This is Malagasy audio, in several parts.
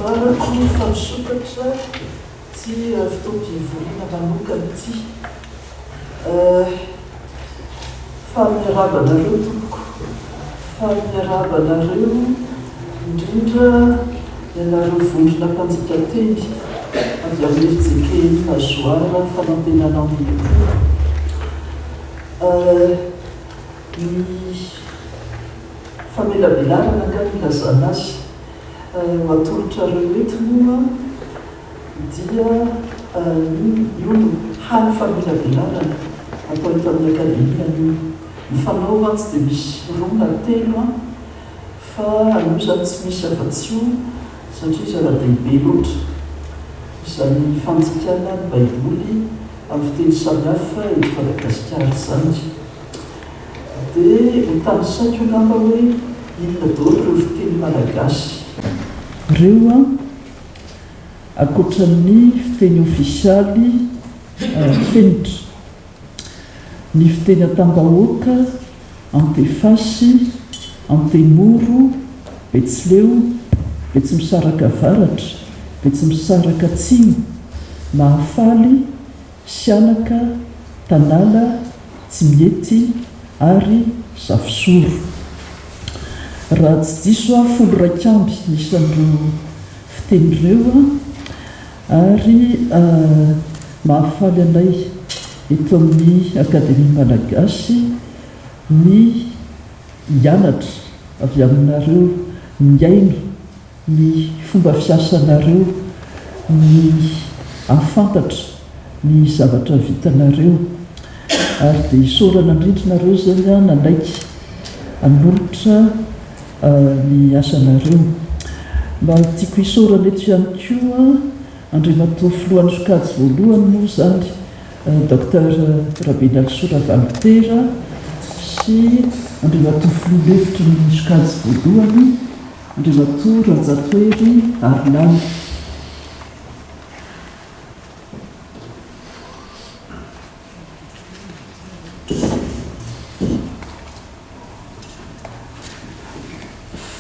Arako fampisokatra tsy fotoam-pivoriana manokana ity. Famiarabanareo tompoko, famiarabanareo indrindra ianareo vondrona mpanjika teny avy amin'ny fijekeny mazoara fanantenana amin'ny ny famelabelarana nga milazana azy atolotrareo eto moa dia io no hany famelabelarana atao eto amin'ny akademia ny fanao a tsy dia misy rona telo fa anio zany tsy misy afa-tsy io satria zava-dehibe loatra izany fanjikana ny baiboly amin'ny fiteny samihafa eto Madagasikara zany. Dia mitany saiko ngamba hoe inona daholo ireo fiteny malagasy. Ireo ankoatran'ny fiteny ofisialy fenitra, ny fiteny Atambahoaka, Antefasy, Antemoro, Betsileo, Betsimisaraka Avaratra, Betsimisaraka Atsimo, Mahafaly, Sianaka, Tanàla, Tsimiety ary Zafisoro. Raha tsy diso folo raikamby isan'ireo fitenireo ary mahafaly anay eto amin'ny akademia malagasy ny hianatra avy aminareo, miaino ny fomba fiasanareo, ny afantatra ny zavatra vitanareo ary dia isorana indrindrinareo zany nanaiky hanolotra ny asanareo. Mba tiako isorana eto ihany koa Andriamatoa filohan'ny sokajy voalohany moa zany Docteur Rabenalisoa Valitera sy Andriamatoa filoha-hevitra ny sokajy voalohany Andriamatoa Ranjatoery Arlany.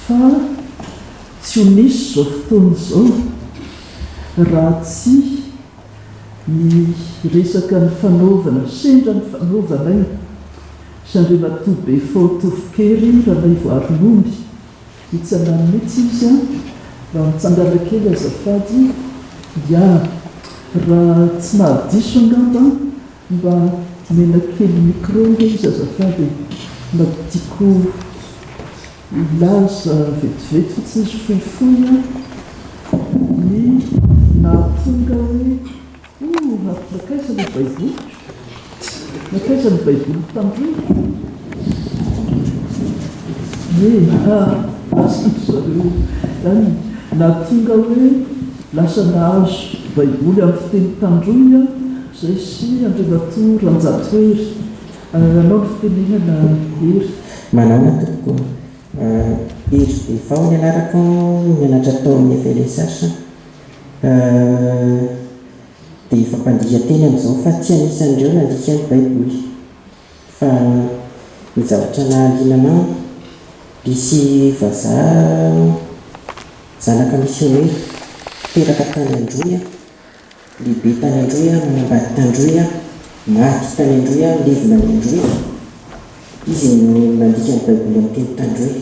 Fa tsy ho nisy zao fotoana izao raha tsy ny resaka ny fanaovana, sendra ny fanaovana sy Andriamatoa be Faotofikery rahalay voaron'omby hitsanany mihitsy izy mba mitsangana kely azafady dia raha tsy mahadiso angamba mba mena kely micro nge izy azafady mba tiako ilaza vetivety fa tsy nisy fohifohy ny nahatonga hoe nakaiza ny baiboly, nakaiza ny baiboly tandroy asitro zareo zany nahatonga hoe lasa nahazo baiboly amin'ny fiteny tandroy zay sy Andriamatoa Ranjatoery. Anao ny fitenenana hery manana tokoa hery be vao ny anarako mianatra tao amin'ny FLSH dia fampandiha teny amin'izao fa tsy anisan'ireo nandika ny baiboly fa ny zavatra nahaliana misy vazaha zanaka misionery teraka tany Androy, lehibe tany Androy, manambady tandroy, maty tany Androy, levona ny Androy, izy no nandika ny baiboly amin'ny teny tandroy.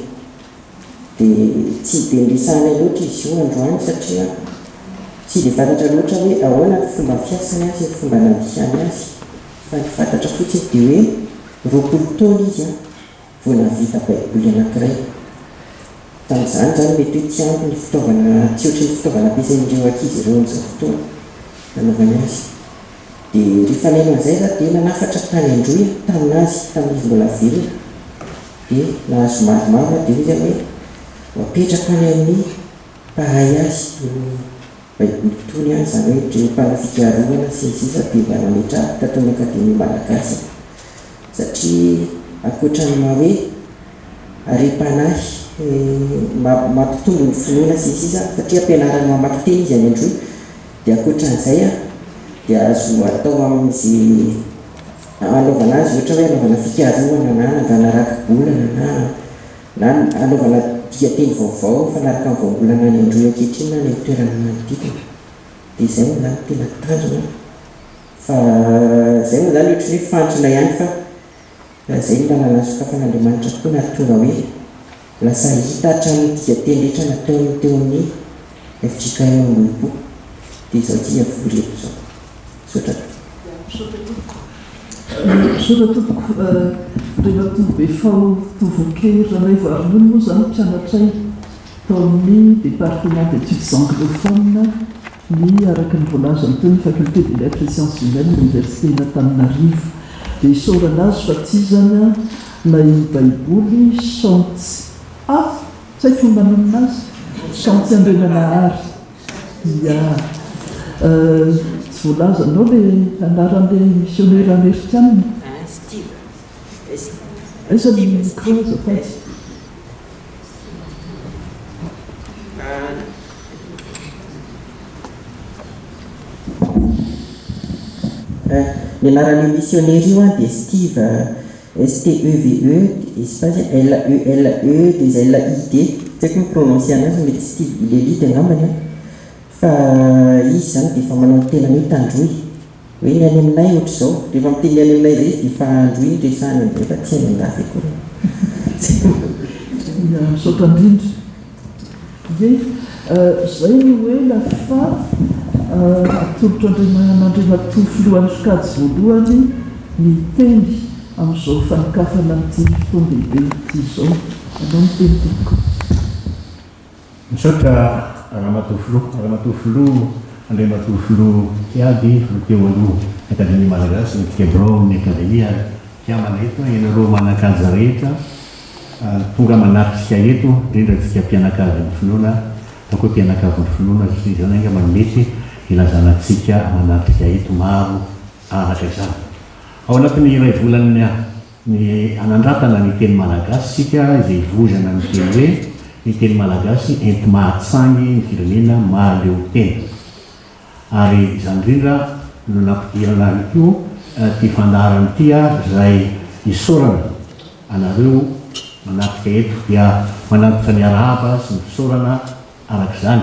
Dia tsy dia niresahanay loatra izy io androany satria tsy dia fantatra loatra hoe ahoana ny fomba fiasany azy, ny fomba nandikany azy, fa ny fantatra fotsiny dia hoe roapolo taona izy vao nahavita baiboly anankiray. Tamin'izany zany mety hoe tsy ampy ny fitaovana, tsy ohatry ny fitaovana ampiasain'ireo ankizy ireo amin'izao fotoana nanaovany azy. Dia rehefa nenan'izay dia nanafatra tany Androy taminazy tamin'izy mbola velona dia nahazo maromaro dia izy hoe apetraka any amin'ny mpahay azy baiboly tony any zany hoe ireo mpanafikaroana sy ny sisa dia manetra tato amin'ny akademia malagasy satria ankoatra ny hoe arepanahy mampitombo ny finoana sy ny sisa satria ampianarany mamaky teny izy any Androy dia ankoatran'izay dia azo atao amin'izay anaovana azy ohatra hoe anaovana fikaroana na anangana rakibolana na na anaovana diateny vaovao fanaraka ny vaobolana ny andro ankehitriny na ny toerana manodidina dia izay moa zany tena tanjona fa zay moa zany ohatry hoe fantrina ihany fa zay no lalana sokafan'Andriamanitra tokoa na tonga hoe lasa hita hatramin'ny diateny rehetra nataony teo amin'ny efitrika eo ambohipo dia izao dia voreto zao sotra Sotra tompoko rehefa tobe tovokerana ivaronono moa zany mpianatray tao amin'ny département d'études anglophones ny araka ny voalaza ny teo ny faculté des lettres et sciences humaines l'université n'Antananarivo dia isaorana azy fa tsy zany ilay baiboly chanty tsy haiko manonona azy chanty Andriamanahary ia tsy voalaza anao le anaran'le missionnaire américaine aiza ny micro azafady ny anaran'io missionnaire io dia Steve STEVE espace LELE des LID tsy haiko miprononce anazy mety Steve Ilelide angambany fa izy zany dia efa manao ny tena hoe tandroy hoe ny any aminay ohatra izao rehefa miteny any aminay zay izy dia efa androy resahany efa tsy any andafy koa misaotra indrindra dia zay no hoe lafa atolotra Andriamanitofo lohan'ny sokajy voalohany ny teny amin'izao fanikafana amin'ity fotoan-dehibe ity izao anao ny teny tompoko misaotra Ramatofolo Andriamatofolo Kiady teo aloha akademia malagasy tika Brao ny akademia kiamana eto ianareo manan-kanja rehetra tonga manatrika eto indrindra tsika mpianakavin'ny finoana takoa mpianakavin'ny finoana satria zany anga manomety ilazanantsika manatrika eto maro araka izany ao anatin'ny iray volany ny anandratana ny teny malagasy sika izay vozana ny teny hoe ny teny malagasy enti mahatsangy ny firenena mahaleo tena ary izany indrindra no nampidirana io ty fandarany tya zay isorana anareo manatrika eto dia manatrika ny arahaba sy ny fisorana arak'izany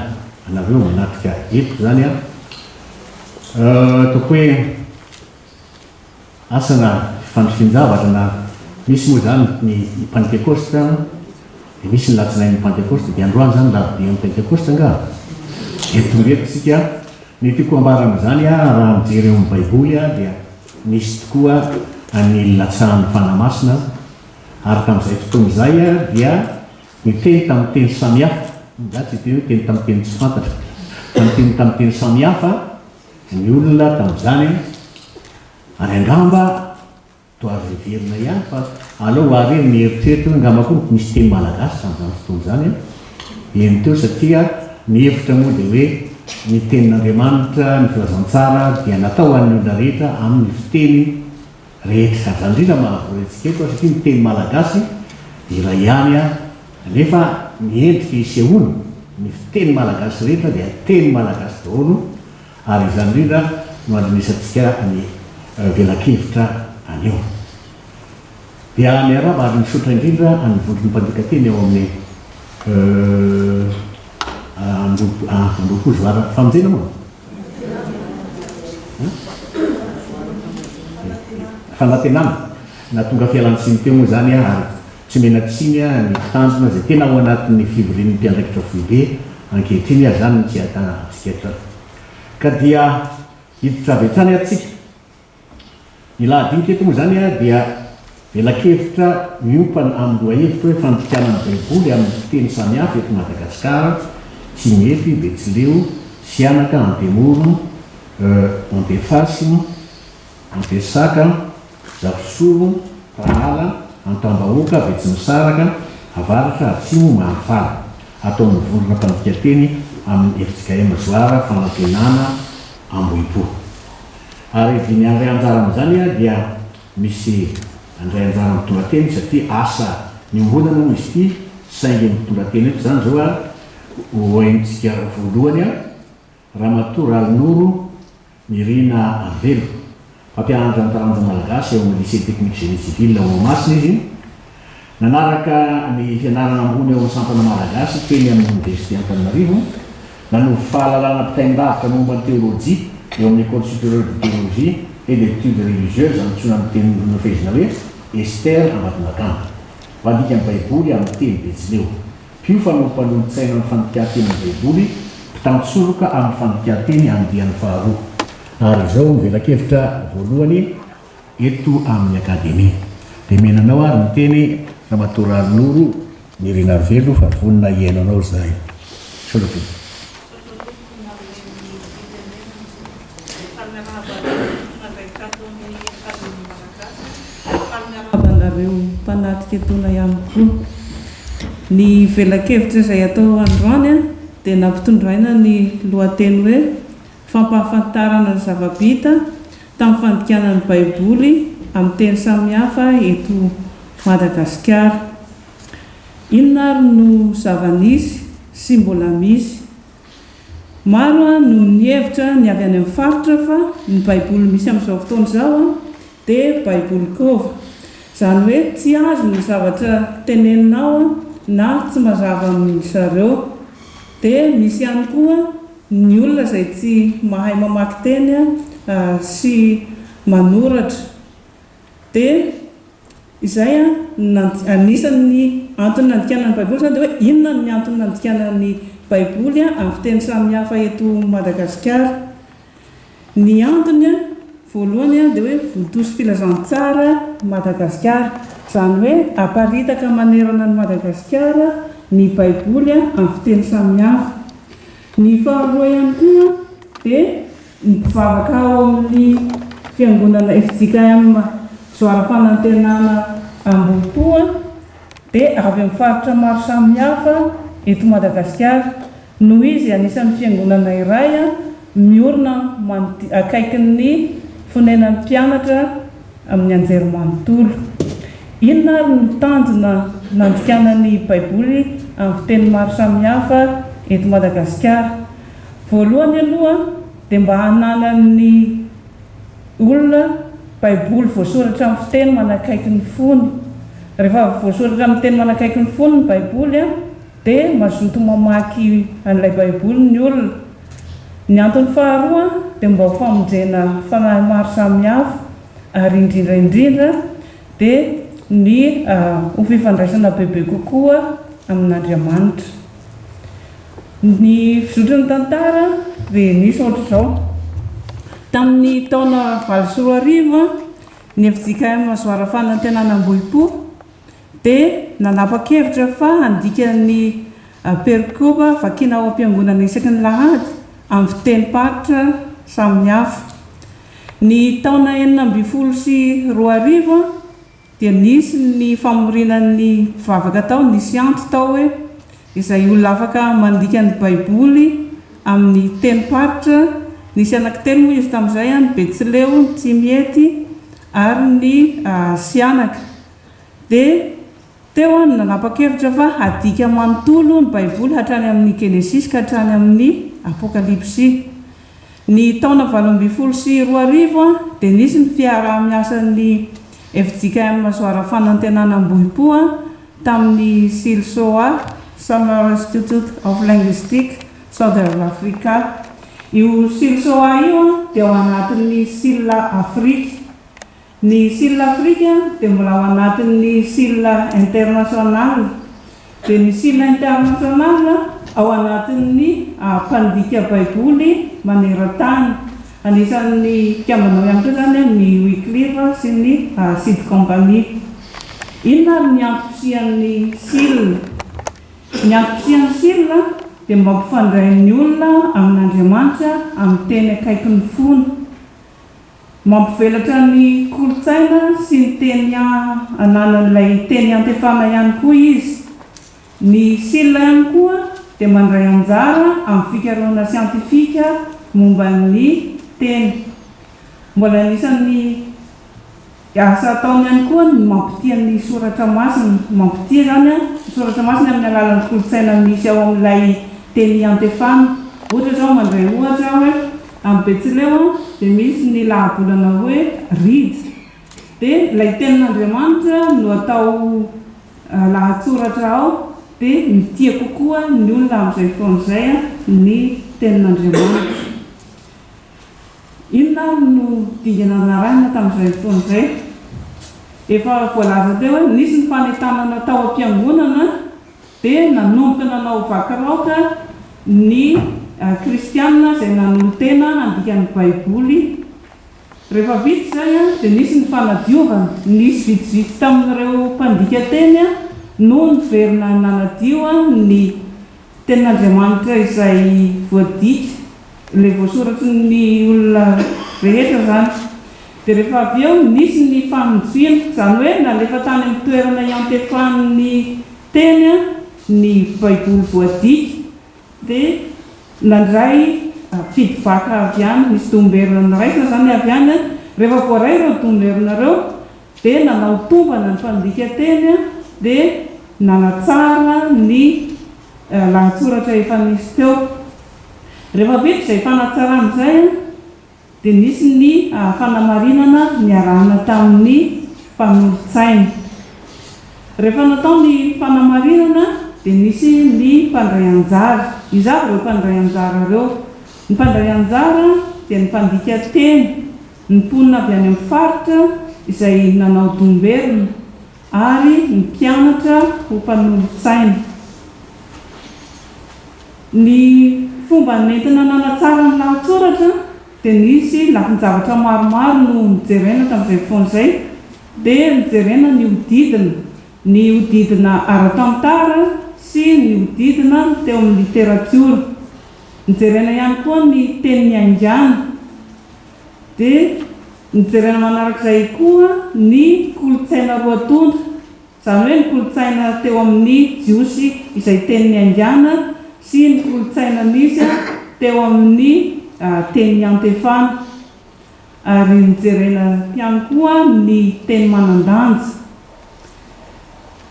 anareo manatrika eto zany ataoko hoe asana fandrofinjavatra na misy moa zany ny Pentecoste dia misy ny latsinain'ny Pentecoste dia androany zany labian'ny Pentecoste nga eto reto sika ny tiako ambara am'izany raha mijery eo amin'ny baiboly dia misy tokoa ny latsahan'ny fanamasina ary tamin'izay fotoana izay dia miteny tamin'ny teny samihafa zatsy teny hoe teny tamin'ny teny tsy fantatra tamin'ny teny samihafa ny olona tamin'izany ary angamba toazy verina ihany fa alao ary ny eritrereto angamba koa misy teny malagasy tamin'izany fotoana izany eny teo satria ny hevitra moa dia hoe ny tenin'Andriamanitra ny filazantsara dia natao an'ny olona rehetra amin'ny fiteny rehetra zany indrindra mahavorentsika eto satria ny teny malagasy iray ihany nefa miendrika isehoana ny fiteny malagasy rehetra dia teny malagasy daholo ary izany indrindra no andrinisantsika ny velakevitra anio dia ny araba ary misaotra indrindra anyvondrony mpandika teny eo amin'ny androapolo zoara famonjena moa fanatenana na tonga fialantsiny teo moa zany ary tsy mena tsiny ny tanjona zay tena ao anatin'ny fivorian'ny mpiandraikitra foibe ankehitriny zany ny tsiatantsika ka dia hiditra avy hatrany atsika ny lahadinika eto moa zany dia velakevitra miompana amin'ny loahevitra hoe fandrikanan'ny baiboly amin'ny fiteny samihafa eto Madagasikara tsy mety Betsileo Sianaka Antemoro Antefasy Antesaka Zavosoro Prahala Antambahoaka Betsimisaraka Avaratra Atsimo Mahafaly atao mivondrona mpandika teny amin'ny efitsika Mazoara fanantenana Ambohipo ary diny andray anjara amin'izany dia misy andray anjara mitondra teny satria asa niombonana moa izy ity saingy mitondra teny eto zany zao hoaintsika voalohany Ramatoa Ralinoro Mirina Avelo fampianatra ny taranja malagasy ao amin'ny lycée technique génie civil ao Mahamasina izy Nanaraka ny fianarana ambony eo amin'ny sampana malagasy teny amin'ny université Antananarivo, nanovo fahalalana pitain-davitra momba ny théologie eo amin'ny école supérieure de théologie et d'études religieuses antsoina amin'ny teny norvégina hoe Ester Ambatomakamba. Vandika ny baiboly amin'ny teny betsileo. Piofa no mpanolon-tsaina amin'ny fanikan-teny ny baiboly, mpitantsolika amin'ny fanikan-teny andian'ny faharoa. Ary izao ny velakevitra voalohany eto amin'ny akademia. Dia menanao ary ny teny Ramatoranoro ny Renavelo fa vonina iainanao zay. Soloko. Abanareo mpanatika etona ihany koa. Ny velakevitra izay atao androany dia nampitondraina ny lohateny hoe fampahafantarana ny zava-bita tamin'ny fandikanan'ny baiboly amin'ny teny samihafa eto Madagasikara. Inona ary no zava-nisy sy mbola misy? Maro no ny hevitra ny avy any amin'ny faritra fa ny baiboly misy amin'izao fotoana izao dia baiboly kova. Izany hoe tsy azo ny zavatra teneninao na tsy mazava amin'izy ireo. Dia misy ihany koa ny olona izay tsy mahay mamaky teny sy manoratra. Dia izay anisan'ny antony nandikanan'ny baiboly zany dia hoe inona ny antony nandikanan'ny baiboly amin'ny fiteny samihafa eto Madagasikara. Ny antony voalohany dia hoe vontosy filazantsara Madagasikara, izany hoe aparitaka manerana ny Madagasikara ny baiboly amin'ny fiteny samihafa. Ny faharoa ihany koa dia mivavaka ao amin'ny fiangonana FJKM Zoara Fanantenana Ambohipo dia avy amin'ny faritra maro samihafa eto Madagasikara, noho izy anisan'ny fiangonana iray miorina akaikin'ny fonenan'ny mpianatra amin'ny anjerimanontolo. Inona ary ny tanjona nandikanan'ny baiboly amin'ny fiteny maro samihafa eto Madagasikara? Voalohany aloha dia mba hananan'ny olona baiboly voasoratra amin'ny fiteny manakaiky ny fony. Rehefa voasoratra amin'ny teny manakaiky ny fony ny baiboly dia mazoto mamaky an'ilay baiboly ny olona. Ny antony faharoa dia mba ho famonjena fanahy maro samihafa, ary indrindra dia ny ho fifandraisana bebe kokoa amin'Andriamanitra. Ny fizotran'ny tantara dia nisy ohatr'izao. Tamin'ny taona 2010 ny FJKM Zoara Fanantenana Ambohipo dia nanapa-kevitra fa handika ny perikopa vakina ao am-piangonana isaky ny lahady amin'ny fitenim-paritra samihafa. Ny taona 2012 dia nisy ny famorinan'ny vavaka tao, nisy anto tao hoe izay olona afaka mandika ny baiboly amin'ny tenim-paritra. Nisy anankitelo moa izy tamin'izay ny Betsileo, ny Tsimiety ary ny Sianaka. Dia teo nanapa-kevitra fa hadika manontolo ny baiboly hatrany amin'ny Genesis ka hatrany amin'ny Apokalipsy. Ny taona 2012 dia nisy ny fiarah-miasan'ny FJKM Zoara Fanantenana Ambohipo tamin'ny SILSOA, Summer Institute of Linguistics Southern Africa. Io SILSOA io dia ao anatin'ny Silla Afrika. Ny Silla Afrika dia mbola ao anatin'ny Silla International. Dia ny Silla International ao anatin'ny mpandika baiboly maneran-tany. Anisan'ny kiambanao ihany koa zany ny Wycliffe sy ny Sid Company. Inona ary ny antom-posian'ny Silla? Ny antom-posian'ny Silla dia mampifandray ny olona amin'Andriamanitra amin'ny teny akaiky ny fony. Mampivelatra ny kolotsaina sy ny teny ananan'ilay teny antefana ihany koa izy. Ny Silla ihany koa dia mandray anjara amin'ny fikarohana siantifika momba ny teny. Mbola anisan'ny asa ataony ihany koa ny mampitia ny soratra masina. Mampitia zany soratra masina amin'ny alalan'ny kolotsaina misy ao amin'ilay teny antefana. Ohatra zao mandray ohatra hoe amin'ny Betsileo dia misy ny lahabolana hoe ridy. Dia ilay tenin'Andriamanitra no atao lahatsoratra ao dia mitia kokoa ny olona amin'izay foan'izay ny tenin'Andriamanitra. Inona no dingana narahina tamin'izay foan'izay? Efa voalaza teo hoe nisy ny fanentanana tao am-piangonana dia nanomboka nanao vakaraoka ny kristianina izay nanolo-tena handika ny baiboly. Rehefa vita izay dia nisy ny fanadiovana, nisy vitsivitsy tamin'ireo mpandika teny no niverina nanadio ny tenin'Andriamanitra izay voadika, ilay voasoratry ny olona rehetra zany. Dia rehefa avy eo nisy ny famonjiana, izany hoe nalefa tany amin'ny toerana iantefan'ny teny ny baiboly voadika dia nandray feedback avy any, nisy domberina niraisina zany avy any. Rehefa voaray ireo domberina ireo dia nanao tombana ny mpandika teny dia nanatsara ny lahatsoratra efa nisy teo. Rehefa vita izay fanatsarana izay dia nisy ny fanamarinana niarahana tamin'ny mpanolotsaina. Rehefa natao ny fanamarinana dia nisy ny mpandray anjara. Izavy ireo mpandray anjara ireo. Ny mpandray anjara dia ny mpandika teny, ny mponina avy any amin'ny faritra izay nanao domberina ary ny mpianatra ho mpanolotsaina. Ny fomba nentina nanatsara ny lahatsoratra dia nisy lafin-javatra maromaro no nijerena tamin'izay foan'izay. Dia nijerena ny hodidina ara-tantara sy ny hodidina teo amin'ny literatiora. Nijerena ihany koa ny tenin'ny angana. Dia nijerena manarak'izay koa ny kolotsaina roatondra, izany hoe ny kolotsaina teo amin'ny jiosy izay tenin'ny angana sy ny kolotsaina misy teo amin'ny tenin'ny antefana. Ary nijerena ihany koa ny teny manan-danja.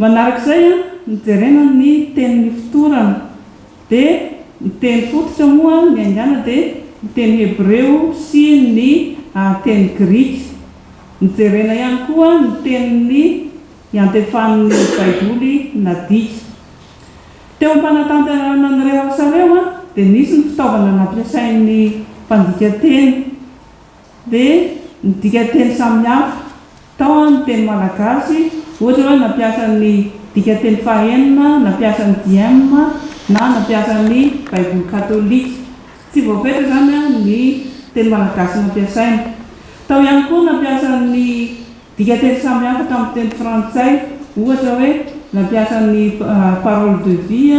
Manarak'izay nijerena ny tenin'ny fitorana. Dia ny teny fototra moa ny angana dia ny teny hebreo sy ny teny grika. Nijerena ihany koa ny tenin'ny iantefan'ny baiboly nadika. Teo am-panatanterahana an'ireo asareo dia nisy ny fitaovana nampiasain'ny mpandika teny. Dia ny dika teny samihafa tao ny teny malagasy, ohatra hoe nampiasa ny dika teny fahenina, nampiasa ny diema na nampiasa ny baiboly katolika. Tsy voafetra zany ny teny malagasy nampiasaina. Tao ihany koa nampiasa ny dika teny samihafa tamin'ny teny frantsay, ohatra hoe nampiasa ny parole de vie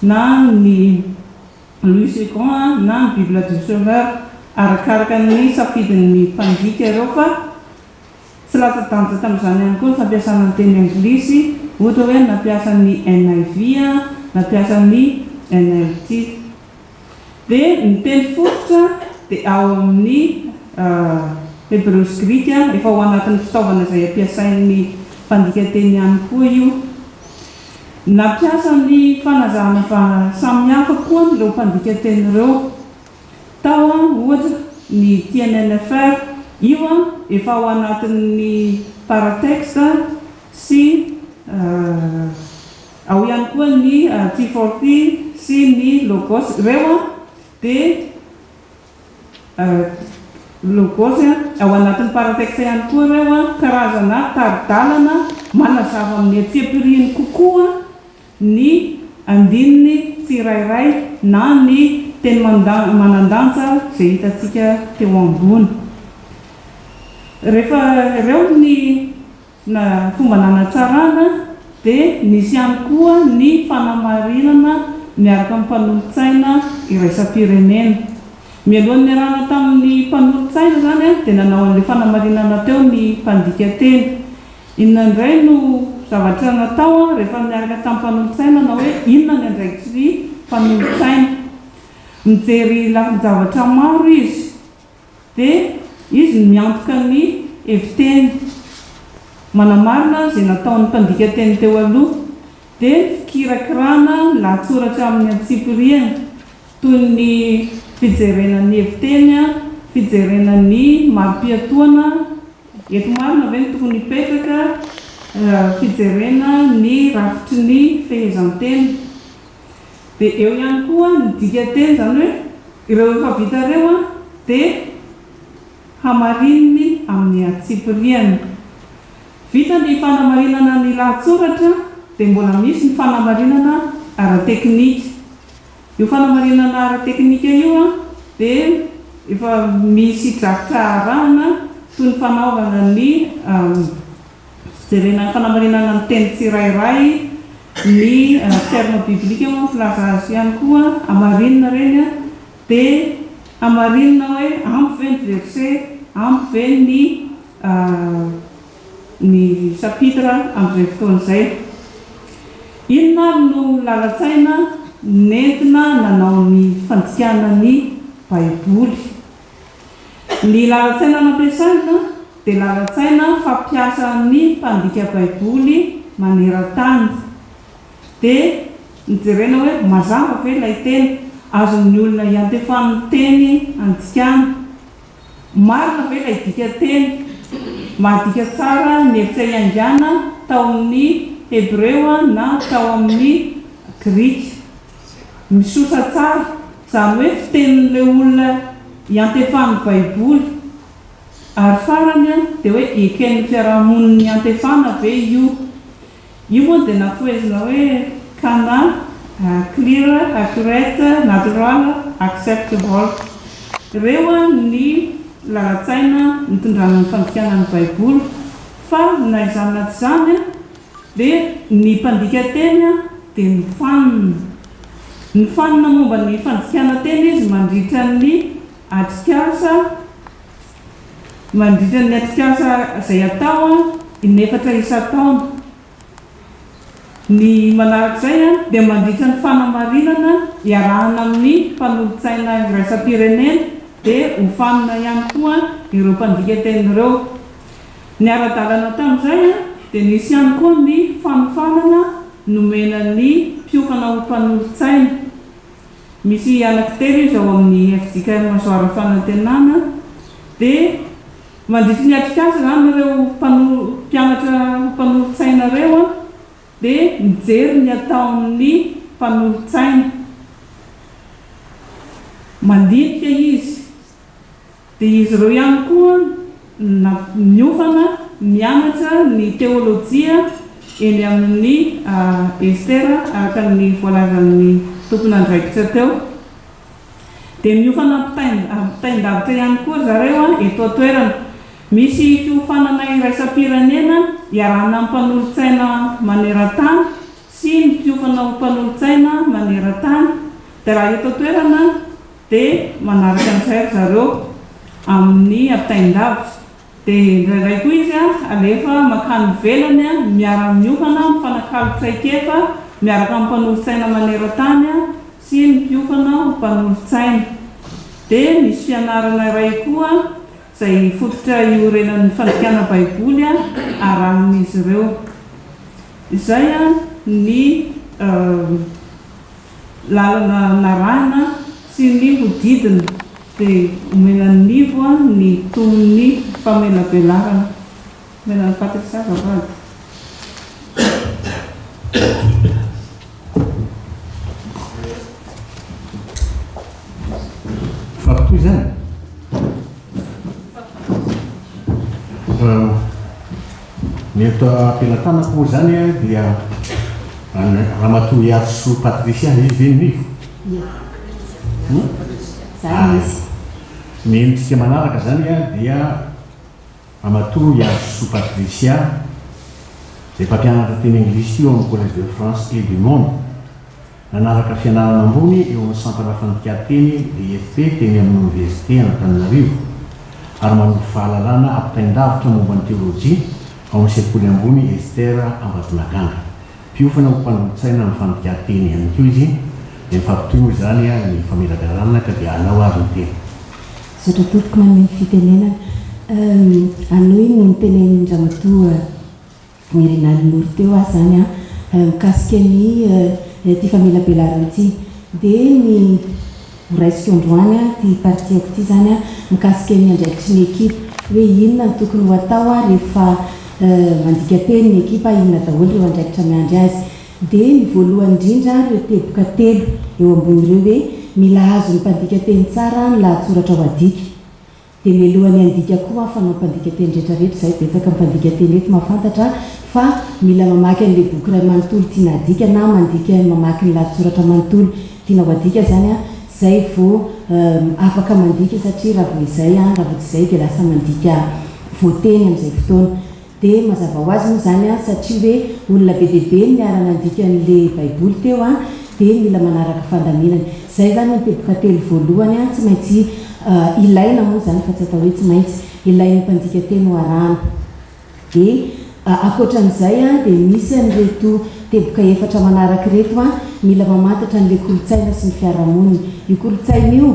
na ny Louis II na ny Bible du Sauveur, arakaraka ny safidin'ny mpandika ireo. Fa tsy latsa-danja tamin'izany ihany koa ny fampiasana ny teny anglisy, ohatra hoe nampiasa ny NIV, nampiasa ny NLT. Dia ny teny fototra dia ao amin'ny hebreo sy grika, efa ao anatin'ny fitaovana izay ampiasain'ny mpandika teny ihany koa io. Nampiasa ny fanazahana samihafa koa ireo mpandika teny ireo. Tao ohatra ny TNNFR, io efa ao anatin'ny paratexte sy ao ihany koa ny T40 sy ny logos. Ireo dia logos ao anatin'ny paratexte ihany koa ireo karazana taridalana manazava amin'ny atsiam-piriany kokoa ny andininy tsirairay na ny teny manan-danja izay hitantsika teo ambony. Rehefa ireo ny fomba nanatsarana dia nisy ihany koa ny fanamarinana miaraka amin'ny mpanolotsaina iraisam-pirenena. Mialohan'ny niarahana tamin'ny mpanolotsaina zany dia nanao an'ilay fanamarinana teo ny mpandika teny. Inona indray no zavatra natao rehefa miaraka tamin'ny mpanolotsaina na hoe inona ny andraikitry mpanolotsaina. Mijery lafin-javatra maro izy dia izy miantoka ny heviteny, manamarina izay nataon'ny mpandika teny teo aloha, dia fikirakirana lahatsoratra amin'ny antsipiriana toy ny fijerenan'ny heviteny, fijerenan'ny mari-piatoana, eto marina ve ny tokony hipetraka, fijerena ny rafitry ny fehezanteny. Dia eo ihany koa ny dikateny zany hoe ireo efa vita reo dia hamarininy amin'ny atsipiriany. Vita ny fanamarinana ny lahatsoratra dia mbola misy ny fanamarinana ara-teknika. Io fanamarinana ara-teknika io dia efa misy drafotra arahana toy ny fanaovana ny fijerena fanamarinana ny teny tsirairay, ny terme biblika moa filaza azy ihany koa amarinina reny dia amarinina hoe ampy ve ny verset, ampy ve ny chapitre amin'izay fotoan'izay. Inona no lalatsaina nentina nanao ny fandikana ny Baiboly. Ny lalatsaina nampiasaina dia lalatsaina fampiasa ny mpandika Baiboly maneran-tany. Dia nijerena hoe mazava ve ilay teny azon'ny olona iantefan'ny teny andikana, marina ve ilay dikateny, mahadika tsara ny hevitra iangana tao amin'ny Hebreo na tao amin'ny Grika, misosa tsara izany hoe fitenin'ilay olona iantefan'ny Baiboly. Ary farany dia hoe eken'ny fiarahamoniny iantefana ve io. Io moa dia nafoezina hoe canon, clear, accurate, natural, acceptable. Ireo ny lalatsaina nitondrana ny fandikana ny Baiboly. Fa na izany na tsy izany dia ny mpandika teny dia mifanina. Mifanina momba ny fandikana teny izy mandritra ny atrikasa izay atao inefatra isa-taona. Ny manarak'izay dia mandritra ny fanamarinana iarahana amin'ny mpanolotsaina iraisam-pirenena dia hofanina ihany koa ireo mpandika teny ireo. Ny ara-dalana tamin'izay dia nisy ihany koa ny fanofanana nomena ny mpiofana ho mpanolotsaina. Misy anankitelo izy ao amin'ny FJKM Masoara Fanantenana dia mandritra ny atrikasa izany ireo mpianatra mpanolotsaina ireo dia mijery ny ataon'ny mpanolotsaina. Mandinika izy. Dia izy ireo ihany koa miofana mianatra ny teolojia eny amin'ny Estera araka ny voalazan'ny tompon'andraikitra teo. Dia miofana ampitain-davitra ihany koa zareo eto an-toerana. Misy fiofanana iraisam-pirenena iarahana amin'ny mpanolotsaina maneran-tany sy ny mpiofana ho mpanolotsaina maneran-tany. Dia raha eto an-toerana dia manaraka an'izay zareo amin'ny ampitain-davitra. Dia indraindray koa izy alefa mankany velany miara-miofana mifanakalo traikefa miaraka amin'ny mpanolotsaina maneran-tany sy ny mpiofana ho mpanolotsaina. Dia misy fianarana iray koa izay fototra iorenan'ny fandikana Baiboly arahin'izy ireo. Izay ny lalana narahana sy ny hodidina dia omenan'ny nivo ny tomin'ny famelabelarana. Omenan'ny Patrik Savavady. Fapitoy zany ny eto ampelantanako moa zany dia ramatoa Iarso Patricia izy Veninivo. Ny endrika manaraka zany dia ramatoa Iarso Patricia izay mpampianatra teny anglisy io amin'ny Collège de France et du Monde. Nanaraka fianarana ambony eo amin'ny centre fandikateny IFP teny amin'ny université Antananarivo ary manovo fahalalana ampitain-davitra momba ny teolojia ao amin'ny sekoly ambony Estera Ambatonaganga. Mpiofana ho mpanolotsaina amin'ny fandikateny ihany koa izy dia mifampitoy moa zany ny famelabelarana ka dia anao azy ny teny. Sotro topoko manome fitenena anao iny nitenen'ny ramatoa Mirinal Moro teo azy zany mikasika ny ty famelabelarana ty dia ny raisiko androany ty partiako ty zany mikasika ny andraikitry ny ekipa hoe inona ny tokony ho atao rehefa mandika teny ny ekipa inona daholo reo andraikitra miandry azy dia ny voalohany indrindra reo teboka telo eo ambon'ireo hoe mila azo ny mpandika teny tsara ny lahatsoratra ho adika dia mialohan'ny andika koa fanao mpandika teny rehetrarehetra izay betsaka mpandika teny eto mahafantatra fa mila mamaky an'ilay boky iray manontolo tiana adika na mandika mamaky ny lahatsoratra manontolo tiana ho adika zany a zay vao afaka mandika satria raha vao izay raha vao tsy izay dia lasa mandika voateny amin'izay fotoana dia mazava ho azy moa zany a satria hoe olona be dehibe niarana andika an'ilay baiboly teo a dia mila manaraka fandaminana zay zany ny teboka telo voalohany a tsy maintsy ilaina moa zany fa tsy atao hoe tsy maintsy ilain'ny mpandika teny ho arahana dia akoatran'izay a dia misy an'ireto teboka efatra manaraka reto a mila mamantatra n'ilay kolotsaina sy ny fiarahamonina io kolotsaina io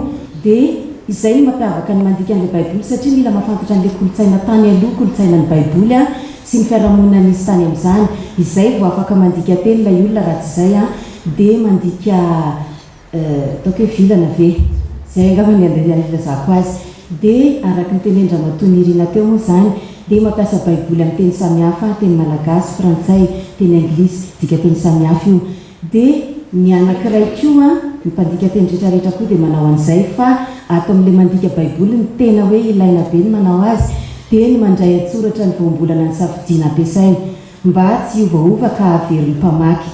dia izay no mampiavaka ny mandika an'ilay baiboly satria mila mahafantatra n'ilay kolotsaina tany aloha kolotsaina ny baiboly a sy ny fiarahamonina nisy tany amin'izany izay vao afaka mandika teny ilay olona raha tsy izay a dia mandika ataoko hoe vilana ve zay angamba ny ilazako azy dia araka ny tenendramatoa nirina teo moa zany dia mampiasa baiboly amin'ny teny samihafa teny malagasy frantsay teny anglisy dika teny samihafa io dia ny anankiray koa ny mpandika teny rehetrarehetra koa dia manao an'izay fa ato amin'ilay mandika baiboly ny tena hoe ilaina be ny manao azy dia ny mandray antsoratra ny voambolana ny safidiana ampiasaina mba tsy iovaova ka averin'ny mpamaky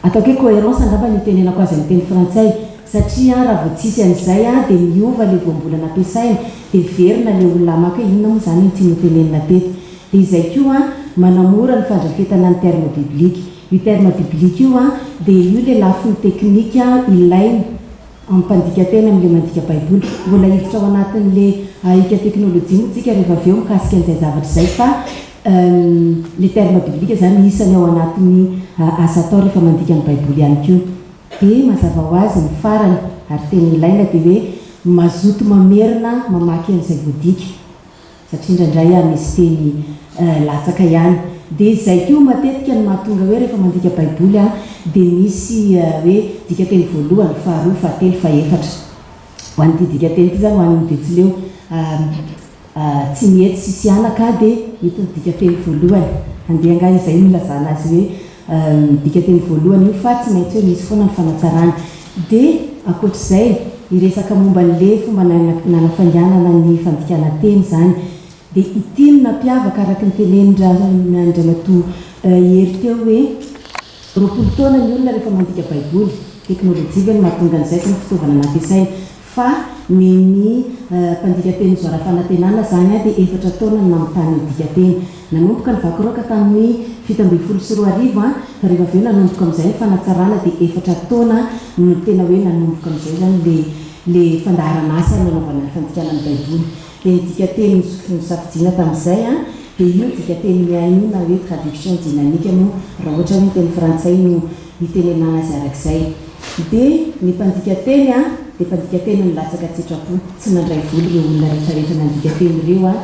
ataoko hoe cohérence angamba ny tenenako azy amin'ny teny frantsay satria raha vao tsisy an'izay a dia miova ilay voambolana ampiasaina dia verina ilay olona amaky hoe inona moa zany ny tiany tenenina teto dia izay koa a manamora ny fandrafetana ny terme biblika io terme biblika io a dia io ilay lafiny teknika ilaina amin'ny mpandika teny amin'ilay mandika baiboly mbola hivitra ao anatin'ilay ika teknôlôjia moa tsika rehefa avy eo mikasika an'izay zavatra izay fa le terme biblika zany isany ao anatin'ny asa atao rehefa mandika ny baiboly ihany koa dia mazava ho azy ny farany ary teny ilaina dia hoe mazoto mamerina mamaky an'izay voadika satria indraindray a misy teny latsaka ihany dia izay koa matetika ny mahatonga hoe rehefa mandika baiboly a dia misy hoe dika teny voalohany faharoa fahatelo faefatra ho an'ity dika teny ity zany ho an'ny betsileo tsy miety sisy anaka dia ito dika teny voalohany andeha nga izay milazana azy hoe dika teny voalohany io fa tsy maintsy hoe misy foana ny fanatsarana dia akoatr'izay iresaka momba n'le fomba nanafanganana ny fandikana teny zany dia ity no nampiavaka araka ny tenenindramatoa hery teo hoe roapolo taona ny olona rehefa mandika baiboly teknôlôjia ve ny mahatonga an'izay sy ny fitaovana nampiasaina fa ny mpandika teny zoara-fanantenana zany a dia 4 taona no namitany dika teny nanomboka ny vakiroaka tamin'ny 17 a rehefa avy eo nanomboka amin'izay ny fanatsarana dia 4 taona no tena hoe nanomboka amin'izay zany le fandaharana asa nanaovana ny fandikana ny baiboly dia ny dika teny nosafidiana tamin'izay a dia io dika teny miaino na hoe traduction dynamique moa raha ohatra hoe ny teny frantsay no hitenenana azy arak'izay dia ny mpandika teny a dia mpandika teny ny latsaka tsitrapo tsy nandray voly ireo olona rehetrarehetra nandika teny ireo a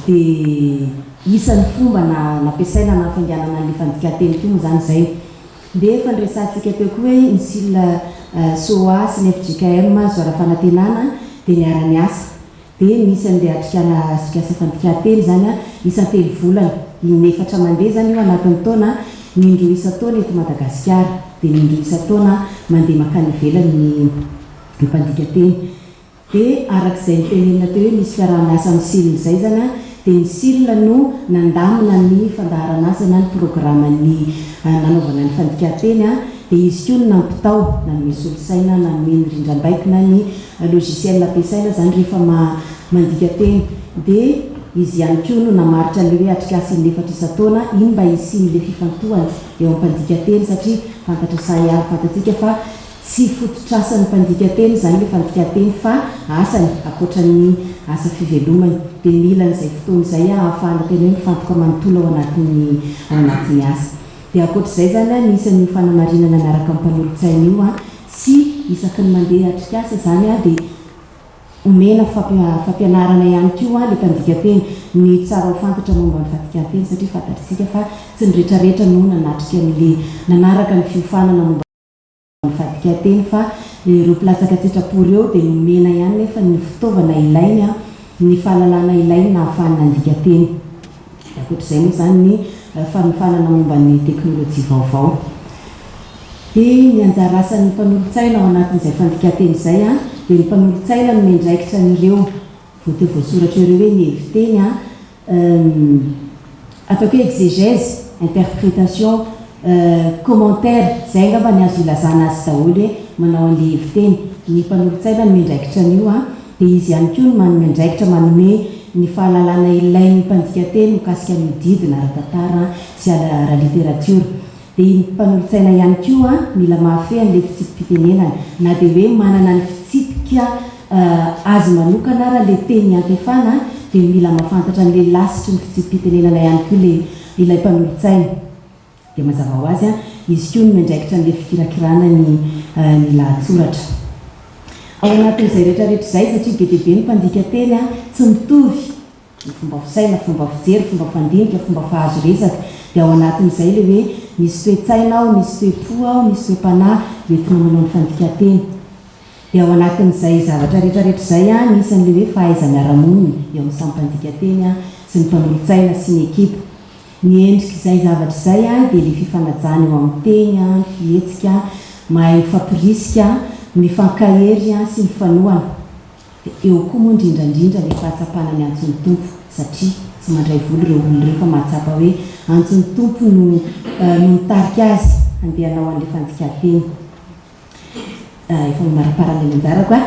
dia isan'ny fomba nampiasaina nafanganana ny fandika teny koa moa zany izay dia efa nyresantsika teo koa hoe ny sila soa sy ny FJKM zoara-fanantenana dia niara-ny asa dia misy an'ilay atrikana sikasa fandika teny zany a isan'ny telo volana inefatra mandeha zany io anatin'ny taona ny indroa isa-taona eto Madagasikara dia ny indroa isa-taona mandeha makany ivelany ny mpandika teny dia arak'izay nytenenina teo hoe misy fiaraha-miasa amin'ny silina izay zany a dia ny silina no nandamina ny fandaharana asa na ny programany nanaovana ny fandika teny a dia izy koa no nampitao na ny solosaina na ny rindram-baiko na ny logiciel ampiasaina zany rehefa mandika teny dia izy ihany koa no namaritra le hoe atrikasa inefatra isa-taona iny mba hisin'le fifantohana eo amin'ny mpandika teny satria fantatra sahiary fantatsika fa tsy fototrasan'ny mpandika teny zany le fandika teny fa asany akoatran'ny asa fivelomany dia mila n'izay fotoana izay ahafahana teny hoe mifantoka manontolo ao anatin'ny asa dia akoatr'izay zany a nisan'ny fanamarinana miaraka amin'ny mpanolontsaina io a sy isaky ny mandeha atrikasa zany a dia omena fampianarana ihany koa a le mpandika teny ny tsara ho fantatra momba ny fandika teny satria fantatritsika fa tsy ny rehetrarehetra no nanatrika n'le nanaraka ny fiofanana momba ny fandika teny fa ireo mpilatsaka tsitrapo ireo dia nomena ihany nefa ny fitaovana ilainy a ny fahalalana ilainy na ahafahany nandika teny Ankoatr'izay moa zany ny fanofanana momba ny teknôlôjia vaovao. Dia ny anjara asan'ny mpanolontsaina ao anatin'izay fandika-teny izay dia ny mpanolontsaina no miandraikitra an'ireo voateo voasoratra ireo hoe ny heviteny ataoko hoe exégèse, interprétation, commentaire, izay angamba ny azo ilazana azy daholo hoe manao an'ilay heviteny. Ny mpanolontsaina no miandraikitra an'io dia izy ihany koa no miandraikitra manome ny fahalalana ilain'ny mpandika-teny mikasika ny didina ara-tantara sy ara-literatiora. Dia ny mpanolontsaina ihany koa mila mahafehy an'ilay fitsipim-pitenenana, na dia hoe manana ny fitsipika azy manokana raha ilay teny antefana dia mila mahafantatra an'ilay lasitry ny fitsipim-pitenenana ihany koa ilay mpanolontsaina. Dia mazava ho azy izy koa no miandraikitra an'ilay fikirakirana ny lahatsoratra. Ao anatin'izay rehetrarehetra izay satria be dia be ny mpandika-teny tsy mitovy ny fomba fisaina, fomba fijery, fomba fandinika, fomba fahazo resaka. Dia ao anatin'izay ilay hoe misy toe-tsaina ao, misy toe-po ao, misy toe-panahy entina manao ny fandika-teny. Dia ao anatin'izay zavatra rehetrarehetra izay misy an'ilay hoe fahaiza-miara-monina eo amin'ny samy mpandika-teny sy ny mpanolontsaina sy ny ekipa. Ny endrik'izay zavatra izay dia ilay fifanajana eo amin'ny teny, ny fihetsika, mahay mifampirisika, mifankahery sy ny fanohana. Eo koa moa indrindrandrindra ilay fahatsapana ny antson'ny tompo satria tsy mandray voly ireo olona ireo fa mahatsapa hoe antson'ny tompo no mitarika azy handehanao an'ilay fandika-teny. Efa maraparana ny anjarako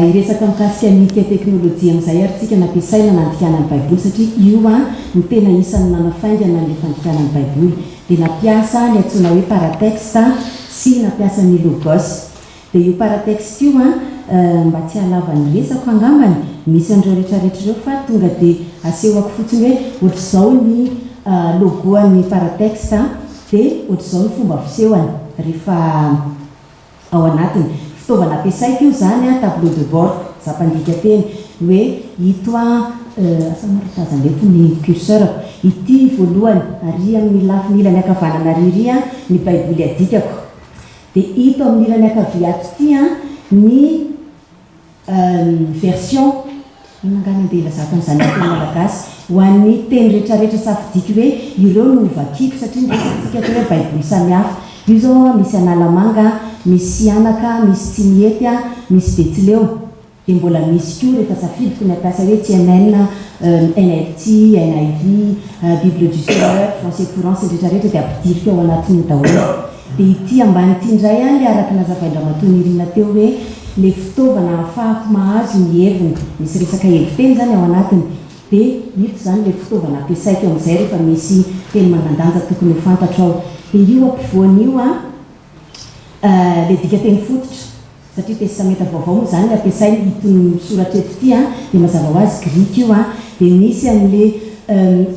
iresaka mikasika ny teknôlôjia amin'izay ary tsika nampiasaina nandikana ny baiboly satria io no tena isan'ny nanafaingana an'ilay fandikana ny baiboly. Dia nampiasa ny antsoina hoe paratexte sy nampiasa ny logos. Dia io paratexte io mba tsy halava ny resako angambany misy an'ireo rehetrarehetra ireo fa tonga dia asehoko fotsiny hoe ohatr'izao ny logoan'ny paratexte dia ohatr'izao ny fomba fisehony rehefa ao anatiny. Fitaovana ampiasaiko io zany tableau de bord za mpandika-teny hoe ito asa maritazanleto ny curseur ity voalohany ary amin'ny lafiny ilany ankavanana riry ny baiboly adikako. Dia ito amin'ny ilany ankavia aty ny version nangany andeha ilazako an'izany teny malagasy ho an'ny teny rehetrarehetra safidiky hoe ireo no vakiako satria nresaka hoe baiboly samihafa. Io zao misy analamanga, misy anaka, misy tsimiety, misy betsileo. Dia mbola misy koa rehefa safidiko ny ampiasa hoe CNN, NLT, NIV, Bible du Seigneur, Français courant sy rehetrarehetra dia ampidiriko ao anatin'ny daholo. Dia ity amban'ity indray ilay araka nazavain-dramatoa nirina teo hoe ilay fitaovana ahafahako mahazo ny heviny, misy resaka heviteny zany ao anatiny. Dia ito zany ilay fitaovana ampiasaiko amin'izay rehefa misy teny manan-danja tokony ho fantatro ao. Dia io ampivoan'io ilay dika-teny fototra satria testameta vaovao moa zany ampiasainy itony soratra eto ity dia mazava ho azy grika io dia misy an'ilay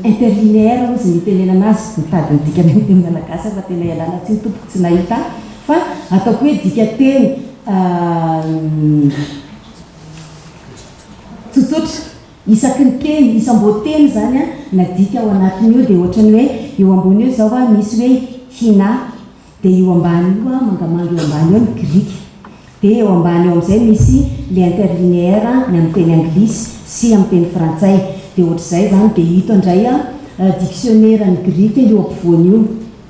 interlinéaire ozy nitenenana azy mitady ny dikany teny malagasy fa tena ialana tsy ny tompoko tsy nahita fa ataoko hoe dika-teny tsotsotra isaky ny teny isam-boateny zany na dika ao anatin'io dia ohatrany hoe eo ambony eo zao misy hoe hina dia eo ambany io mangamanga eo ambany eo ny grika. Dia eo ambany eo amin'izay misy le interlinéaire ny amin'ny teny anglisy sy amin'ny teny frantsay. Dia ohatr'izay zany dia hito indray dictionnaire ny grika io ampovoany io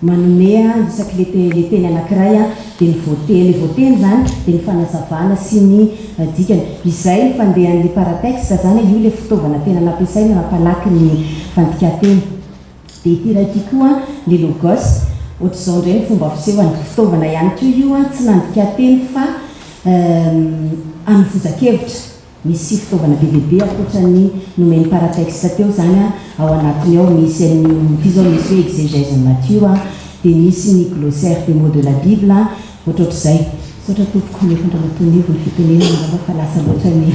manome isaky le teny anankiray dia ny voateny voateny zany dia ny fanazavana sy ny dikany. Izay ny fandehan'ny paratexte zany io le fitaovana tena nampiasaina nampalaky ny fandika-teny. Dia ity raiky koa le logos ohatr'izao indray ny fomba fisehoany fitaovana ihany koa io tsy nandika-teny fa anivozan-kevitra. Misy fitaovana bebe ankoatran'ny nomeny paratexte teo zany ao anatiny ao misy ity zao misy hoe exégèse nature dia misy ny glossaire des mots de la Bible ohatrohatr'izay. Sotra tompoko ny fandramatoanivo ny fitenenana fa lasa loatra ny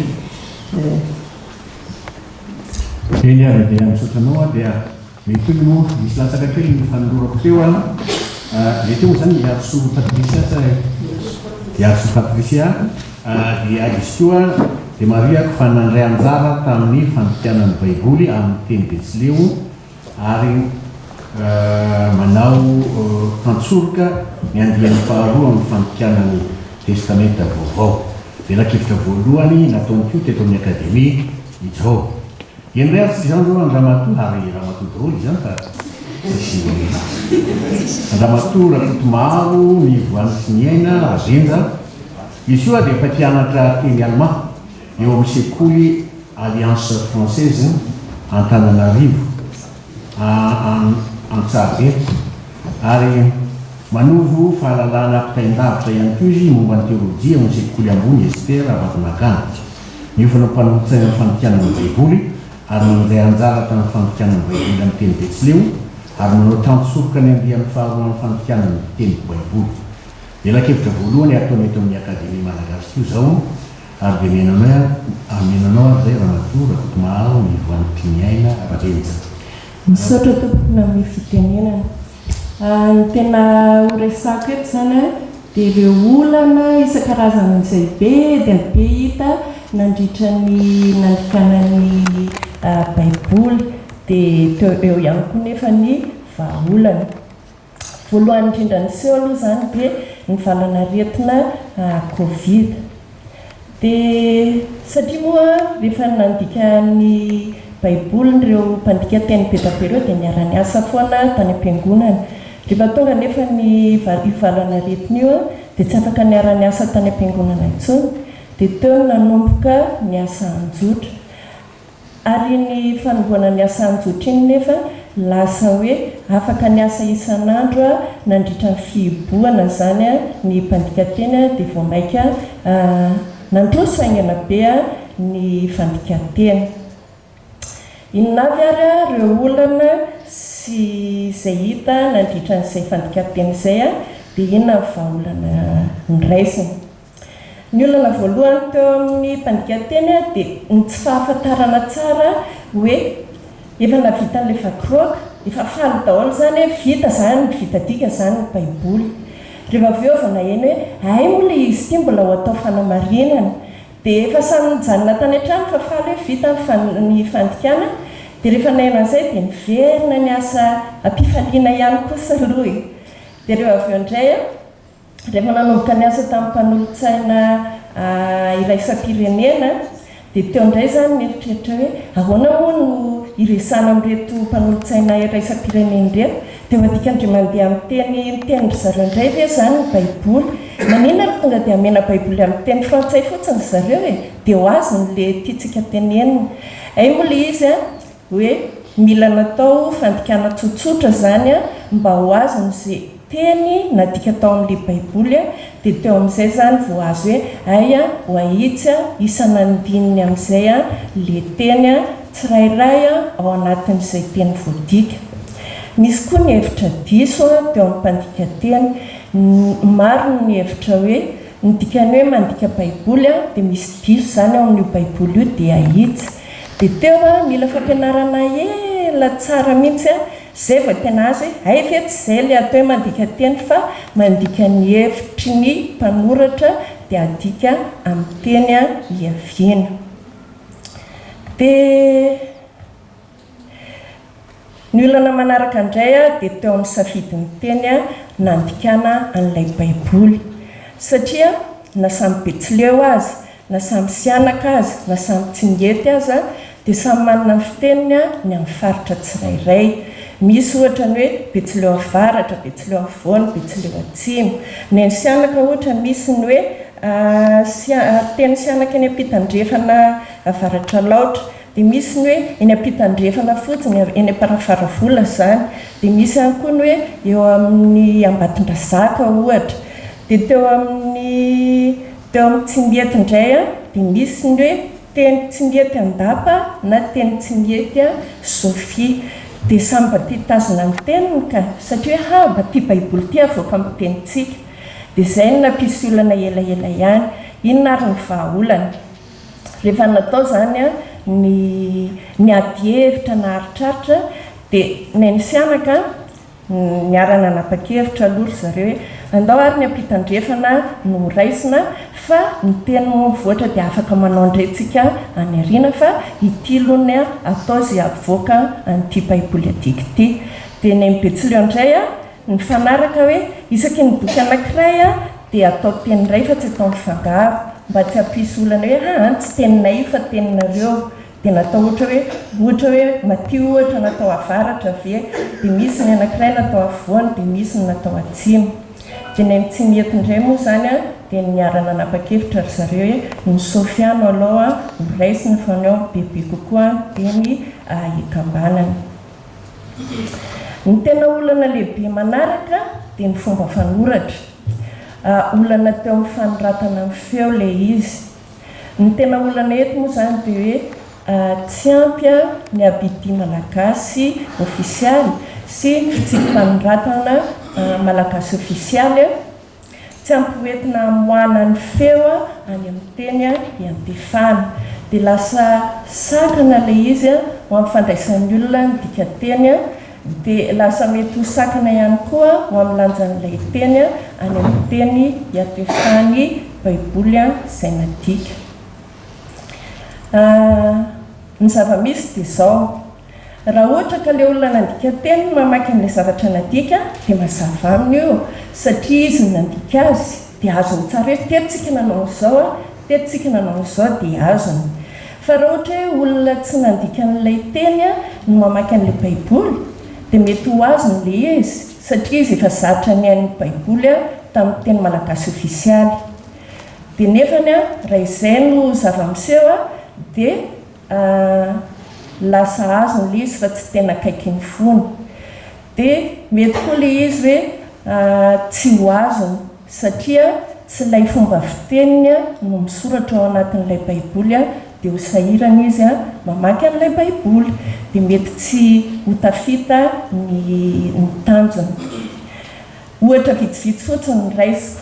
eny ary dia misotranao dia mety moa misy latsaka kely ny fanolorako teo le teo zany Iarso Patricia dia izy koa dia mariako fa nandray anjara tamin'ny fandikanan'ny baiboly amin'ny teny betsileo ary manao tantsoroka ny andian'ny faharoa amin'ny fandikanan'ny testamenta vaovao. Dia nakevitra voalohany nataony koa teto amin'ny akademia izao indray tsy zany zao andramatoa ary ramatoa daholo zany fa sy andramatoa rakotomaro ny voany sy ny aina azenja izy ioa dia efa mpianatra teny allemand eo amin'ny sekoly alliance française Antananarivo Antsarety ary manovo fahalalana mpitaindavitra ihany koa izy momba ny teolojia amin'ny sekoly ambony Ester Avatonakana niofana mpanompotsana ny fanokianana ny baiboly ary manday anjara tany fanokianana ny baiboly amin'ny teny Betsileo ary manao tantsoroka ny andian'ny faharoa amin'ny fanokianana ny teny baiboly. Elakevitra voalohany ataony eto amin'ny akademia malagasy io zao ary dia menanao ary zay ramatoa rakotomaro ny voany Tiniaina Rarenja. Misaotra tompona amin'ny fitenenana. Ny tena horesako eto zany dia ireo olana isan-karazany izay be dia be hita nandritra ny nandrikanany baiboly dia teo eo ihany koa nefa ny vahaolana. Voalohany indrindra ny seho aloha zany dia ny valanaretina Covid. Dia satria moa rehefa nandika ny baiboly ireo mpandika teny be da be ireo dia niara niasa foana tany am-piangonana. Rehefa tonga nefa ny valanaretina io dia tsy afaka niara niasa tany am-piangonana intsony dia teo nanomboka niasa anjotra. Ary ny fanomboana niasa anjotra iny nefa lasa hoe afaka niasa isan'andro nandritra ny fihiboana zany ny mpandika teny dia vao maika nandroso aingana be ny fandika teny. Inonavy ary ireo olana sy izay hita nandritra n'izay fandika teny izay dia inona vahaolana niraisiny. Ny olana voalohany teo amin'ny mpandika teny dia ny tsy fahafantarana tsara hoe efa navita n'ilay vakroka, efa faly daholo zany vita zany vitadika zany ny baiboly. Rehefa avy eo vao naheno hoe ay moa ilay izy ity mbola ho atao fanamarinana dia efa samy nijanona tany an-trano fa faly hoe vita ny fandikana dia rehefa naheno an'izay dia niverina ny asa ampifaliana ihany kosa aloha. Dia rehefa avy eo indray rehefa nanomboka ny asa tamin'ny mpanolontsaina iraisam-pirenena dia teo indray zany nieritreritra hoe ahoana moa no iresana amin'reto mpanolontsaina iraisam-pirenena reto dia madikandry mandeha amin'ny teny zareo indray ve zany ny baiboly. Maninona no tonga dia amena baiboly amin'ny teny frantsay fotsiny zareo dia ho azy n'le tiatsika tenenina. Ay moa le izy hoe mila natao fandikana tsotsotra zany mba ho azy n'izay teny nadika tao amin'le baiboly dia teo amin'izay zany vao azo hoe ay ho ahitsy isanandininy amin'izay le teny tsirairay ao anatin'izay teny voadika. Misy koa ny hevitra diso teo amin'ny mpandika teny. Maro ny hevitra hoe ny dikany hoe mandika baiboly dia misy diso zany ao amin'io baiboly io dia ahitsy. Dia teo mila fampianarana ela tsara mihitsy zay vao tena azy hoe ay ve tsy izay ilay atao hoe mandika teny fa mandika ny hevitry ny mpanoratra dia adika amin'ny teny iaviana. Dia ny olana manaraka indray dia teo amin'ny safidiny teny nandikana an'ilay baiboly satria na samy Betsileo azy na samy sianaka azy na samy tsingety azy dia samy manana ny fiteniny ny amin'ny faritra tsirairay. Misy ohatra ny hoe Betsileo avaratra, Betsileo avoana, Betsileo atsimo. Ny sianaka ohatra misy ny hoe teny sianaka eny ampitandrefana avaratra laotra, dia misy ny hoe eny ampitandrefana fotsiny eny am-paravara zany, dia misy ihany koa ny hoe eo amin'ny Ambatondrazaka ohatra. Dia teo amin'ny Tsingety indray dia misy ny hoe teny Tsingety Andapa na teny Tsingety Sofia. Dia samy mba tia tazona ny teniny ka satria hoe mba tia baiboly ity avoaka amin'ny tenitsika. Dia izay no nampisy olana elaela ihany. Inona ary ny vahaolana? Rehefa natao zany ny ady hevitra na aritraritra dia ny sianaka niarana nanapa-kevitra aloha zareo hoe andao ary ny ampitandrefana no raisina fa ny teny mivoatra dia afaka manao indretsika any ariana fa ity lohany atao izay avoaka an'ity baiboly adika ity. Dia ny Betsileo indray ny fanaraka hoe isaky ny boky anankiray dia atao teny iray fa tsy atao mifangaro mba tsy hampisy olana hoe tsy teninay fa teninareo. dia natao ohatra hoe matio ohatra natao avaratra ve dia misy ny anankiray natao avoany dia misy ny natao atsimo. Dia ny tsy mety indray moa zany a dia niarana nanapa-kevitra ry zareo hoe ny Sofiano aloha ho raisiny fa ny ao bebe kokoa dia ny ikambanany. Ny tena olana lehibe manaraka dia ny fomba fanoratra. Olana teo fanoratana amin'ny feo ilay izy. Ny tena olana eto moa zany dia hoe tsy ampy ny abidi malagasy ofisialy sy fitsikifanoratana malagasy ofisialy tsy ampy hoentina amoana ny feo any amin'ny teny iantefana. Dia lasa sakana ilay izy ho amin'ny fandraisan'ny olona ny dikateny dia lasa mety ho sakana ihany koa ho amin'ny lanjan'ilay teny any amin'ny teny iantefany baiboly izay nadika. Ny zava-misy dia izao, raha ohatra ka ilay olona nandika teny mamaky an'ilay zavatra nadika dia mazava aminy io satria izy nandika azy dia azony tsara hoe teto nanao izao teto tsika nanao izao dia azony. Fa raha ohatra hoe olona tsy nandika an'ilay teny no mamaky an'ilay baiboly dia mety ho azony ilay izy satria izy efa zatra ny ain'ny baiboly tamin'ny teny malagasy ofisialy. Dia nefany raha izay no zava-miseho dia lasa azony ilay izy fa tsy tena akaiky ny fony. Dia mety koa ilay izy hoe tsy ho azony satria tsy ilay fomba fiteniny no misoratra ao anatin'ilay baiboly dia ho sahirana izy mamaky an'ilay baiboly dia mety tsy ho tafita ny tanjony. Ohatra vitsivitsy fotsiny ny raisiko.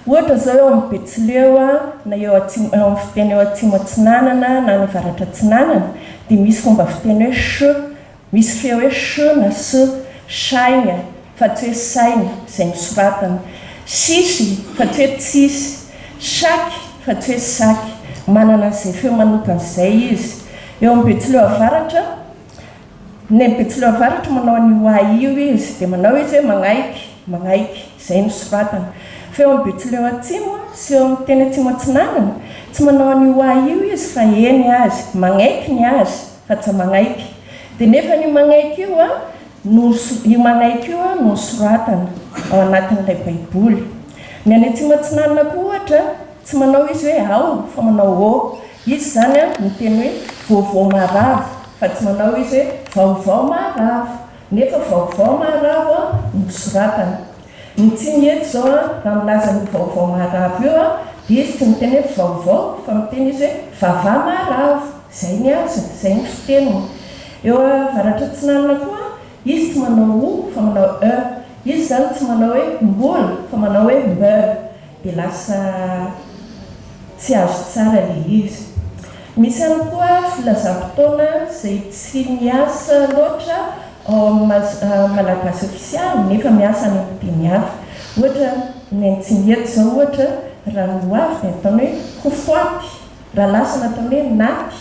Ohatra zao eo amin'ny Betsileo na eo amin'ny fiteny eo atsimo atsinanana na ny varatra atsinanana dia misy fomba fiteny hoe sh, misy feo hoe sh na s, saigna fa tsy hoe saina izay misoratana, sisy fa tsy hoe tsisy, saky fa tsy hoe saky, manana izay feo manokan'izay izy. Eo amin'ny Betsileo avaratra, ny Betsileo avaratra manao ny oa io izy dia manao izy hoe manaiky izay misoratana. Fa eo amin'ny Betsileo atsimo sy eo amin'ny teny atsimo atsinanana tsy manao ny oa io izy fa eny azy, manaiky ny azy fa tsy manaiky. Dia nefa ny manaiky io manaiky io no soratana ao anatin'ilay baiboly. Ny any atsimo atsinanana koa ohatra tsy manao izy hoe ao fa manao o. Izy zany ny teny hoe vaovao maravo fa tsy manao izy hoe vaovao maravo, nefa vaovao maravo no soratana. Ny tsy mety zao raha milaza ny vaovao maravo io dia izy tsy miteny hoe vaovao fa miteny izy hoe vava maravo, izay ny azony, izay ny fiteniny. Eo varatra atsinanana koa izy tsy manao o fa manao e. Izy zany tsy manao hoe mbola fa manao hoe mbeur dia lasa tsy azo tsara ilay izy. Misy ihany koa filazam-potoana izay tsy miasa loatra ao amin'ny malagasy ofisialy nefa miasa any amin'ny teny hafa. Ohatra ny tsy mety zao ohatra raha ny hoavy dia ataony hoe hofoaty, raha lasa nataony hoe naty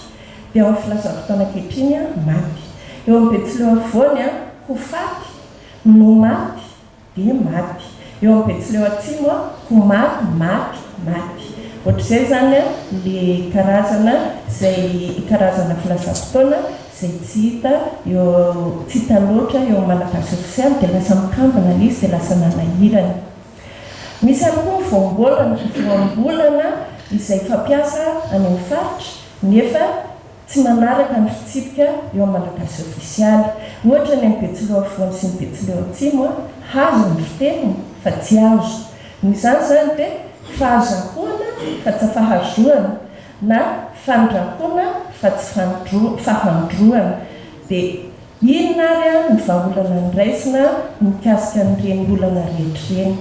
dia ao amin'ny filazam-potoana ankehitriny maty. Eo amin'ny Betsileo afovoany hofaty no maty dia maty. Eo amin'ny Betsileo atsimo ho maty maty. Ohatr'izay zany le karazana filazam-potoana izay tsy hita loatra eo amin'ny malagasy ofisialy dia lasa mikambana ilay izy dia lasa nanahirana. Misy ihany koa voambolana izay fampiasa any amin'ny faritra nefa tsy manaraka ny fitsipika eo amin'ny malagasy ofisialy. Ohatra ny Betsileo afovoany sy ny Betsileo atsimo hazo ny fiteniny fa tsy azo. Izany zany dia fahazahoana fa tsy fahazoana na fandrahoana fa tsy fahandroana. Dia inona ary ny vahaolana ny raisina mikasika n'ireny olana rehetrareny.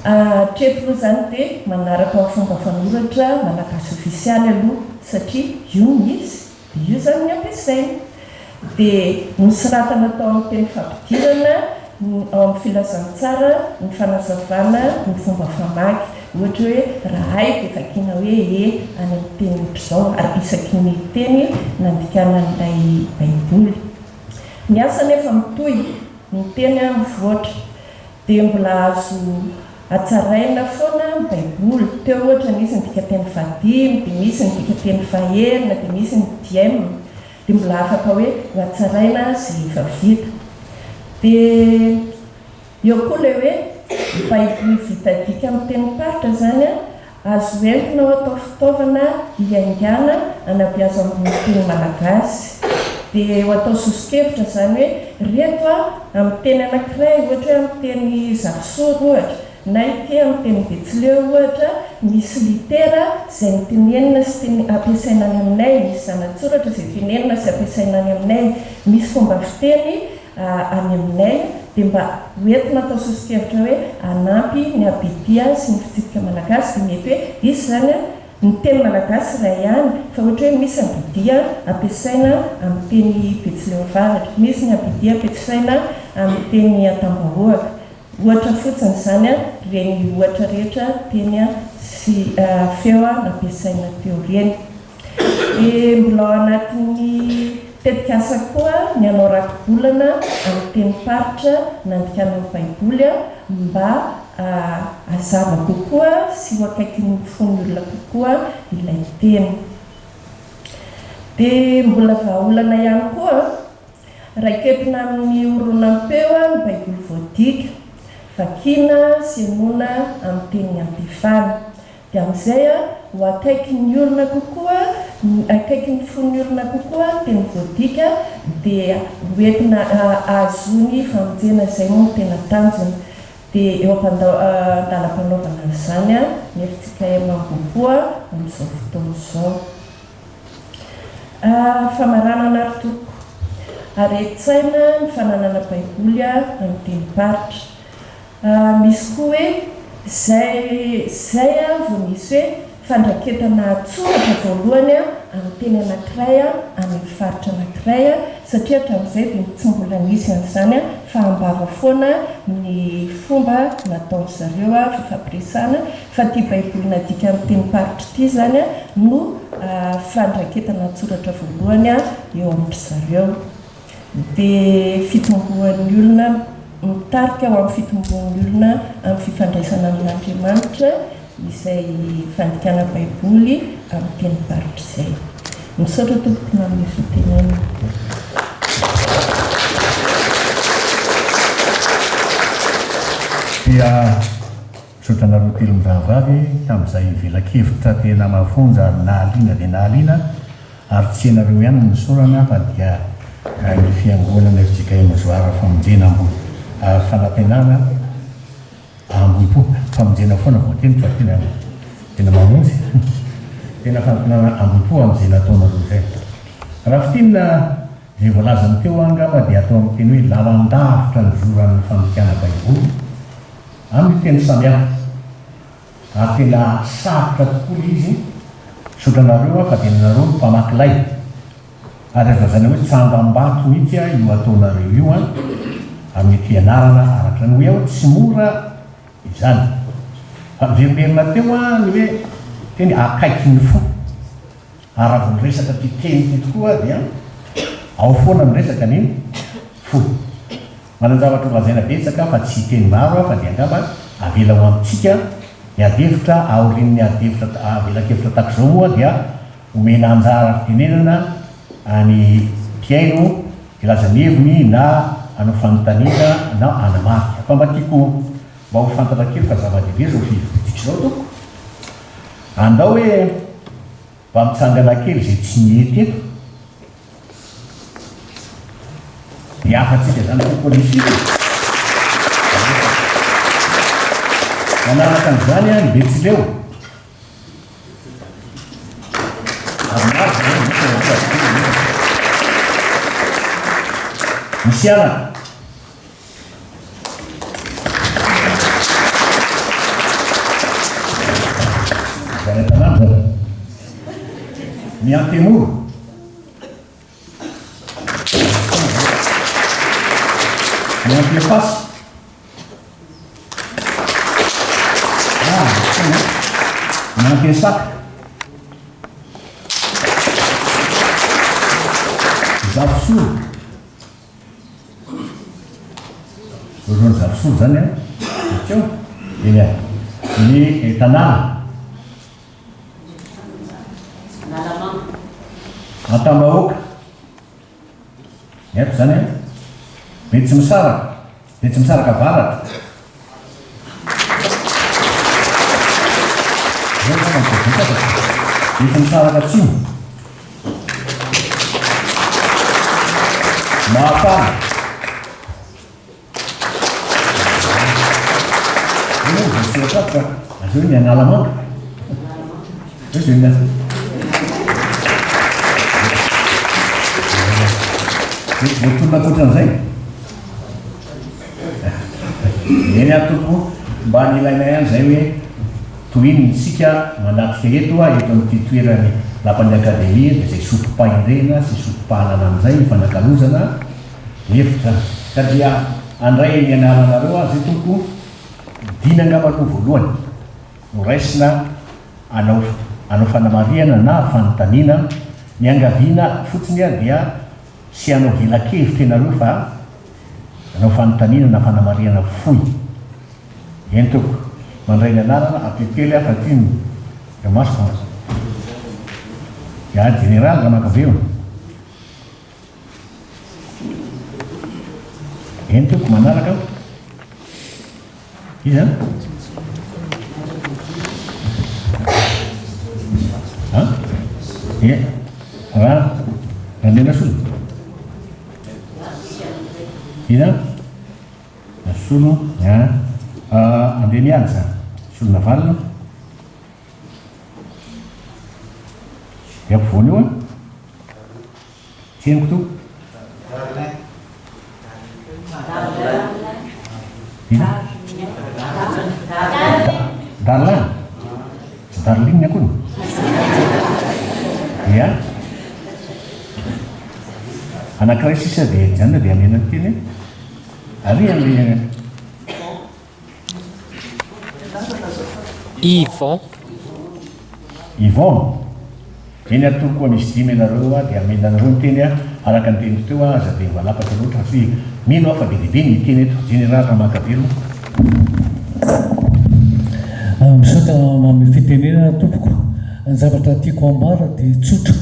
Hatreto zany dia manaraka amin'ny fomba fanoratra malagasy ofisialy aloha satria io misy dia io zany ny ampiasaina. Dia misoratana tao amin'ny teny fampidirana ao amin'ny filazantsara ny fanazavana ny fomba famaky. Ohatra hoe raha haiko efa kiana hoe any amin'ny teny ohatr'izao ary isaky ny teny nandikana an'ilay baiboly. Ny asa nefa mitohy, ny teny mivoatra dia mbola azo atsaraina foana ny baiboly. Teo ohatra nisy ny dikateny fadimy, dia misy ny dikateny faherina, dia misy ny diaina, dia mbola afaka hoe ho atsaraina sy efa vita. Dia eo koa ilay hoe baiboly vitadika amin'ny teny paritra zany azo entina ho atao fitaovana hiaingana anabeazo amin'ny teny malagasy. Dia ho atao sosokevitra zany hoe reto amin'ny teny anankiray ohatra amin'ny teny Zavosoro ohatra na ity amin'ny teny Betsileo ohatra misy litera izay nitenenina sy ampiasaina any aminay, misy zanatsoratra izay tenenina sy ampiasaina any aminay, misy fomba fiteny any aminay, dia mba hoentina atao sosokevitra hoe anampy ny abidia sy ny fitsipika malagasy. Dia mety hoe izy zany ny teny malagasy iray ihany, fa ohatra hoe misy abidia ampiasaina amin'ny teny Betsileo Avaratra, misy ny abidia ampiasaina amin'ny teny Atambahoaka. Ohatra fotsiny zany reny ohatra rehetra teny sy feo nampiasaina teo reny. Dia mbola ao anatin'ny tetikasa koa ny hanao rakobolana amin'ny teny paritra nandikana ny baiboly mba azava kokoa sy ho akaiky ny fony olona kokoa ilay teny. Dia mbola vahaolana ihany koa raiketina amin'ny horonampeo ny baiboly voadika, vakina sy enona amin'ny teny Antefana. Dia amin'izay ho akaiky ny olona kokoa, akaiky ny fony olona kokoa teny voadika, dia hoentina azony famonjena izay moa no tena tanjona. Dia eo am-dalam-panaovana izany nefitsika emam-boboa amin'izao fotoana izao. Famaranana arotoko aretsaina ny fananana baiboly amin'ny teny paritra. Misy koa hoe zay vao nisy hoe fandraketana tsoratra voalohany amin'ny teny anankiray any amin'ny faritra anankiray, satria hatramin'izay dia tsy mbola nisy an'izany fa hambava foana ny fomba nataony zareo fifampiresana, fa ity baiboly nadika amin'ny teny paritra ity zany no fandraketana tsoratra voalohany eo amin'ny zareo. Dia fitomboan'ny olona mitarika ao amin'ny fitomboan'ny olona amin'ny fifandraisana amin'Andriamanitra izay fandikana baiboly amin'ny teny paritra izay. Misaotra tompoko amin'ny fitenenana. Dia misaotra nareo telo mizahavavy tamin'izay velakevitra tena mafonja nahaliana dia nahaliana, ary tsy ianareo ihany ny sorana fa dia ny fiangonana FJK Mozoara famonjena fanantenana Ambohipo, famonjena foana voateny fa tena mamonjy tena fanantenana Ambohipo amin'izay nataonareo izay. Raha fitinina izay voalazany teo angamba dia atao amin'ny teny hoe lalandavitra ny zoran'ny famokana baiboly amin'ny teny samihafa, ary tena sarotra tokoa izy. Sotranareo fa tenanareo ny mpamakilay, ary azazana hoe tsangam-bato mihitsy io ataonareo io amin'ny fianarana araka ny hoe tsy mora izany. Veriverina teo ny hoe teny akaiky ny fo, ary raha vao miresaka ty teny ty tokoa dia ao foana miresaka ny fo. Mananjavatra ho lazaina betsaka fa tsy teny maro fa dia angamba avela ho amintsika ny adevitra aorin'ny adevitra velakevitra tahaka izao moa dia omena anjara fitenenana any mpiaino ilazany heviny na anao fanontaniana na anamarika. Fa mba tiako mba ho fantatra kely fa zava-dehibe zao fividitika izao toko. Andao hoe mba mitsangana kely izay tsy mihety eto. Dia afatsika zany kopolisity. Manaraka an'izany ny Betsileo. Misy anaka. Zany tanàna zany. Ny Antemoro. Ny Antefasy. Ny Antesaka. Zavosoro. Ohatrany Zavosoro zany akeo. eny ny tanàna Antambahoaka eto zany Betsy Misaraka Avaratra Betsy Misaraka Atsimo Mahafana azo ny Analamanga voatolona akoatran'izay eny atoko mba nilaina ihany zay hoe tohiny isika manatika eto amin'ity toerany lapan'ny akademia dia zay sotom-pahendrena sy sotom-pahalana amin'izay mifanakalozana hevitra ka dia andray ny anaranareo azy toko dina angambalo voalohany noraisina anao fanamariana na fanontaniana ny angaviana fotsiny dia sy anao velakevitra ianareo fa anao fanontaniana na fanamariana foy eny toko mandray ny anarana apetely fa tiny masoko ya général raha makaveo eny toko manaraka iza raha randena solo iza nasolo andeha miany za solona valina ampovoany eo tseniko to Darlan Darlin akony ya anankiray sisa dia zany dia amenany teny ary amle Yvon eny atoko koa misy dimy ianareo dia amenanareo ny teny araka ny teny teo aza dia valapatra loatra fa mino fa be dia be ny teny eto général Ramakavelo misaotra mamy fitenena tompoko ny zavatra tiako ambara dia tsotra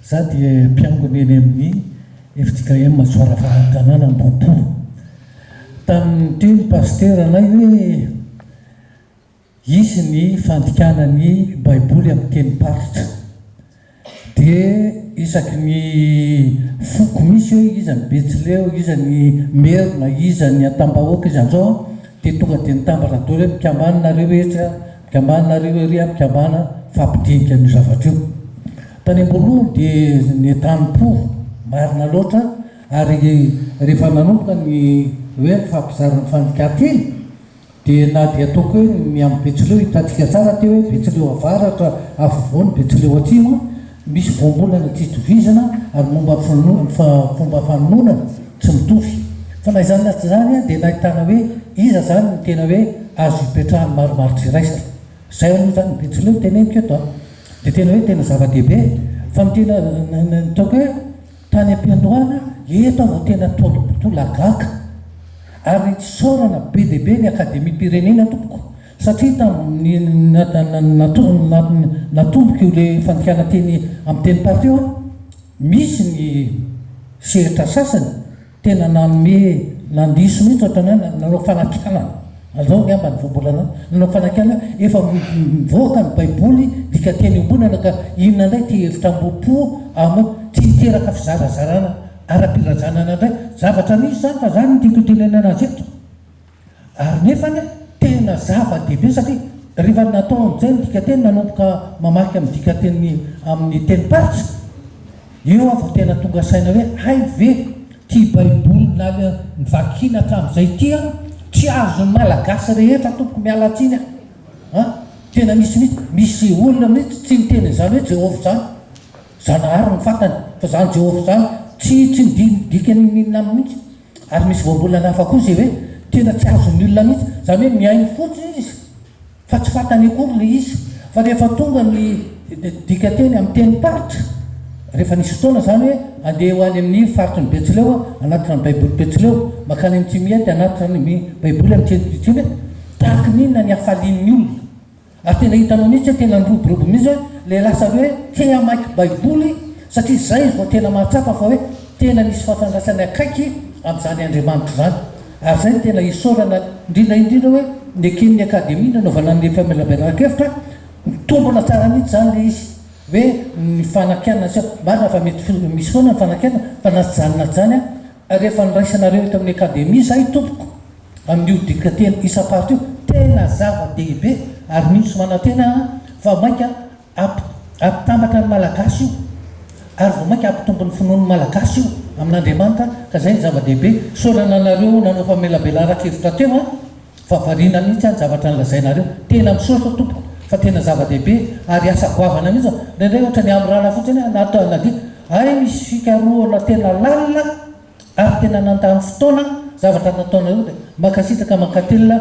za dia mpiangony eny amin'ny FJKM Masoara Vahatanàna Ambohipo tamin'ny teny paster anay hoe isy ny fandikanany baiboly amin'ny teny paritra dia isaky ny foko misy hoe iza ny Betsileo iza ny Merina iza ny Antambahoaka iza an'izao dia tonga dia nitambaradory hoe mikambananareo rehetra mikambananareo ery mikambana fampidinika ny zavatra io tany amboloany dia ny tanim-po marina loatra ary rehefa nanomboka ny hoe fampizarany fandikateny dia na dia ataoko hoe miamy Betsileo hitatsika tsara teo hoe Betsileo avaratra afovoany Betsileo atsimo misy voambolana tsy tovizana ary fomba fanonona tsy mitovy fa na izany natsy zany dia nahitana hoe iza zany ny tena hoe azo hipetrahany maromaro tsiraisana zay aloha zany Betsileo teneniko eto dia tena hoe tena zava-dehibe fa mitena nitaoko hoe tany am-piandohana eto vao tena tolagaka ary tsy saorana be dehibe ny akademia-pirenena tompoko satria tamin'ny natomboka io le fandikana teny amin'ny teny party io misy ny sehitra sasany tena nanome nandiso mihitsy ohatrany nanao fanankiana alzao ny ambany voambolana nanao fanankiana efa mivoaka ny baiboly dika teny ombonana ka inona indray ty hevitra ambopo tsy hiteraka fizarazarana ara-pirazanana indray zavatra misy zany fa zany tiako tenena anazy eto ary nefany tena zava-dehibe satria rehefa natao amin'izay dika teny nanomboka mamaky amin'ny dika teny amin'ny teny paritra eo avao tena tonga saina hoe hay ve ty baiboly na nivakina hatramin'izay tia tsy azo malagasy rehetra tompoko mialatsiny tena misy olona mihitsy tsy miteny zany hoe Jehovah zany zanahary ny fatany fa zany Jehovah zany tsy midika ninina mihitsy ary misy voambolana hafa koa zay hoe tena tsy azony olona mihitsy zany hoe miainy fotsiny izy fa tsy fatany akory le izy fa rehefa tonga ny dika teny amin'ny teny paritra rehefa nisy fotoana zany hoe andeha ho any amin'ny faritry ny Betsileo anatin'ny baiboly Betsileo makany amin'ny Tsimihety anatin'ny baiboly amin'ny teny Tsimihety tahaka ninona ny afalian'ny olona ary tena hitanao mihitsy hoe tena niroborobo mihitsy hoe le lasa hoe tea maiky baiboly satria zay vao tena mahatsapa fa hoe tena nisy fahafandrasany akaiky amin'izany Andriamanitra zany ary zay tena isorana indrindra hoe ny eken'ny akademia nanaovana ny famelabelakevitra mitombona tsara mihitsy zany le izy hoe ny fanakiana marina fa mety misy foana ny fanakiana fa nasyjanona zany a rehefa niraisanareo eto amin'ny akademia zay tompoko amin'ny odika tena isa-party io tena zava-dehibe ary misy manantena fa mainka ampitambatra ny malagasy io ary vao mainka ampitombony finoany malagasy io amin'Andriamanitra ka zay ny zava-dehibe sorana anareo nanao famelabela arakevitra teo fa varina mihitsy any zavatra nylazainareo tena misoratra tompoko fa tena zava-dehibe ary asa goavana mihitsy ndraindray ohatra ny amrala fotsiny nataonadi ay misy fikaroana tena lalina ary tena nantany fotoana zavatra nataonareo dia makasitaka mankatelina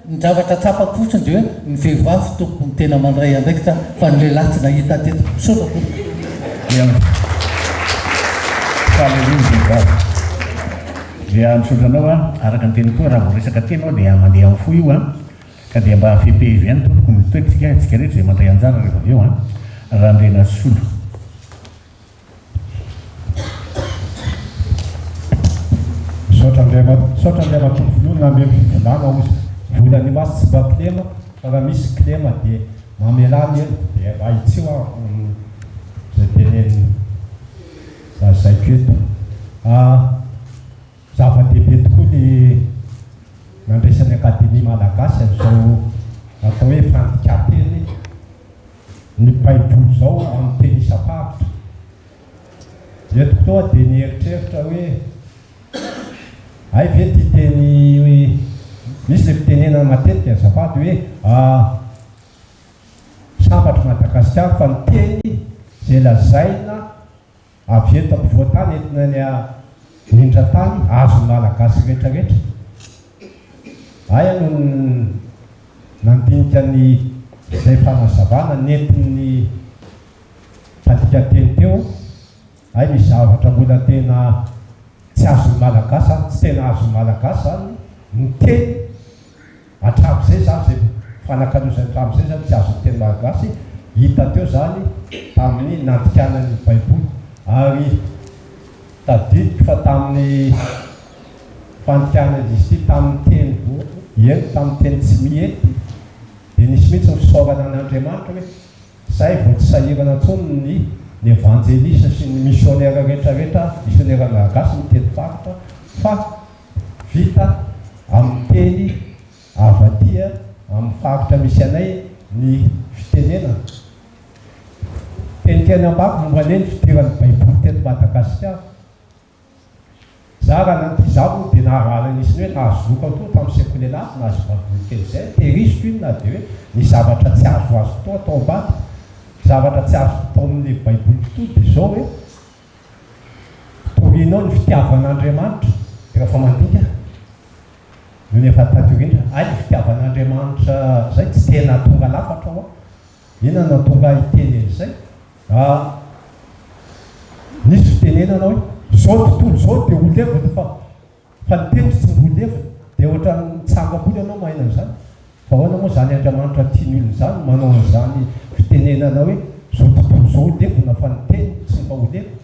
ny zavatra tsapako fotsiny dia hoe ny vehivavy tompoko ny tena mandray andraiky ta fa ny lehilahy tsy nahita teto misoratra dia misotranao a araka ny teny koa raha voaresaka tenao dia mandeha amin'ny fo io a ka dia mba fepevy any tompoko ny toetritsika tsika rehetra zay mandray anjara rehefa avy eo a raha ndrena solo sotra andriama tomponona ame fivolana ozy volany masy tsy mba klema fa raha misy klema dia mamelany eny dia ahitsio a zay teneny zay keto zava-dehibe tokoa le nandraisan'ny akademia malagasy azao atao hoe fandikateny ny baiboly zao amin'ny teny isa-paritra eto toa dia nieritreritra hoe ay ve ty teny hoe misy le fitenena matetika azafady hoe sambatra Madagasikara fa ny teny zay lazaina avy eto ampovoantany entina ny nindra-tany azo malagasy rehetrarehetra ay ano nandinika ny zay fanazavana nentin'ny fandika-teny teo ay misy zavatra mbola tena tsy azony malagasy tsy tena azony malagasy zany ny teny atram'izay zany zay fanakalozany atram'izay zany tsy azony teny malagasy hita teo zany tamin'ny nandikanany baiboly ary tadidiko fa tamin'ny fandikanany izy ty tamin'ny teny eny tamin'ny teny tsy mihety dia nisy mihitsy misorana an'Andriamanitra hoe zay vao tsy sahirana ntsony ny evanjelista sy ny missionnaire rehetrarehetra missionnaire malagasy miteny faritra fa vita amin'ny teny avatia amin'ny faritra misy anay ny fitenena tenikeny ambako momba ane ny fidirany baiboly teto Madagasikara za raha nanty zao dia naharala nisy ny hoe nahazoka to tamin'ny sekolenaty nahazo baiboly kely zay terisiko iny na dia hoe ny zavatra tsy azo azo to atao ambady zavatra tsy azo tao amin'ny baiboly to dia zao hoe torinao ny fitiavan'Andriamanitra dia rehefa mandika no ny efa tatorindra ay ny fitiavan'Andriamanitra zay tsy tena tonga lafatra ao ina na tonga hiteny zay nisy fitenenana hoe zao tontolo zao dia olevina fa ny teny tsy olevina dia ohatra mitsangamboly ianao mahina zany fa hoana moa zany Andriamanitra tian'olona zany manao an'izany fitenenana hoe zao tontolo zao olevina fa ny teny tsy mba olevina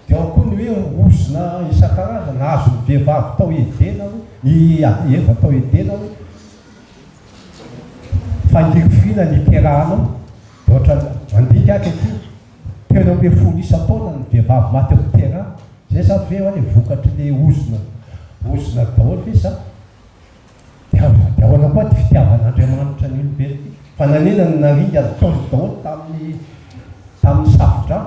dia ao koa ny hoe osina isan-karazana azo ny vehivavy tao edena ny eva tao edena hoe fangirifirina ny terahanao dia ohatra mandika aky ty tena hoe folo isa-taona ny vehivavy maty eo teraha zay zany ve hoe vokatry le osina daholo ve za dia ahoana koa ty fitiavan'Andriamanitra ny olombelona fa nanena ny naringa ataony daholo tamin'ny safotra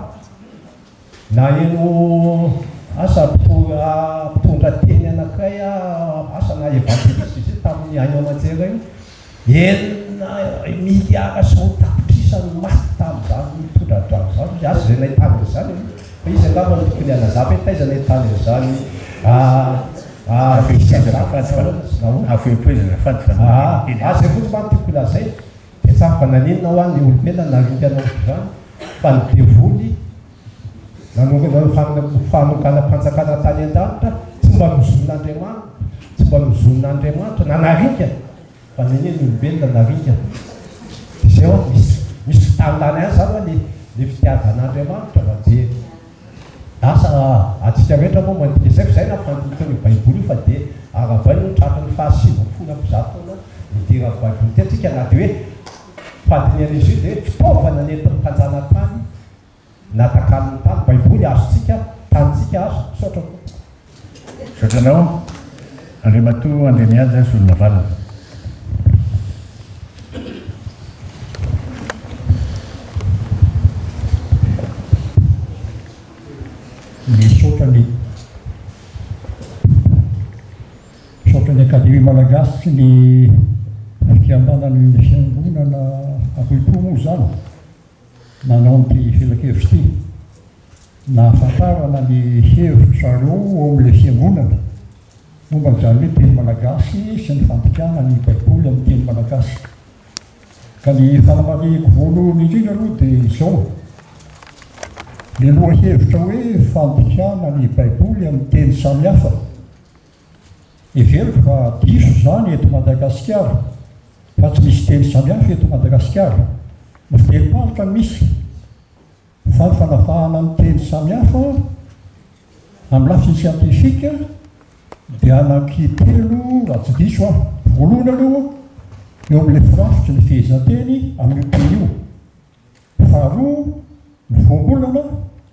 na eno asa mpitondra teny anankiray asa na evangeliste izy tamin'ny aino aman-jera io enina miliara sy motapitrisany maty tamin'izany mitondra dran'izany azy zay nahitany zany fa izy angamba ny tokony anazava hoe taiza nahitany zany zay fotsy many tiako lazay dia tsara fa nanenina ho an'ny olombelona naringanao zany fa ny devoly fanokana-panjakana tany an-danitra tsy mba nozon'Andriamanitra tsy mba nozon'Andriamanitra nanarika fa neny olombelona navika zay ao misy fitanilany any zany le fitiavan'andriamanitra fa dia asa atsika rehetra moa mandikezay zay na fantonytony baiboly fa dia aravainy no tratrany fahasivapolo ampizato midira baiboly ty atsika na dia hoe fandinian'izy io dia fitaovana nentin'ny mpanjanantany natakalin'ny tany baiboly azotsika tanitsika azo saotra Saotranao, Andriamatoa Andry Mihaja solona valina. Saotrany akademia malagasy sy ny fikambanany fiangonana Akoipo moa zany nanao ny felakevitry ty nahafantarana ny hevitra reo ao amin'ilay fiangonana momba zany hoe teny malagasy sy ny fantikana ny baiboly amin'ny teny malagasy. Ka ny fanamarihako voalohany indrindra aloha dia izao ny lohahevitra hoe fantikana ny baiboly amin'ny teny samihafa everiko fa diso zany eto Madagasikara fa tsy misy teny samihafa eto Madagasikara ny fitenim-paritra misy fa ny fanavahana ny teny samihafa amin'ny lafiny siantifika dia anankitelo raha tsy diso voalohany aloha eo amin'ilay firafitry ny fehezanteny amin'ny teny io, faharoa ny voambolana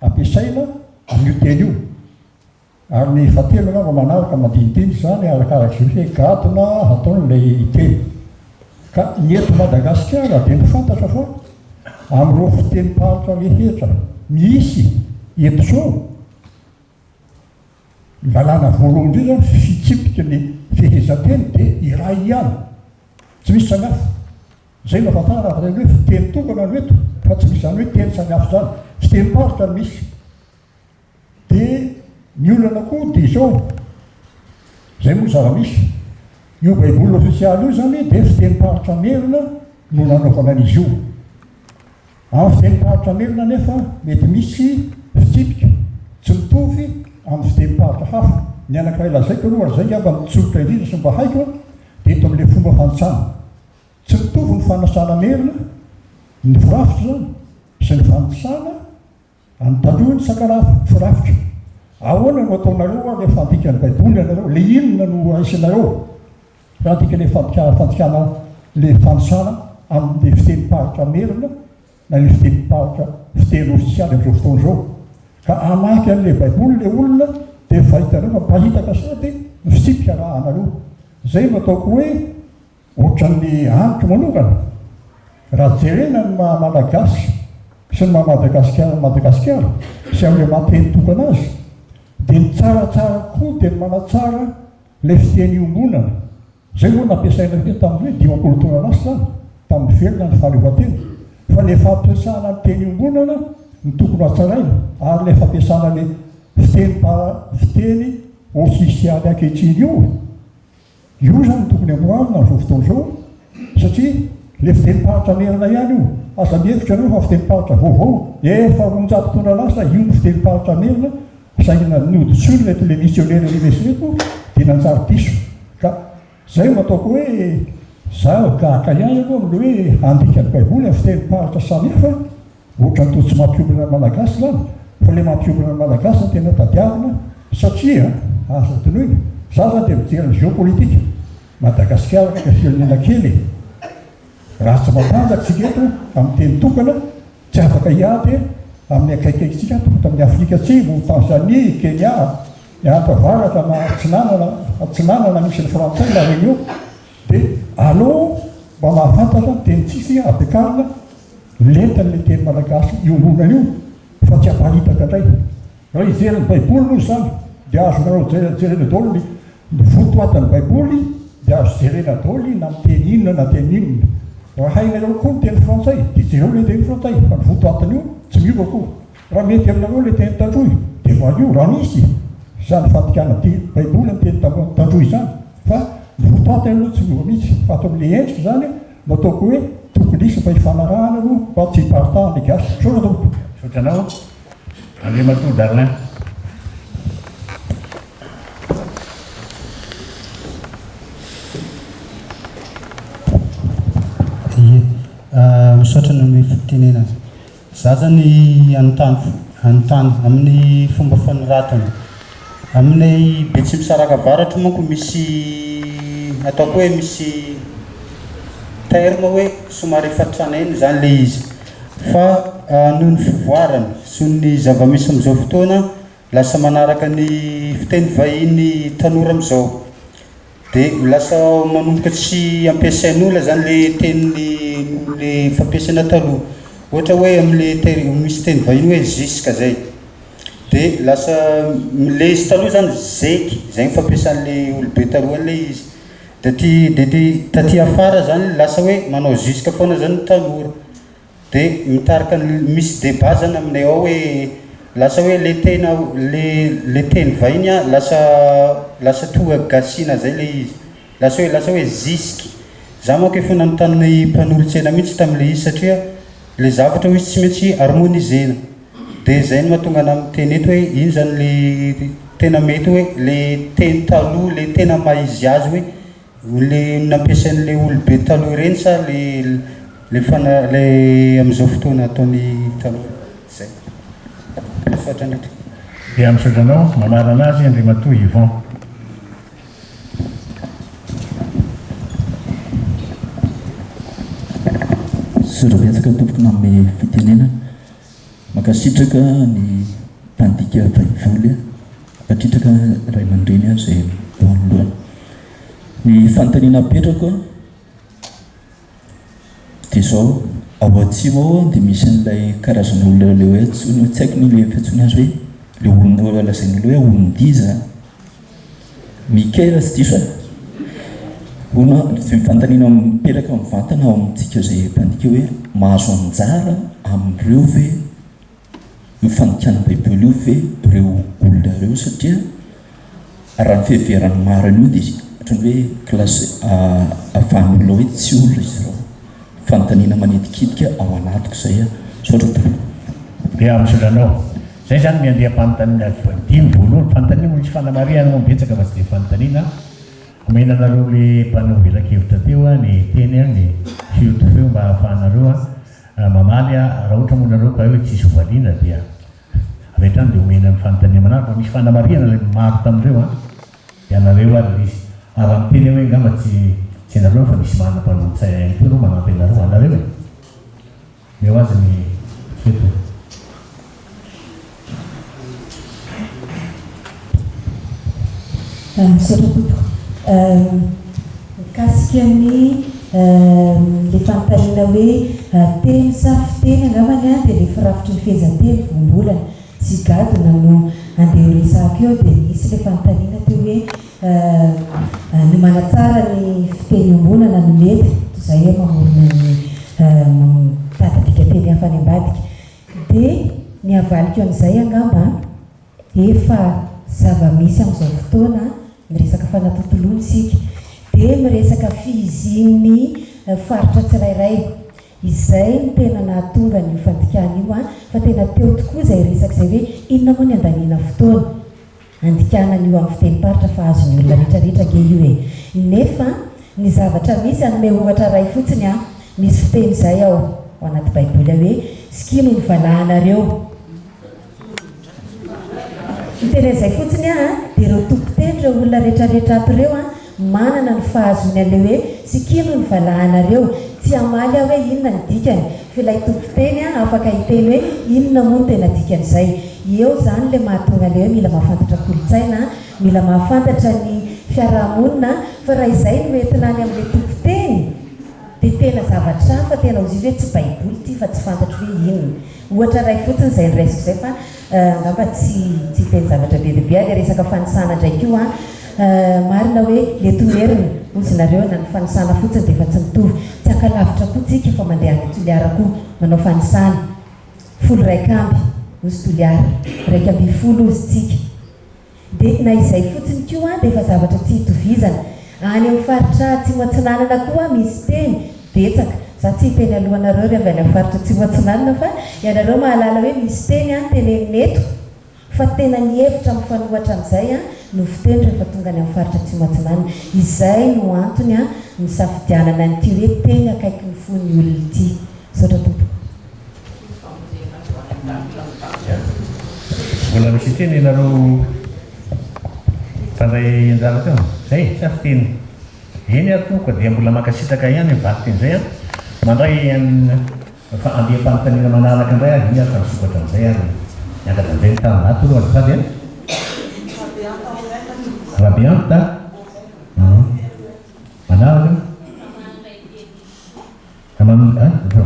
ampiasaina amin'ny teny io, ary ny fahatelo angamba manaraka mandinidiny zany arakarak'izay hoe gadona ataon'ilay teny. Ka ny eto Madagasikara dia ny fantatra fa amin'ireo fitenim-paritra rehetra misy eto zao lalàna voalohany indrindra fitsipika ny fehezanteny dia iray ihany tsy misy samihafa. Zay no ahafantarana fa hoe fiteny tokana no eto fa tsy misy zany hoe teny samihafa zany, fitenim-paritra no misy. Dia ny olana koa dia izao zay moa zava-misy io baiboly ofisialy io zany dia fitenim-paritra merina no nanaovana an'izy io. Amin'ny fitenim-paritra merina nefa mety misy fitsipika tsy mitovy amin'ny fitenim-paritra hafa. Ny anankiray lazaiko aloha zay ngamba mitsotra indrindra sy mba haiko dia eto amin'ilay fomba fanasana tsy mitovy ny fanasana merina ny firafitra zany sy ny fanasana anontandroiny sakarafa firafitra. Ahoana no ataonareo le fandikany baiboly anareo, le inona no aisinareo raha dikany fandikana le fanasana amin'ny fitenim-paritra merina na le fitenim-paritra fiteny ofisialy amin'izao fotoana izao. Ka amaky an'ilay baiboly le olona dia fahitanareo fa mpahitaka sady ny fitsipika raha anareo. Zay no ataoko hoe ohatran'ny antoko manokana raha jerena ny malagasy sy ny Madagasikara sy amin'ilay mahateny tokana azy dia ny tsaratsara koa dia ny manatsara ilay fiteny iombonana. Zay moa nampiasaina hoe tamin'ny hoe 10 taona lasa zany tamin'ny velona ny fahaleovan-tena fa ilay fampiasana ny teny iombonana ny tokony hatsaraina ary ilay fampiasana ilay fiteny ofisialy ankehitriny io zany tokony amoarina amin'izao fotoana izao satria ilay fitenim-paritra merina ihany io. Aza mihevitra anao fa fitenim-paritra vaovao efa 900 taona lasa io ny fitenim-paritra merina saingana noditsolo ilay télévisionnaire reto dia nanjary diso. Ka zay no ataoko hoe zaho gahaka ihany aloha amin'ilay hoe andikany baiboly amin'ny fitenim-paritra samihafa ohatra ny toa tsy mampiomana malagasy zany fa ilay mampiomana malagasy no tena tadiavina satria asa tonoina za zany dia mijery ny géopolitika Madagasikara ka firenena kely raha tsy matanjatsika eto amin'ny teny tokana tsy afaka hiady amin'ny akaikaitsika tamin'ny Afrika Atsimo, Tanzania, Kenya, Ankavaratra na Atsinanana misy ny frantsay na Réunion dia allo mba mahafantatra ny tenintsika ampiakarina lentan'ilay teny malagasy iombonana io fa tsy hampahitaka indray. Raha hijeriny baiboly moa zany dia azonareo jerena daholo ny votoatan'ny baiboly dia azo jerena daholo na miteny inona na teny inona. Raha hainareo koa ny teny frantsay dia jereo ilay teny frantsay fa ny votoatany io tsy miova koa. Raha mety aminareo ilay teny tandroy dia valio raha misy zany fandikana baiboly amin'ny teny tandroy zany fa ny votoatany aloha tsy miova mihitsy fa ato amin'ilay endrika zany no ataoko hoe tokony isy mba hifanarahana aloha mba tsy hiparitahan'ny gasy. Saotra ataoko. Saotranao, Andriamatoa Darlin. misaotra ny amin'ny fitenenana. Za zany anontany amin'ny fomba fanoratana. Amin'ny Betsimisaraka avaratra manko misy ataoko hoe misy terme hoe somary fatrana eny zany le izy. Fa noho ny fivoarana sy ny zava-misy amin'izao fotoana lasa manaraka ny fiteny vahiny tanora amin'izao. Dia lasa manomboka tsy ampiasain'olona zany le teny le fampiasaina taloha. Ohatra hoe amin'le misy teny vahiny hoe jusque zay. Dia lasa le izy taloha zany zeky, zay ny fampiasan'le olobe taloha le izy. Dia taty afara zany lasa hoe manao jusque foana zany ny tanora. Dia mitarika misy débat zany aminay ao hoe lasa hoe le teny vahiny lasa tonga gasina zay le izy. Lasa hoe zisky. Za manko efa nanontany mpanolotsena mihitsy tamin'le izy satria le zavatra hoe tsy maintsy harmonisena. Dia zay no mahatonga ana miteny eto hoe iny zany le tena mety hoe le teny taloha le tena maizy azy hoe le nampiasain'le olobe taloha ireny sa le amin'izao fotoana ataony taloha. Zay. Misaotra ndraiky. Dia misaotra anao, mamarana azy Andriamatoa Yvon. Sorabetsaka tompoko amin'ny fitenenana. Makasitraka ny mpandika baiboly, makasitraka ray aman-dreny zay eo anoloana. Ny fanontaniana apetrako dia izao, ao atsimo ao dia misy an'ilay karazana olona le hoe tsy haiko ny le fiantsony azy hoe le olona lazain'olona hoe olon-diza Mikaela sy diso ona fanontaniana mipetraka mivantana ao amintsika zay mpandika hoe mahazo anjara amin'ireo ve io fandikana baiboly io ve ireo olona ireo satria raha ny fiheverany marina io dia ohatrany hoe klasy ahafahan'olona hoe tsy olona izy ireo. Fanontaniana manetikitika ao anatiko zay saotra tompoko. Dia misaotra anao. Zay zany ny andeha-panontaniana dimy voalohany. Fanontaniana misy fanamariana moa betsaka fa tsy dia fanontaniana. Omenanareo le mpanao velakevitra teo ny teny ny fiotoveo mba ahafahanareo mamaly raha ohatra moa nareo ka hoe tsisy valiana dia avy hatrany dia omena ny fanontaniana manaraka. Fa misy fanamariana le maro tamin'ireo dia anareo ary izy raha miteny hoe ngamba tsy anareo fa misy manam-panontsaina ihany koa reo manampy anareo anareo e. Meo azy ny feto. Misaotra tompoko. Mikasika ny le fanontaniana hoe teny sa fiteny angambany dia le firafitry ny fehezanteny vombolana sy gadona no andeha resaka eo. Dia misy le fanontaniana teo hoe ny manatsara ny fiteny ombonana no mety toy izay hoe mamorona ny tadidika teny hafa any ambadika. Dia ny avaliko an'izay angamba efa zava-misy amin'izao fotoana miresaka fanatontoloana isika dia miresaka fihizian'ny faritra tsirairay. Izay ny tena nahatonga ny fandikana io fa tena teo tokoa izay resaka izay hoe inona moa ny andaniana fotoana andikana an'io amin'ny fitenim-paritra fa azony olona rehetrarehetra ge io e. Nefa ny zavatra misy anome ohatra ray fotsiny misy fiteny izay ao anaty baiboly hoe sikino ny valahanareo. Nitenen'izay fotsiny dia ireo tompon-teny ireo olona rehetrarehetra ato ireo manana ny fahazony an'le hoe sikino ny valahanareo. Tsy amaly hoe inona ny dikany fa ilay tompon-teny afaka hiteny hoe inona moa no tena dikan'izay. Eo zany le mahatonga le hoe mila mahafantatra kolontsaina, mila mahafantatra ny fiarahamonina. Fa raha izay no entina any amin'ilay tompon-teny dia tena zavatra fa tena ozy hoe tsy baiboly ty fa tsy fantatro hoe inona. Ohatra ray fotsiny izay ny raisiko izay fa ngamba tsy teny zavatra be dia be ary resaka fanisana ndraiky io marina hoe le tomerina ozinareo na ny fanisana fotsiny dia efa tsy mitovy. Tsy ankalavitra koa tsika fa mandeha any toliara koa manao fanisana. Folo raika amby ozy toliara, raika amby folo ozy tsika. Dia na izay fotsiny koa dia efa zavatra tsy hitovizana. Any amin'ny faritra Tsimotsinanana koa misy teny betsaka. Za tsy hiteny alohanareo rehefa any amin'ny faritra Tsimotsinanana fa ianareo mahalala hoe misy teny teneneto fa tena ny hevitra mifanohatra amin'izay no fiteny rehefa tonga ny amin'ny faritra Tsimotsinany. Izay no antony a misafidianana nyity hoe teny akaiky ny fony olona ity. Saotra tompo. Mbola misy teny ianareo fandray anjara teo. Zay sa fiteny. Eny atoko dia mbola makasitaka ihany mivaky teny zay a. Mandray andeha-panontaniana manaraka indray ary iny araka misokatra amin'izay ary miakatra amin'izay ny tany ato aloha azafady a. Rabianta manaraka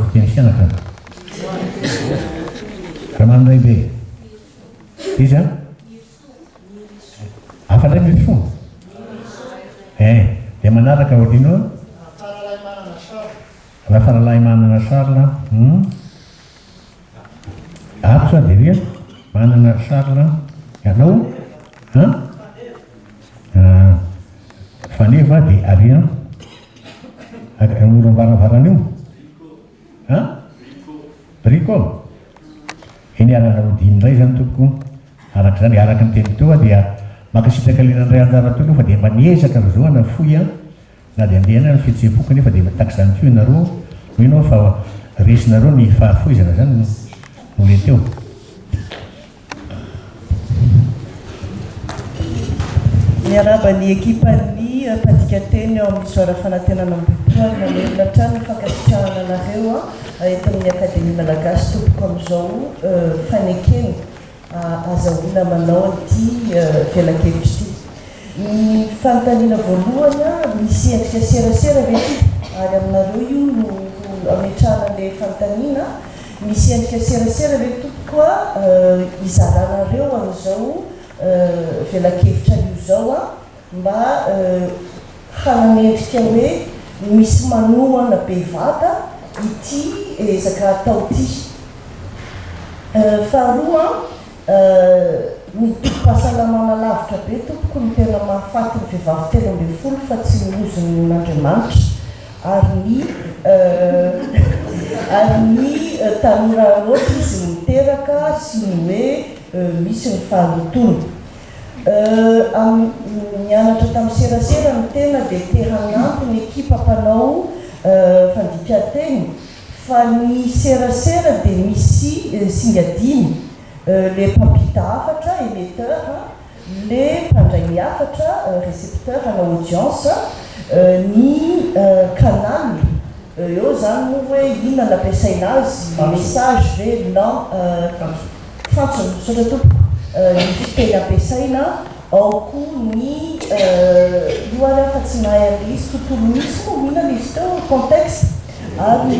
fiteny sianaka Ramandray be izy a afandray misy fo dia manaraka ohatrino Rafaralahy manana sarina ato sa dia ria manana sarina ianao faneva dia aria mora mivaravarana io briko eny arana rodiny indray zany tompoko araka zany araka ny teny teo dia makasitaka lenandray anjara teo fa dia maniezaka rozoana foy a na dia andehana ny fihetseham-poko nefa dia mataky zany fio nareo hoinao fa resinareo ny fahafoizana zany no le teo. Miaraba ny ekipan'ny mpadika teny eo amin'ny soara fanantenana ambotoany mamelona trano ny fankasitrahana anareo eto amin'ny akademia malagasy tompoko amin'izao fanekeny azahoana manao ity velakevitra ity. Ny fanontaniana voalohany misy endrika serasera ve ty ary aminareo io no ametrahana le fanontaniana misy endrika serasera ve tompokoa izaranareo amin'izao velakevitra io zao mba hananendrika hoe misy manohana bevata ity ezaka atao ity. Faharoa ny tompo-pahasalamana lavitra be tompoko ny tena mahafaty ny vehivavy 13 fa tsy nozony n'Andriamanitra ary ny tanora loatra izy miteraka sy ny hoe misy ny fahalotony. Nianatra tamin'ny serasera ny tena dia te hanampy ny ekipa mpanao fandika-teny fa ny serasera dia misy singadimy le mpampita hafatra émetteur, le mpandray miafatra récepteur ana audience, ny canal eo zany moa hoe inona no ampiasaina azy message ve non fantsona sotra tompoko ny fiteny ampiasaina ao koa ny io ary afa tsy mahay an'le izy tontolo misy moa mihinana izy teo contexte ary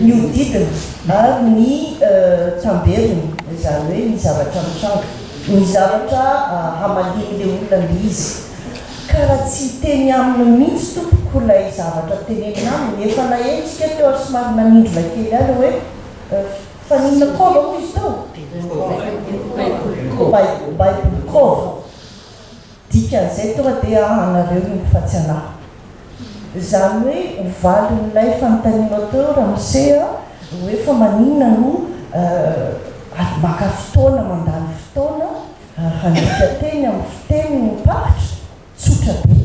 ny odidina ary ny tamberiny zany hoe ny zavatra mitranga ny zavatra hamaliny le olona le izy karaha tsy teny aminy mihitsy tompoko ilay zavatra tenenina aminy efa nahentsika teo ary somary nanindrona kely any hoe faninona kova moa izy teo baibolokova dikan'izay tonga dia anareo ny mifatsianahy zany hoe ovalin'ilay fanontaniana teo raha misea hoe fa maninona no maka fotoana mandany fotoana handika teny amin'ny fiteny ny paritra tsotra be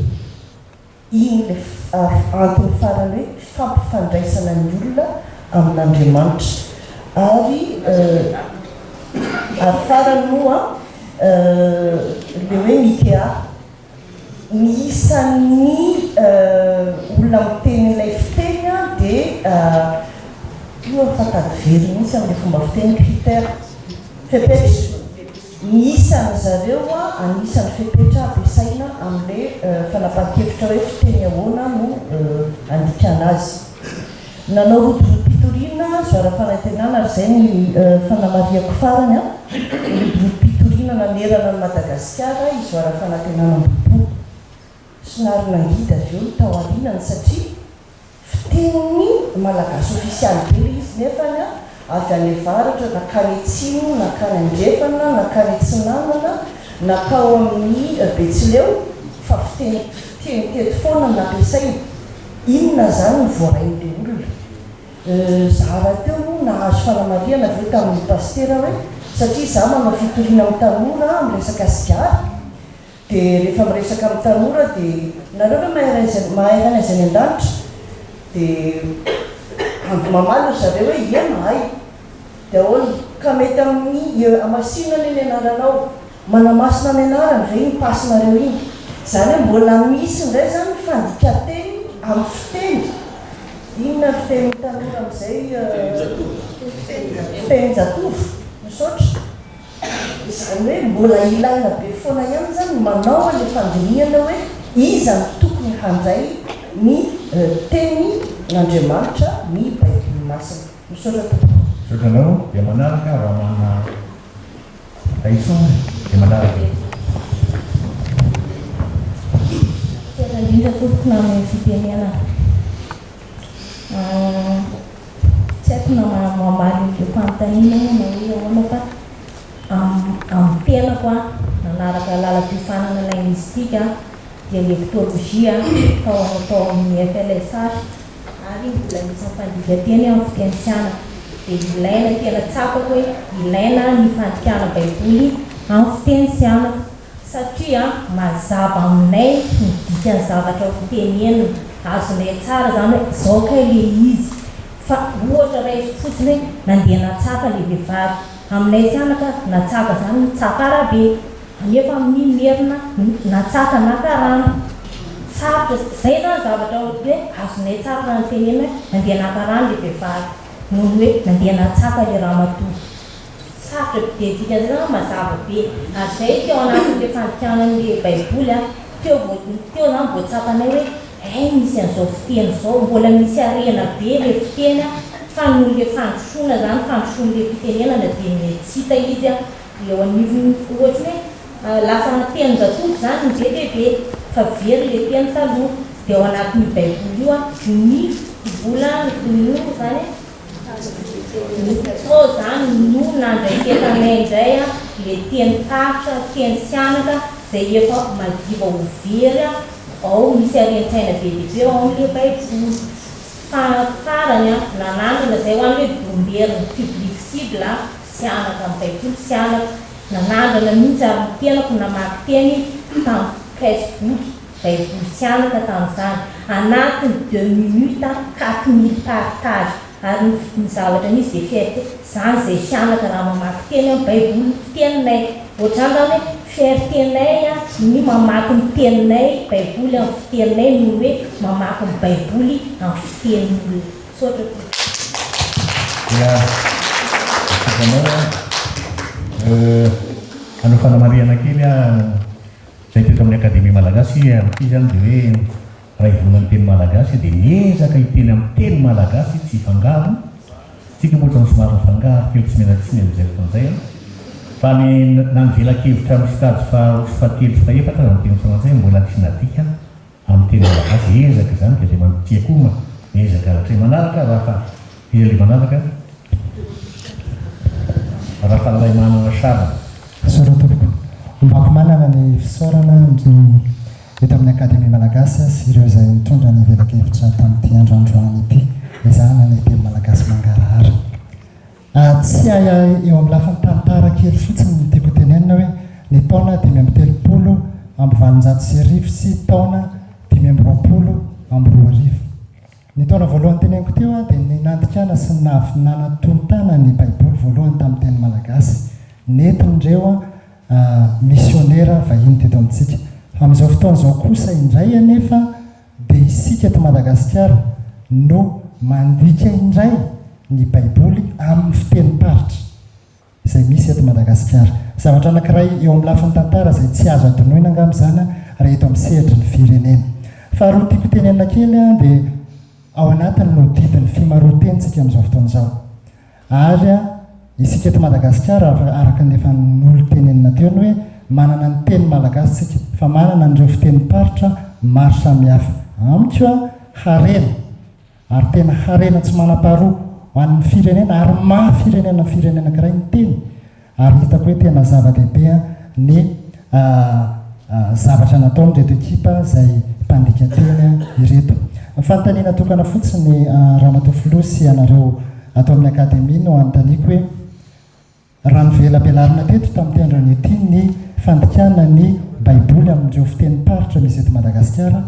iny le antony farany hoe fampifandraisana ny olona amin'Andriamanitra ary farany moa le hoe Mikea miisan'ny olona miteny ilay fiteny dia io fatady very mihitsy amin'le fomba fiteny critère fepetra miisan'ny zareo anisan'ny fepetra ampiasaina amin'le fanapahan-kevitra hoe fiteny ahoana no andikana azy. Nanao rodoropitorina zoara fanantenana ary zay ny fanamariako farany rodoropitorina nanerana ny Madagasikara izoara fanantenana ambobo somary nangida avy eo ny tao arinany satria fiteny malagasy ofisialy be izy nefany avy any avaratra nakany atsimo nakany andrefana nakany atsinanana nakao amin'ny Betsileo fa fiteny tety foana nampiasaina inona zany ny voarain'le olona zara teo nahazo fanamariana avy eo tamin'ny pastera hoe satria za manao fitoriana amin'ny tanora amin'ny resaka sigara dia rehefa miresaka amin'ny tanora dia nareo hoe mahay ranazany an-danitra dia andro mamaly ry zareo hoe ia mahay dia ahoana ka mety amin'ny amasinana iny anaranao manamasina ny anarany ve iny pasinareo iny zany hoe mbola misy indray zany fandika-teny amin'ny fiteny inona fiteny tanora amin'izay fiteny-jatovo misaotra zany hoe mbola ilaina be foana ihany zany manao an'le fandinihana hoe iza no tokony handray ny teny n'Andriamanitra ny baiboly masina misaotra tompoko sotranao dia manaraka raha mana taison dia manaraka indrindra tompokona amin'ny fitenena tsy haiko na mamaly le fanontaniana na hoe ahoana fa amin'ny tenako nanaraka lala-piofanana ilay mistika dia leptolojia tao amin'ny FLSH ary mbola misy fandikan-teny amin'ny fitenisiana dia ilaina tena tsapako hoe ilaina ny fandikana baiboly amin'ny fitenisiana satria mazava aminay ny dikany zavatra fitenenina azonay tsara zany hoe zao kay le izy fa ohatra raisy fotsiny hoe nandeha natsaka le vehivavy aminay sianaka natsaka zany tsaka arabe nefa amin'ny merina natsaka nakarana sarotra zay zany zavatra hoe azonay tsara raha nytenena nandeha nakarana le vehivavy noho hoe nandeha natsaka le ramatoa sarotra dia dika zay zany mazava be ary zay teo anatin'le fandikanan'le baiboly teo zany voatsapanay hoe misy an'izao fiteny zao mbola misy arena be le fiteny fa noho le fandrosoana zany fandrosoana le fitenenana dia tsy hita izy eo anivony ohatra hoe lasa teny-jatovo zany ny bebe fa very le teny taloha dia ao anatin'ny baiboly io ny vola no zany o zany no nandray tetanay indray le teny taritra teny sianaka zay efa madiva ho very ao misy arentsaina be dehibe ao amin'le baiboly farany nanandrana zay ho any hoe bomberiny public cible sianaka amin'ny baiboly sianaka nanandrana mihitsy ary nitenako namaky teny tamin'ny Facebook baiboly sianaka tamin'izany anatiny 2 minutes 4000 partage ary ny zavatra nisy dia fierté zany zay sianaka raha mamaky teny amin'ny baiboly teninay ohatrany zany hoe fierténay ny mamaky ny teninay baiboly amin'ny fiteninay no hoe mamaky ny baiboly amin'ny fitenin'olona sotra dia hanao fanamariana kely zay teto amin'ny akademia malagasy amin'ity zany dia hoe raha ivonany teny malagasy dia miezaka hiteny amin'ny teny malagasy tsy hifangaro tsika moa ohatrany somary mifangaro kely tsy mena tsiny amin'izay fotoan'izay fa ny nanvelakevitra misy tady fahatelo sy faefatra raha miteny frantsay mbola tsy nadika amin'ny teny malagasy ezaka zany dia le manotiakoa ezaka hatray manaraka raha fa iza le manaraka raha fa ray manana sara sora tompoko ombako manana ny fisaorana eto amin'ny akademia malagasy sy ireo izay mitondra ny velakevitra tamin'ity androandroany ity izana ny teny malagasy mangarahara tsy aya eo amin'ny lafiny tantara kely fotsiny ny tiako tenenina hoe ny taona 5 amby 700 sy taona 520 amby 2 ny taona voalohany teneniko teo dia ny nandikana sy ny nahavinana tontana ny baiboly voalohany tamin'ny teny malagasy netin'ireo missionnaire vahiny teto amintsika amin'izao fotoan'izao kosa indray anefa dia isika eto Madagasikara no mandika indray ny baiboly amin'ny fiteny-paritra izay misy eto Madagasikara zavatra anankiray eo amin'ny lafiny tantara izay tsy azo adonoina angambizany raha eto amin'ny sehatra ny firenena faharoa tiako tenenina kely dia ao anatiny no didiny fimarotentsika amin'izao fotoan'izao ary isika eto Madagasikara araka ny efa n'olo tenenina teo ny hoe manana ny teny malagasy tsika fa manana n'ireo fiteny-paritra maro samihafa amiko harena ary tena harena tsy manam-paharoa ho an'ny firenena ary maha-firenena ny firenena anankiray ny teny ary hitako hoe tena zava-dehibe ny zavatra nataony reto ekipa izay mpandika teny ireto fanontaniana tokana fotsiny Ramatofilo sy anareo atao amin'ny akademia no anontaniako hoe raha ny vela-belarina teto tamin'ny tendrony ity ny fandikana ny baiboly amin'ireo fitenim-paritra misy eto Madagasikara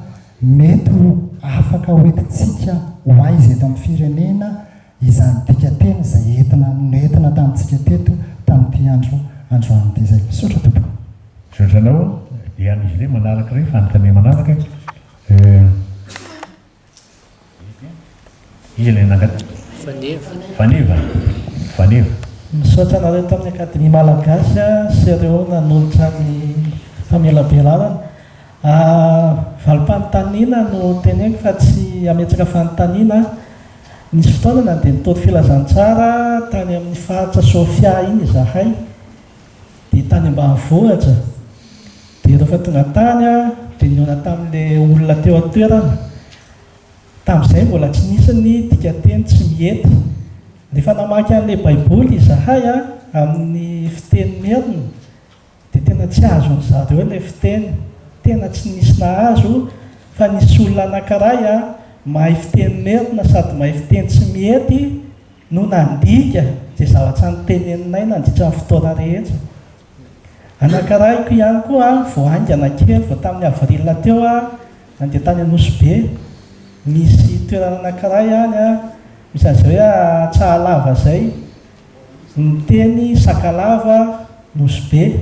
mety ho afaka hoentintsika ho aizy eto amin'ny firenena izany dikateny izay entina tamintsika teto tamin'ity androany ity zay. Misaotra tompoko. Sotranao dia izy le manaraka re fanontania manaraka izy le nangata faneva misaotra anareo tamin'ny akademia malagasy sy ireo nanolotra ny famelabelarana. Valim-panontaniana no teneko fa tsy ametsaka fanontaniana. Nisy fotoana nandeha nitody filazantsara tany amin'ny faritra Sofia iny izahay, dia tany ambanivohitra. Dia rehefa tonga tany dia niona tamin'ilay olona teo an-toerana. Tamin'izay mbola tsy nisy ny dikateny tsy mihety. Rehefa namaky an'ilay baiboly izahay amin'ny fiteny merina dia tena tsy azo ny zareo ilay fiteny, tena tsy nisy nahazo. Fa nisy olona anankiray mahay fiteny merina sady mahay fiteny tsy mihety no nandika izay zavatra noteneninay nandritra ny fotoana rehetra. Anankarayko ihany koa vao aingana kely vao tamin'ny avrila teo nandeha tany Anosibe. Misy toerana anankiray any misy azy hoe Tsahalava zay, miteny Sakalava Nosibe.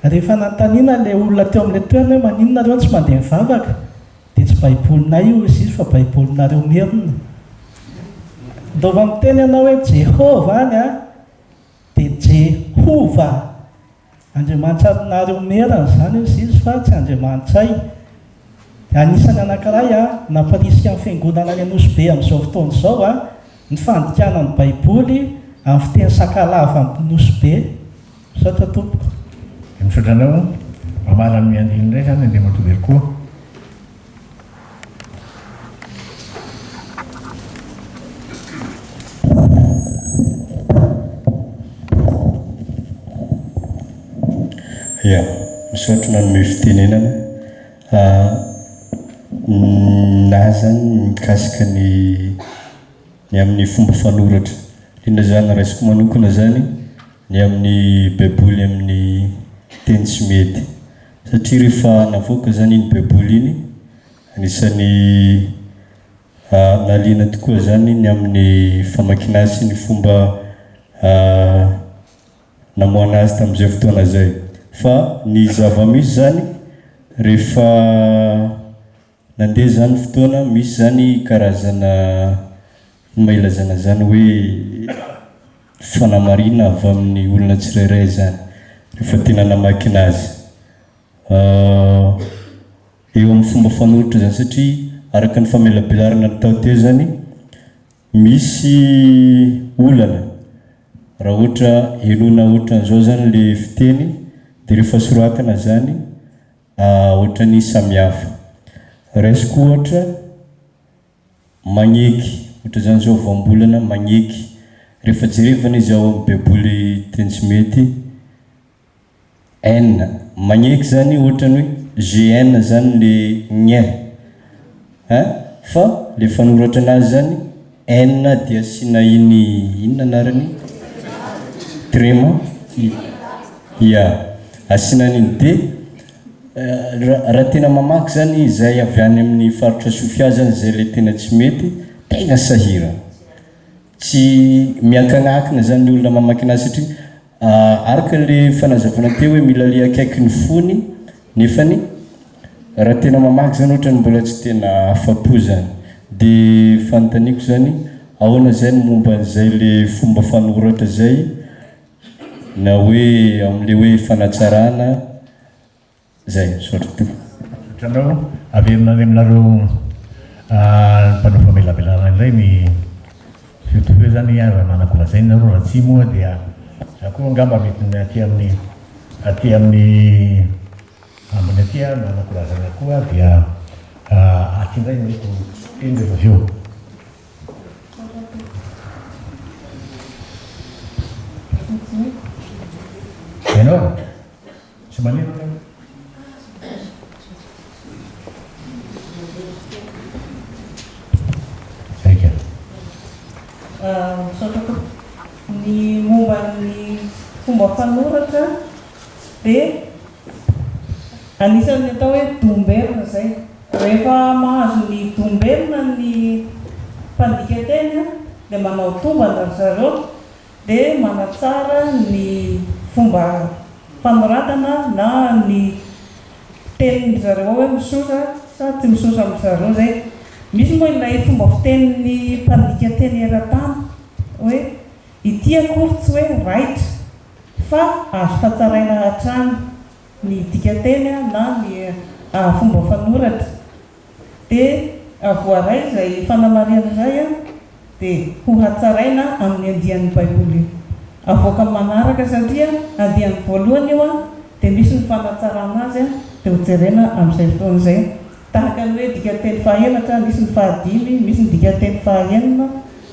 Rehefa nantaniana ilay olona teo amin'ilay toerana hoe maninona reo tsy mandeha mivavaka, dia tsy baibolinay io izy fa baibolinareo merina. Ndova miteny ianao hoe Jehova any dia Jehova, Andriamanitra aminareo merina zany izy fa tsy Andriamanitray. Anisany anankiray namparisika amin'ny fiangonana any Anosibe amin'izao fotoana izao ny fandikana ny baiboly amin'ny fiteny Sakalava amin'ny Nosibe. Misaotra tompoko. Misaotra anao mamara ny miandiny indray zany andeha matovery koa. Ia, misaotra nanome fitenenana na zany mikasika ny amin'ny fomba fanoratra. Indrindra zany raisiko manokana zany ny amin'ny baiboly amin'ny teny tsy mety, satria rehefa navoaka zany iny baiboly iny anisan'ny naliana tokoa zany ny amin'ny famakiana azy ny fomba namoana azy tamin'izay fotoana zay. Fa ny zava-misy zany rehefa nandeha zany fotoana misy zany karazana mailazana zany hoe fanamarina avy amin'ny olona tsirairay zany rehefa tena namakina azy eo amin'ny fomba fanoratra zany, satria araka ny famelabelarana ny tao teo zany misy olana raha ohatra enona ohatran'izao zany le fiteny dia rehefa soratana zany ohatrany samihafa. Raisiko ohatra magneky, ohatra zany zao voambolana magneky, rehefa jerevana izy ao amin'ny baiboly teny tsy mety N magneky zany ohatrany hoe GN zany le gne fa le fanoratra anazy zany N dia asina inona anarany trema, ia asina an'iny. Dia raha tena mamaky zany izay avy any amin'ny faritra Sofia zany zay le tena tsy mety, tena sahira, tsy miankagnakina zany ny olona mamaky anazy satria araka le fanazavana teo hoe mila le akaiky ny fony, nefany raha tena mamaky zany ohatrany mbola tsy tena afapo zany. Dia fanontaniako zany ahoana zany momba an'izay le fomba fanoratra zay na hoe amin'le hoe fanatsarana zay. Misaotra tompoko. Sotranao averina any aminareo mpanao famelabelarana indray ny fiotofe zany raha manakolazainy nareo raha tsy moa dia akoho angamba mety aty amin'ny ambony aty manakolazana koa dia aty indray mety teny rehefa avy eo. Ianao tsy maneno saika. Ny momba ny fomba fanoratra dia anisan'ny atao hoe domberina zay. Rehefa mahazo ny domberina ny mpandika teny dia manao tombana ry zareo dia manatsara ny fomba fanoratana na ny tenin'ny zareo hoe misosa sa tsy misosa amin'ny zareo zay. Misy moa ilay fomba fitenin'ny mpandika teny eran-tany hoe ity akory tsy hoe raitra fa azo fatsaraina hatrany ny dika teny na ny fomba fanoratra. Dia voaray izay fanamariana izay dia ho hatsaraina amin'ny andian'ny baiboly avoaka manaraka satria andian'ny voalohany io dia misy ny fanatsarana azy dia ho jerena amin'izay fotoana izay. Tahaka ny hoe dika teny fahaelatra, misy ny fahadimy, misy ny dika teny fahaenina,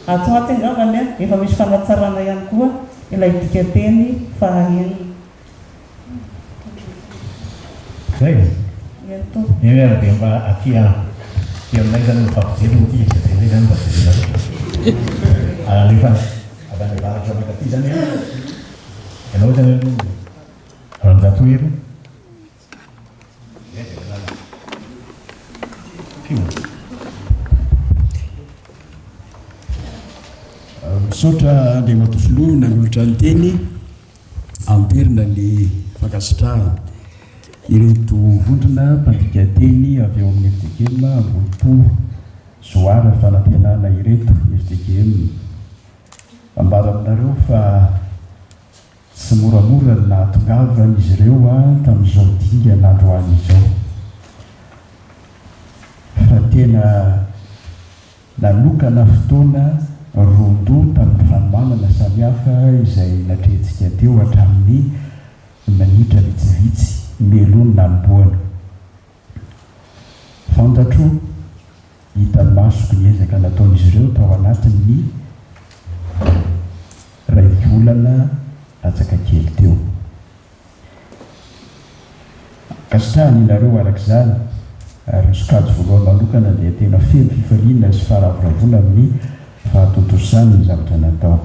atsoatsy angambany efa misy fanatsarana ihany koa ilay dika teny fahaenina. Zay ary dia mba aty aminay zany mifampijely ty izay zany mba jerena rehefa avy any avaratra makaty zany ianao zany ranjato hery misaotra Andriama Tosoloha nanolotra ny teny amperina ny fankasitrahana ireto vondrona mpandika teny avy eo amin'ny FDGM Ambohipo Zoara fanampianana ireto FDGM. Ambara aminareo fa tsy moramora na tongavana izy ireo tamin'izao dinga n'androany izao, fa tena nanokana fotoana rondo tamin'ny fanomanana samihafa izay natrentsika teo hatramin'ny manitra vitsivitsy melony nanomboana. Fantatro hita masoko ny ezaka nataon'izy ireo tao anatin'ny ray volana latsaka kely teo. Kasitrahany ianareo arak'izany ary ny sokajy voalohany manokana dia tena feno fifaliana sy faravoravola amin'ny fahatontosany ny zavatra natao.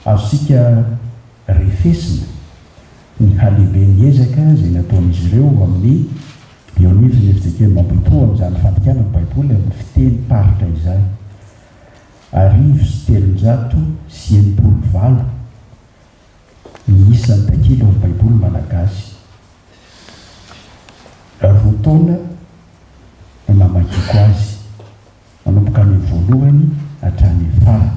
Azosika refesina ny halehiben'ny ezaka izay nataon'izy ireo amin'ny eo anivony FDGM Ambohipo amin'izany fandikanana baiboly amin'ny fiteny paritra izany. 337 ny isan'ny takila amin'ny baiboly malagasy. Roa taona no namakiko azy manomboka amin'ny voalohany hatrany fara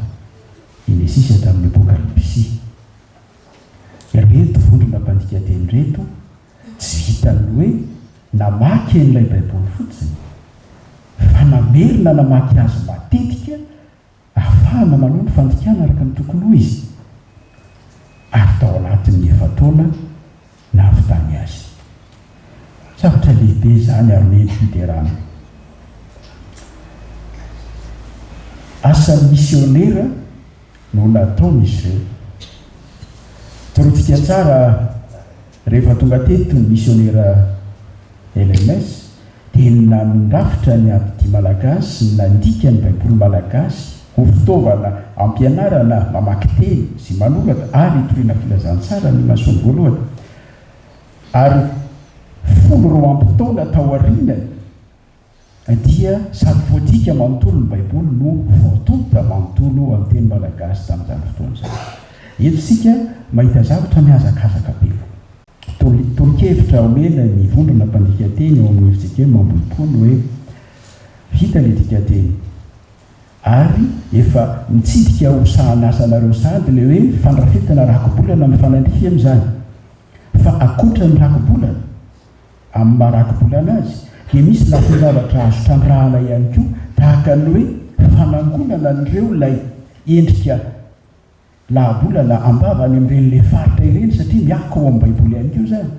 Genesisy hatramin'ny Apokalipsy. Reto vondrona mpandika teny reto tsy vitany hoe namaky an'ilay baiboly fotsiny, fa namerina namaky azy matetika ahafahana manao ny fandikana araka ny tokony ho izy, ary tao anatin'ny efataona nahavitany azy. Zavatra lehibe zany ary meny fiterana. Asan'ny misionera no nataon'izy ireo. Torotsika tsara rehefa tonga teto ny misionera LMS dia nandrafitra ny abidi malagasy sy nandika ny baiboly malagasy ho fitaovana ampianarana mamaky teny sy manoratra ary hitoriana filazantsara ny masony voalohany. Ary 10 ampitaona tao arinany dia sady voadika manontolo ny baiboly no voatonta manontolo amin'ny teny malagasy tamin'izany fotoana izany. Eto sika mahita zavatra mihazakazaka be. Tolokevitra omena ny vondrona mpandika teny eo amin'ny FDGM Ambohipo hoe vita ny dika teny ary efa mitsidika ho sahanasanareo sady le hoe fandrafetana rakobolana amin'ny fanandrify amin'izany, fa akoatra ny rakobolana amin'ny maharakobolana azy dia misy lafin-javatra azo tandrahana ihany koa tahaka ny hoe fanangonana an'ireo ilay endrika lahabolana ambavany amin'iren'le faritra ireny satria miaka ao amin'ny baiboly ihany koa zany.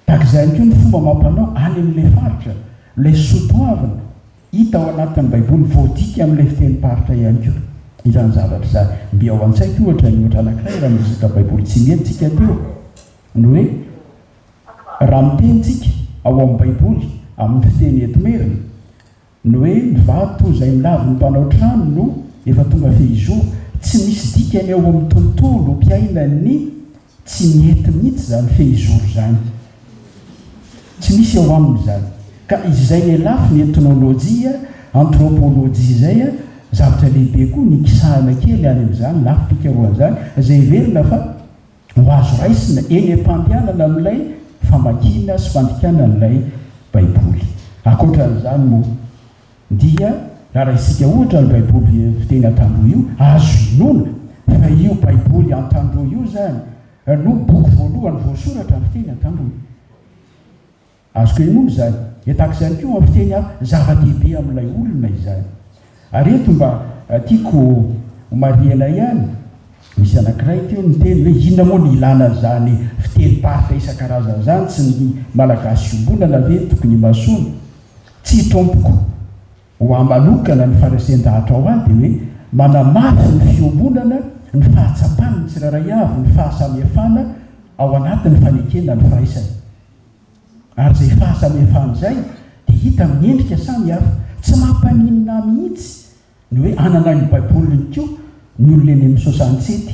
Tahaka izay ihany koa ny fomba mampanao any amin'le faritra, ilay sotoavina hita ao anatin'ny baiboly voadika amin'ilay fiteny paritra ihany koa. Izany zavatra izany mbi ao an-tsaiko ohatra ny ohatra anankiray raha miresaka baiboly tsy mientsika teo ny hoe raha mitentsika ao amin'ny baiboly amin'ny fiteny etomerina ny hoe ny vato izay milavy ny mpanao trano no efa tonga fehizoro, tsy misy dikany ao amin'ny tontolo mpiaina ny tsy miety mihitsy zany fehizoro zany. tsy misy eo aminy zany ka izy zay le lafy ny etnolojia antropolojia zay a zavatra lehibe koa ny kisahana kely any am'zany lafy fikaroan'zany zay verina fa ho azo raisina eny am-pampianana amin'ilay famakina sy fandikana n'ilay baiboly akoatran'izany moa dia raha isika ohatra ny baiboly fiteny an-tandroa io azo inona fa io baiboly an-tandroa io zany no boky voalohany voasoratra ny fiteny an-tandroa azoko inona zany etak'izany koa amin'ny fiteny hafa zava-dehibe amin'ilay olona izany ary eto mba tiako mariana ihany misy anankiray teo ny teny hoe inona moa ny ilana zany fiteny-paritra isan-karazany zany tsy ny malagasy ombonana ve tokony masoana tsy tompoko ho amanokana ny faresen-dahatra ao any dia hoe manamafy ny fiombonana ny fahatsapany ny tsiraray avy ny fahasamihafana ao anatin'ny fanekena ny firaisany ary zay fahasamihafana zay dia hita miendrika samy hafa tsy mampaninina mihitsy ny hoe anana ny baiboliny koa ny olona eny amin'ny 67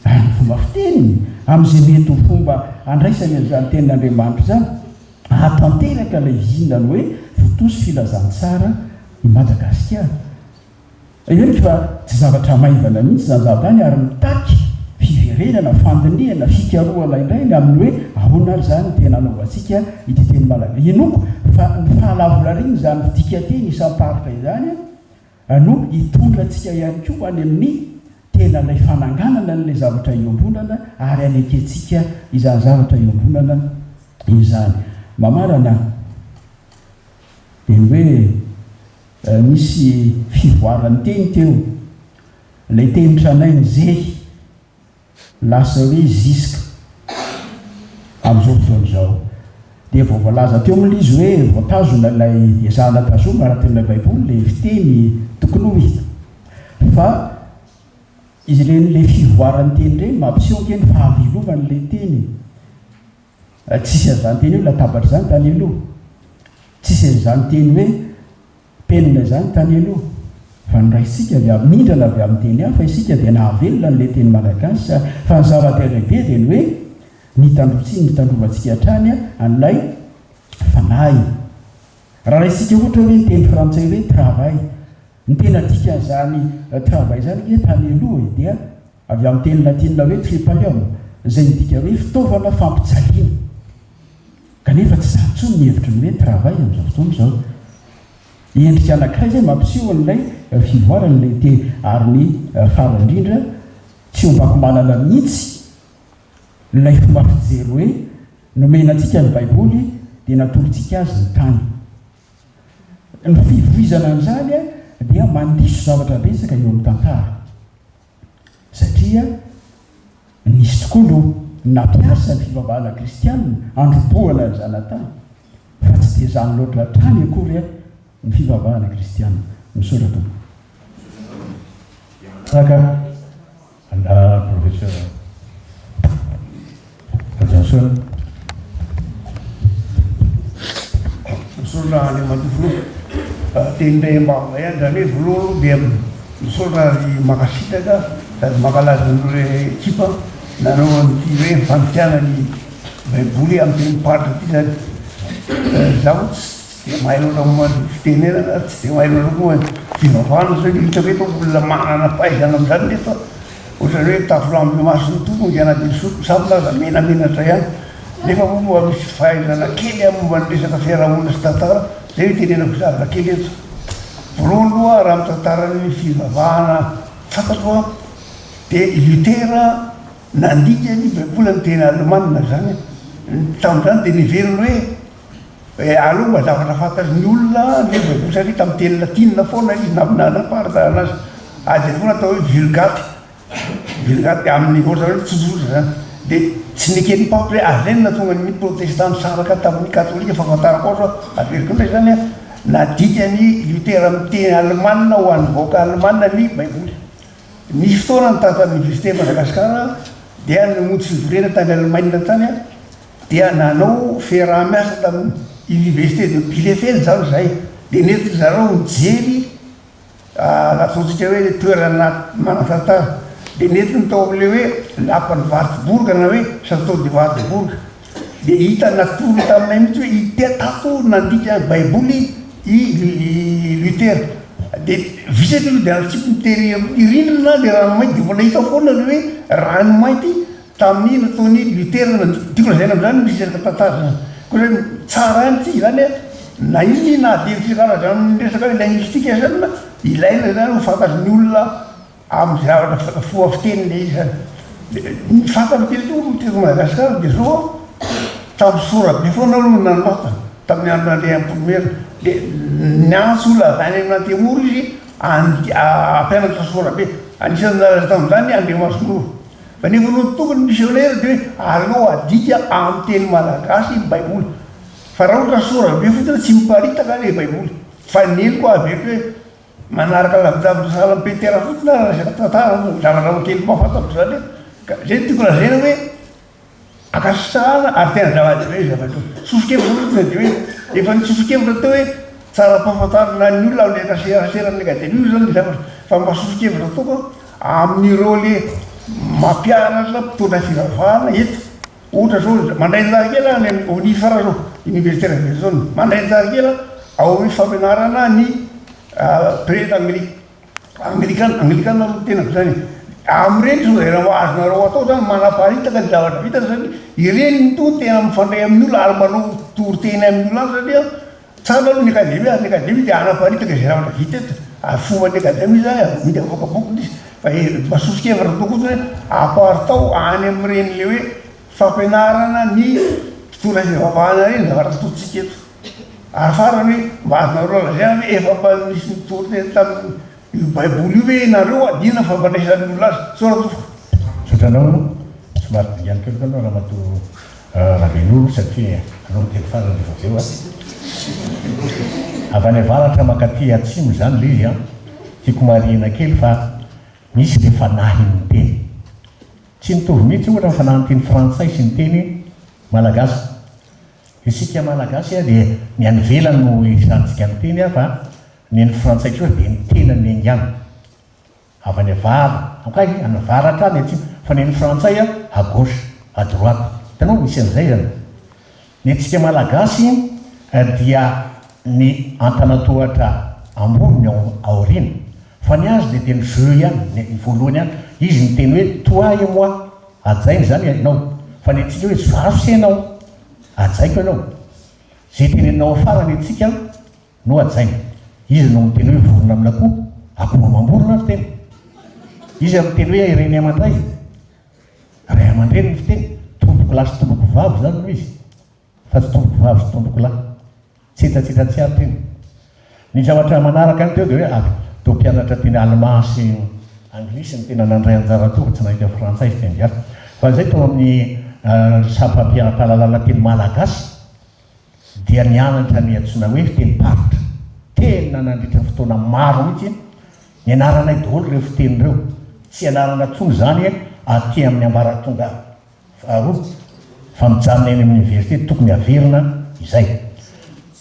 any fomba fiteniny amin'izay mety ho fomba andraisany an'izany tenin'Andriamanitra zany ahatanteraka ilay vinany hoe fotosy filazantsara i Madagasikara eny fa tsy zavatra maivana mihitsy zany zavany ary mitaky fiverenana fandinihana fikaroana indrainy amin'ny hoe ahoana ary zany tena anaovantsika ity teny malagasy inoko fa ny fahalavorariny zany fidika teny isam-paritra izany no hitondra antsika ihany koa any amin'ny tena ilay fananganana n'ilay zavatra iombonana ary aneketsika izany zavatra iombonana izany mamarana dia hoe misy fivoarany teny teo ilay teny tranainy zay lasa hoe ziska amin'izao fotoana izao dia vao voalaza teo amin'ilay izy hoe voatazona ilay ezahana tazoma raha ten'ilay baiboly ilay fiteny tokony ho hita fa izy ren'ilay fivoarany teny ireny mampisehoka eny fahavelovana ilay teny tsisy azany teny hoe latabatra zany tany aloha tsisy azany teny hoe penina zany tany aloha fa niraisika avy mindrana avy amin'ny teny hafa isika dia nahavelona n'ilay teny malagasy fa ny zava-dehibe dia ny hoe nitandrotsiny nitandrovantsika hatrany an'ilay fanahy raha isika ohatra hoe ny teny frantsay hoe travail ny tena dikan'izany travail zany hoe tany aloha dia avy amin'ny teny latinina hoe tripalium zay midika hoe fitaovana fampijaliana kanefa tsy zantsony ny hevitry ny hoe travail amin'izao fotoana izao endrika anankiray zay mampiseho an'ilay fivoaran'ilay teny ary ny fara indrindra tsy ombako manana mihitsy ilay fomba fijery hoe nomenantsika ny baiboly dia natolotsika azy ny tany ny fivoizana an'izany dia mandiso zavatra betsaka eo amin'ny tantara satria nisy tokoa no nampiasa ny fivavahana kristianina androbohana ny zanatany fa tsy dia zany loatra trany akory ny fivavahana kristianina misoratra saka anda professeur Johnson misoratra any mandofolo teny ndray ambavy ihany zany hoe voalohany dia misoratra ry makasitaka sady mankalaza n'ireo ekipa nanao an'ity hoe fampiana ny baiboly amin'ny teny paritra ity zany zaho tsy dia mahay loatra momba fitenenana tsy dia mahay loatra koa fivavahana sao hita hoe olona manana fahaizana amin'izany nefa ohatrany hoe tafilamby masony tompony anatin'ny samolaza menamenatra ihany nefa momba misy fahaizana kely momba ny resaka fiarahamonina sy tantara zay hoe tenenako zavatra kely eto voalohany loha raha mitantarany fivavahana fantatro a dia Lutera nandika ny baiboly amin'ny teny alemanina zany tamin'izany dia niveriny hoe aloha mba zavatra fantatry ny olona ny baiboly satria tamin'ny teny latinina foana izy naminanaparitana azy azy foana atao hoe vulgate amin'ny ohatra hoe tsotsotra zany dia tsy nekeny pape hoe azenina tonga ny protestant saraka tamin'ny katolika fahafantarako ohatra averiko indray zany nadika ny Lutera amin'ny teny alemanina ho an'ny vahoaka alemanina ny baiboly nisy fotoana ny tantan'ny université Madagasikara dia namonjy fivorena tany Allemagne tany dia nanao fiaraha-miasa tamin'ny université de Bielefeld zany zay dia nentiny zareo mijery ataontsika hoe toerana manan-tantara dia nentiny tao amin'ilay hoe lapan'ny Wartburg na hoe château de Wartburg dia hita natoro taminay mihitsy hoe itiatato nandika baiboly i Luther dia visaka io dia tsy mitery irindrina dia ranomainty dia mbola hita foana le hoe ranomainty tamin'ny nataony Luther tiako lazaina am'izany misy resaka tantara koa zany tsara any ty zany na iny na devitry karazany resaka linguistique zany na ilaina zany fantatry ny olona amin'ny zavatra foa fiteny le izy zany fantany teny olo teko Madagasikara dia zao tamin'ny sorabe foana aloha nanolotana tamin'ny andro nandeha ampolimera dia niantso lavany amin'antemoro izy ampianatra sorabe anisan'ny nalaza tamin'izany Andriamasinoro fa nefa no tokony missionnaire dia hoe aleo adika amin'ny teny malagasy baiboly fa raha ohatra sorabe fotiny tsy miparitaka le baiboly fa nely koa avery hoe manaraka lavidavitra salam-petera fotina resaka tantara zavatra kely mahafantatro zany zay tiako lazaina hoe akasana ary tena zava-dehibe hoe zavatra sosokevitra fotina dia hoe efa ny sosokevitra teo hoe tsara mpahafantarina ny olona le kaseraseran'ny akademia zany ny zavatra fa mba sosokevitra toko amin'ireo le mampianatra mpitondra fivavahana eto ohatra zao mandray anjarakela ny onifara zao universitaire zone mandray anjarakela ao hoe fampianarana ny prêtre anglikana aloha tenako zany am'ireny zao zay raha azonareo atao zany manaparitaka ny zavatra vitana zany ireny ny to tena mifandray amin'ny olona ary manao tory-teny amin'ny olona any satria tsara aloha ny akademia dia anaparitaka zay zavatra vita eto ary fomban'ny akademia zany mity avoaka boky izy fa mba sosokevitra tokoa hoe apartao any amin'ireny le hoe fampianarana ny mpitondra fivavahana reny zavatra totsika eto ary farany hoe mba azonareo lazana hoe efa mba misy nitory tamin'ny baiboly io hoe nareo adina fa mbandraisan'ny olona azy soratofo sotranao somary digany kely koa anao raha mato rabenolo satria anao miteny farany rehefa avy eo avy any avaratra makaty atsimo zany le izy tiako marihina kely fa misy le fanahy ny teny tsy mitovy mihitsy ohatra ny fanahy ny teny frantsay sy ny teny malagasy isika malagasy dia ny any velany no isantsika ny teny fa ny frantsay koa dia ny tena ny angana avy any avara akay any avaratra any atsimo fa ny frantsay à gauche à droite hitanao misy an'izay zany ny antsika malagasy dia ny antanatohatra ambony aorina fa ny azy dia teny jeu ihany ny voalohany ihany izy ny teny hoe toi et moi ajainy zany ianao fa ny antsika hoe zaso ianao ajaiko ianao zay tenenao afarany antsika no ajainy izy no miteny hoe vorona amina koa akoho mamborona ny teny izy amin'ny teny hoe ireny amandray ray amandreny ny fiteny tomboko lahy sy tomboko vavy zany no izy fa tsy tomboko vavy sy tomboko lahy tsetatseta tsy ary teny ny zavatra manaraka any teo dia hoe teo mpianatra teny allemand sy anglisy ny tena nandray anjara teo fa tsy nahita frantsay sy teny diafa fa zay tao amin'ny sapampianam-pahalalana teny malagasy dia nianatra ny antsoina hoe fiteny paritra tena nandritra ny fotoana maro mihitsy ny anaranay daholo ireo fiteny ireo tsy anarana tsony zany aty amin'ny ambaratonga faharoa fa mijanona eny amin'ny université tokony averina izay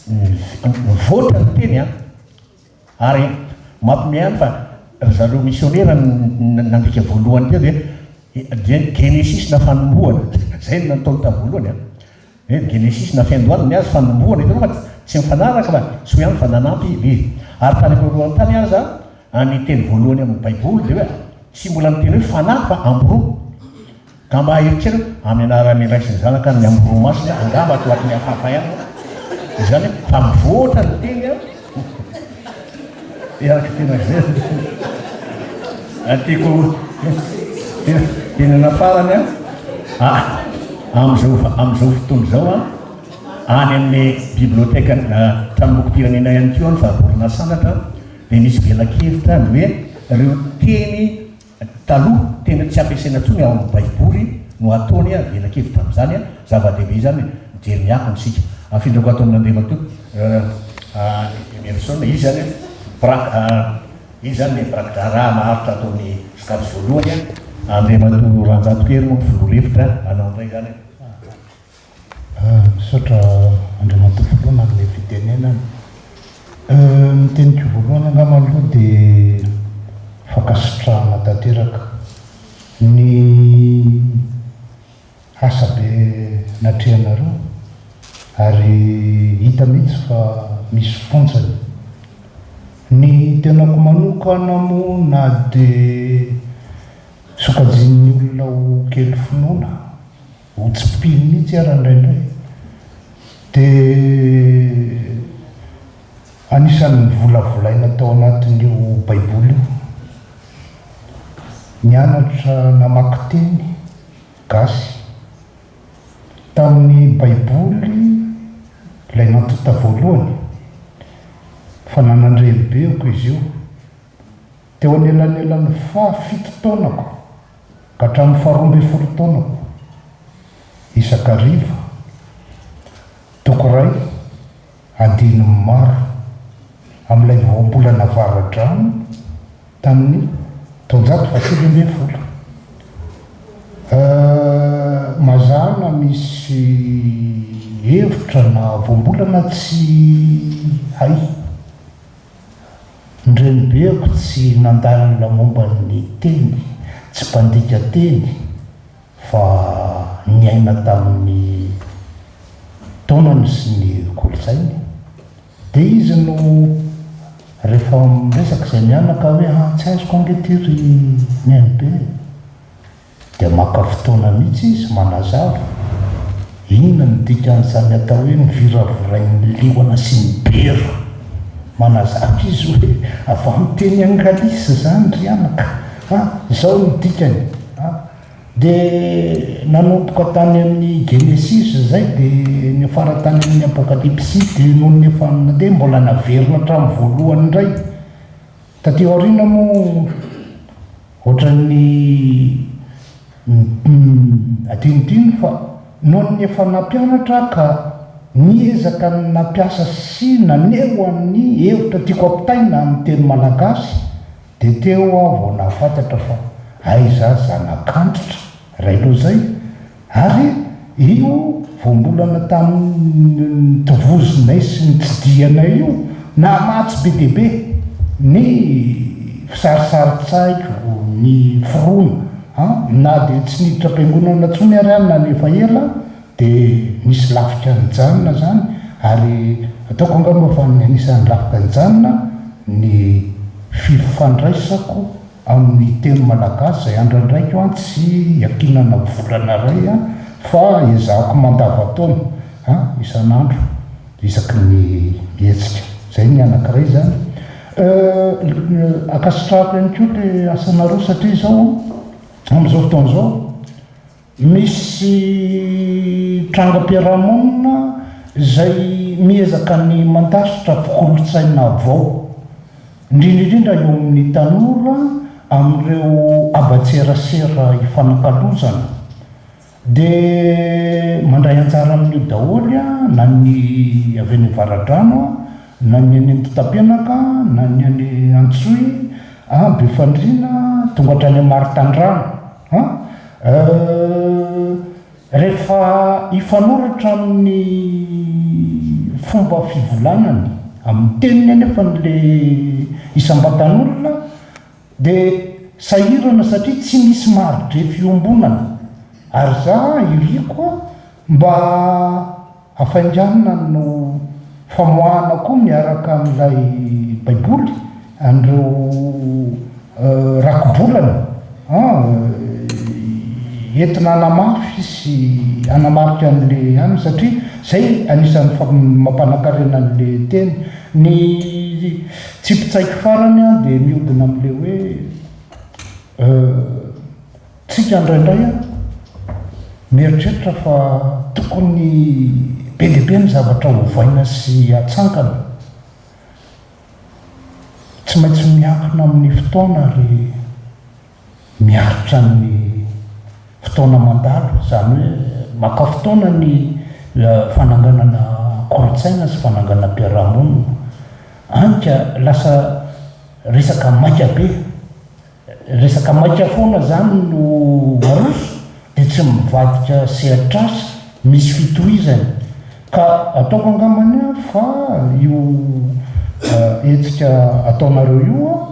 mivoatra ny teny ary mampimiany fa zareo missionnaire nandika voalohany teo dia genesis na fanombohana zay no nataony tavoalohany genesis na fiandohana ny azy fanombohana hitanao fa tsy mifanaraka fa so ihany fa nanampy izy ary tany voalohany tany azy ny teny voalohany amin'ny baiboly dia hoe tsy mbola miteny hoe fanahy fa amboro ka mba aheritsena amin'ny anaran'ny raisiny zanaka ny amboro masina angamba atoatin'ny hafafa ihany zany fa mivoatra ny teny iaraka tena zay atiako teny nafarany am'izao fotoana zao any amin'ny biblioteka tranombokom-pirenena ihany keo any fahaborina sanatra dia misy velakevitra ny hoe reo teny taloha tena tsy ampiasaina ntsony ao amin'ny baiboly no ataony velakevitra amin'izany zava-dehibe zany mijery miakiny sika afindrako atao amin'ny andrema teo emerson izy zany izy zany ny brakdara maharitra ataony sokajy voalohany andrema to ranjatokery moa fivolevitra anao ndray zany misaotra andriamato voalohana le fitenena miteniko voalohana angama aloha dia fakasitrahana tanteraka ny asa be natrehanareo ary hita mihitsy fa misy fontsany. Ny tenako manokana moa na dia sokajian'ny olona ho kely finoana ho tsipiny mihitsy ary indraindray dia anisan'ny volavolaina tao anatin'io baiboly io. Nianatra namaky teny gasy tamin'ny baiboly ilay nantota voalohany fa nanandrelibeko izy io teo anelanelan'ny 7 taonako ka hatramin'ny 12 taonako isakariva toko ray andiny maro amin'ilay voambolana varadrano tamin'ny 770. Mazana misy hevitra na voambolana tsy hay ndrenibeko tsy nandalina momba ny teny, tsy mpandika teny fa niaina tamin'ny taonany sy ny kolotsainy. Dia izy no rehefa miresaka izay mianaka hoe tsy azoko angetery miaino be dia maka fotoana mihitsy izy manazava inona ny dikan'izany atao hoe miviravorain'ny liona sy ny bero. Manazava izy hoe avy amin'ny teny angalisa zany ry anaka izao ny dikany. Dia nanomboka tany amin'ny Genesis zay dia ny faratany amin'ny Apocalypse dia noho ny efa nandeha mbola naverina hatramin'ny voalohany indray. Taty aoriana moa ohatran'ny adinodino fa noho ny efa nampianatra ka niezaka nampiasa sy naneho amin'ny hevitra tiako ampitaina amin'ny teny malagasy dia teo aho vao nahafantatra fa aiza zanak'antitra ray loha zay. Ary io voambolana tamin'ny tovozinay sy ny tsidianay io namatsy be dia be ny fisarisarintsaiko ny foroana na dia tsy niditra am-piangonana ntsony ary any na nefa ela dia nisy lafika nijanona zany. Ary ataoko angamba fa anisan'ny lafika nijanona ny fifandraisako amin'ny teny malagasy izay andrandraiky ho tsy iakinana volana ray fa ezahako mandava-taona isan'andro isaky ny hetsika. Izay ny anankiray zany. Akasitrahako ihany koa ilay asanareo satria izao amin'izao fotoan'izao misy trangam-piarahamonina izay miezaka ny mandasitra kolotsaina avao indrindraindrindra eo amin'ny tanora amin'ireo abatserasera ifanakalozana. Dia mandray anjara amin'io daholo na ny avy any Varadrano na ny any Antotam-pianaka na ny any Antsohy Befandriana tonga hatrany Maritandrano. Rehefa hifanoratra amin'ny fomba fivolanany amin'ny teniny anefa n'ilay isam-batan'olona dia sahirana satria tsy misy marodre fiombonana. Ary za iriko mba afainganana no famoahana koa miaraka amin'ilay baiboly andreo rakobolana entina anamafy sy anamarika an'le any satria zay anisan'ny mampanankarena an'le teny. Ny tsy mpitsaiky farany dia miodina amin'le hoe tsika indraindray mieritreritra fa tokony be dia be ny zavatra hovaina sy atsankana. Tsy maintsy miankina amin'ny fotoana ary miaritra ny fotoana mandalo, zany hoe maka fotoana ny fananganana kolotsaina sy fananganam-piarahamonina. Anka lasa resaka maika be, resaka maika foana zany no aroso dia tsy mivadika sehatrasa misy fitohizany. Ka ataoko angambany fa io etsika ataonareo io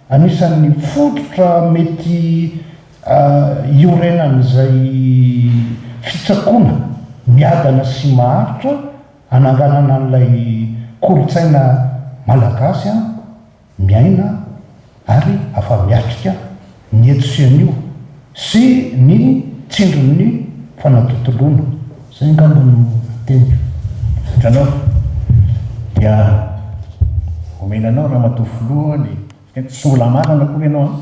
anisan'ny fototra mety iorenan'izay fitsakoana miadana sy maharitra ananganana an'ilay kolotsaina malagasy a miaina ary afa miatrika ny etosian'io sy ny tsindron'ny fanatotoloana zay ngambony teny hitranao dia omenanao raha matofoloha ny tsy mbola marana kory ianao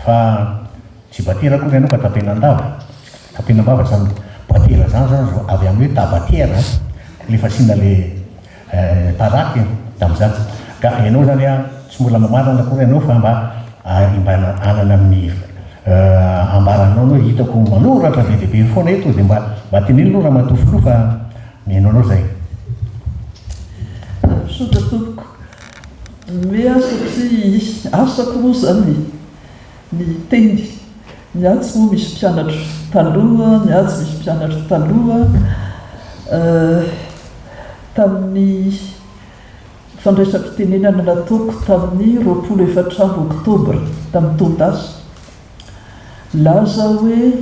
fa tsy batera kory ianao ka tapenandava zany batera zany zany avy amin'ny hoe tabatera lefa sina le taraky tam'zany ka ianao zany a tsy mbola mamarana kory ianao fa mba anana amin'ny ambaranao anao hitako manoratra be dehibe foana eto dia mba teneny aloha raha matofoloha fa mihainao zay sotra tompoko mea satria asako moa zany ny teny miatsy moa misy mpianatra taloha miatsy misy mpianatra taloha tamin'ny fandraisam-pitenenana nataoko tamin'ny 24 oktobra tamin'ny tondasa laza hoe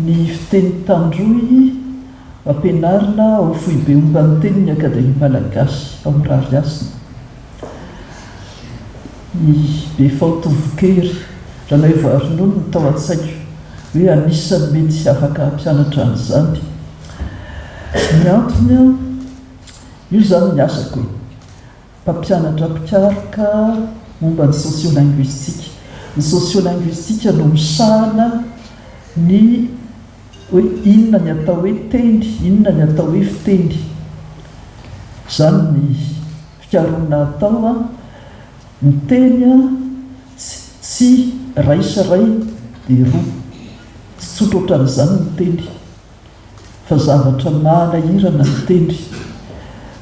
ny fiteny tandroy ampianarina ao foibe ombany teny ny akademia malagasy ao amin'ny rariasina ny be faotovokery raha naho varonono ny tao an-tsaiko hoe anisany mety afaka mpianatra an'izany ny antony a io zany ny asako hoe mpampianatra mpikarika momba ny sociolinguistique ny sociolinguistique no misahana ny hoe inona ny atao hoe teny inona ny atao hoe fiteny zany ny fikarona atao a ny teny a tsy raisyray dia roa tsy tsotra ohatran'izany ny teny fa zavatra manahirana ny teny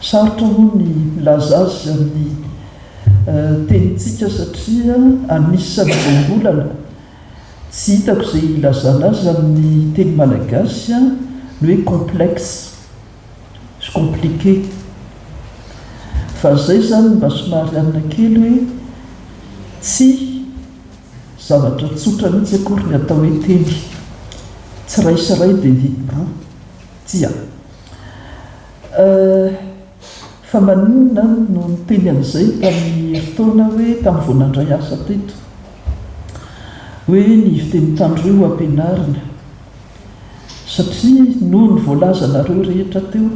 sarotra moa ny milaza azy amin'ny tenitsika satria anisan'ny voambolana tsy hitako izay ilazana azy amin'ny teny malagasy a ny hoe complexe sy compliqué fa zay zany mba somary amina kely hoe tsy zavatra tsotra mihitsy akory ny atao hoe teny tsy raisyray dia roa tia fa maninona no niteny an'izay tamin'ny fotoana hoe tamin'ny voanandray asa teto hoe ny fiteny tandroy ampianarina satria noho ny voalazanareo rehetra teo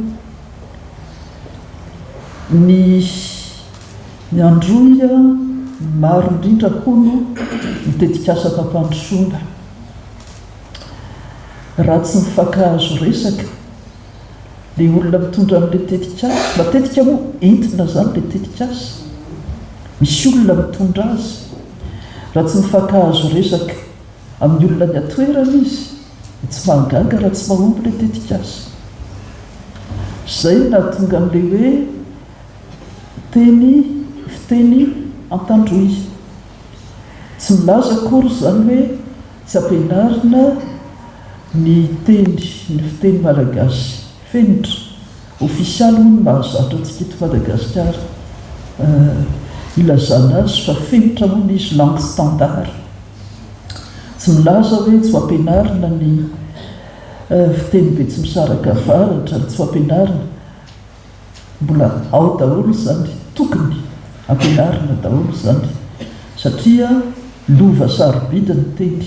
ny androy a maro indrindra hono mitetikasa mpampandrosoana raha tsy mifankahazo resaka le olona mitondra amin'le tetikasa matetika moa entina zany le tetikasa misy olona mitondra azy raha tsy mifankahazo resaka amin'ny olona ny atoerana izy tsy mahagaga raha tsy mahomby le tetikasa zay nahatonga amin'le hoe fiteny antandroy tsy milaza akory zany hoe tsy ampianarina ny teny ny fiteny malagasy fenitra ofisialy moa ny mahazatra antsika eto Madagasikara ilazana azy fa fenitra moa ny izy langue standard tsy milaza hoe tsy ampianarina ny fiteny be tsy misaraka avaratra tsy ampianarina mbola ao daholo zany tokony ampianarina daholo zany satria lova sarobidy ny teny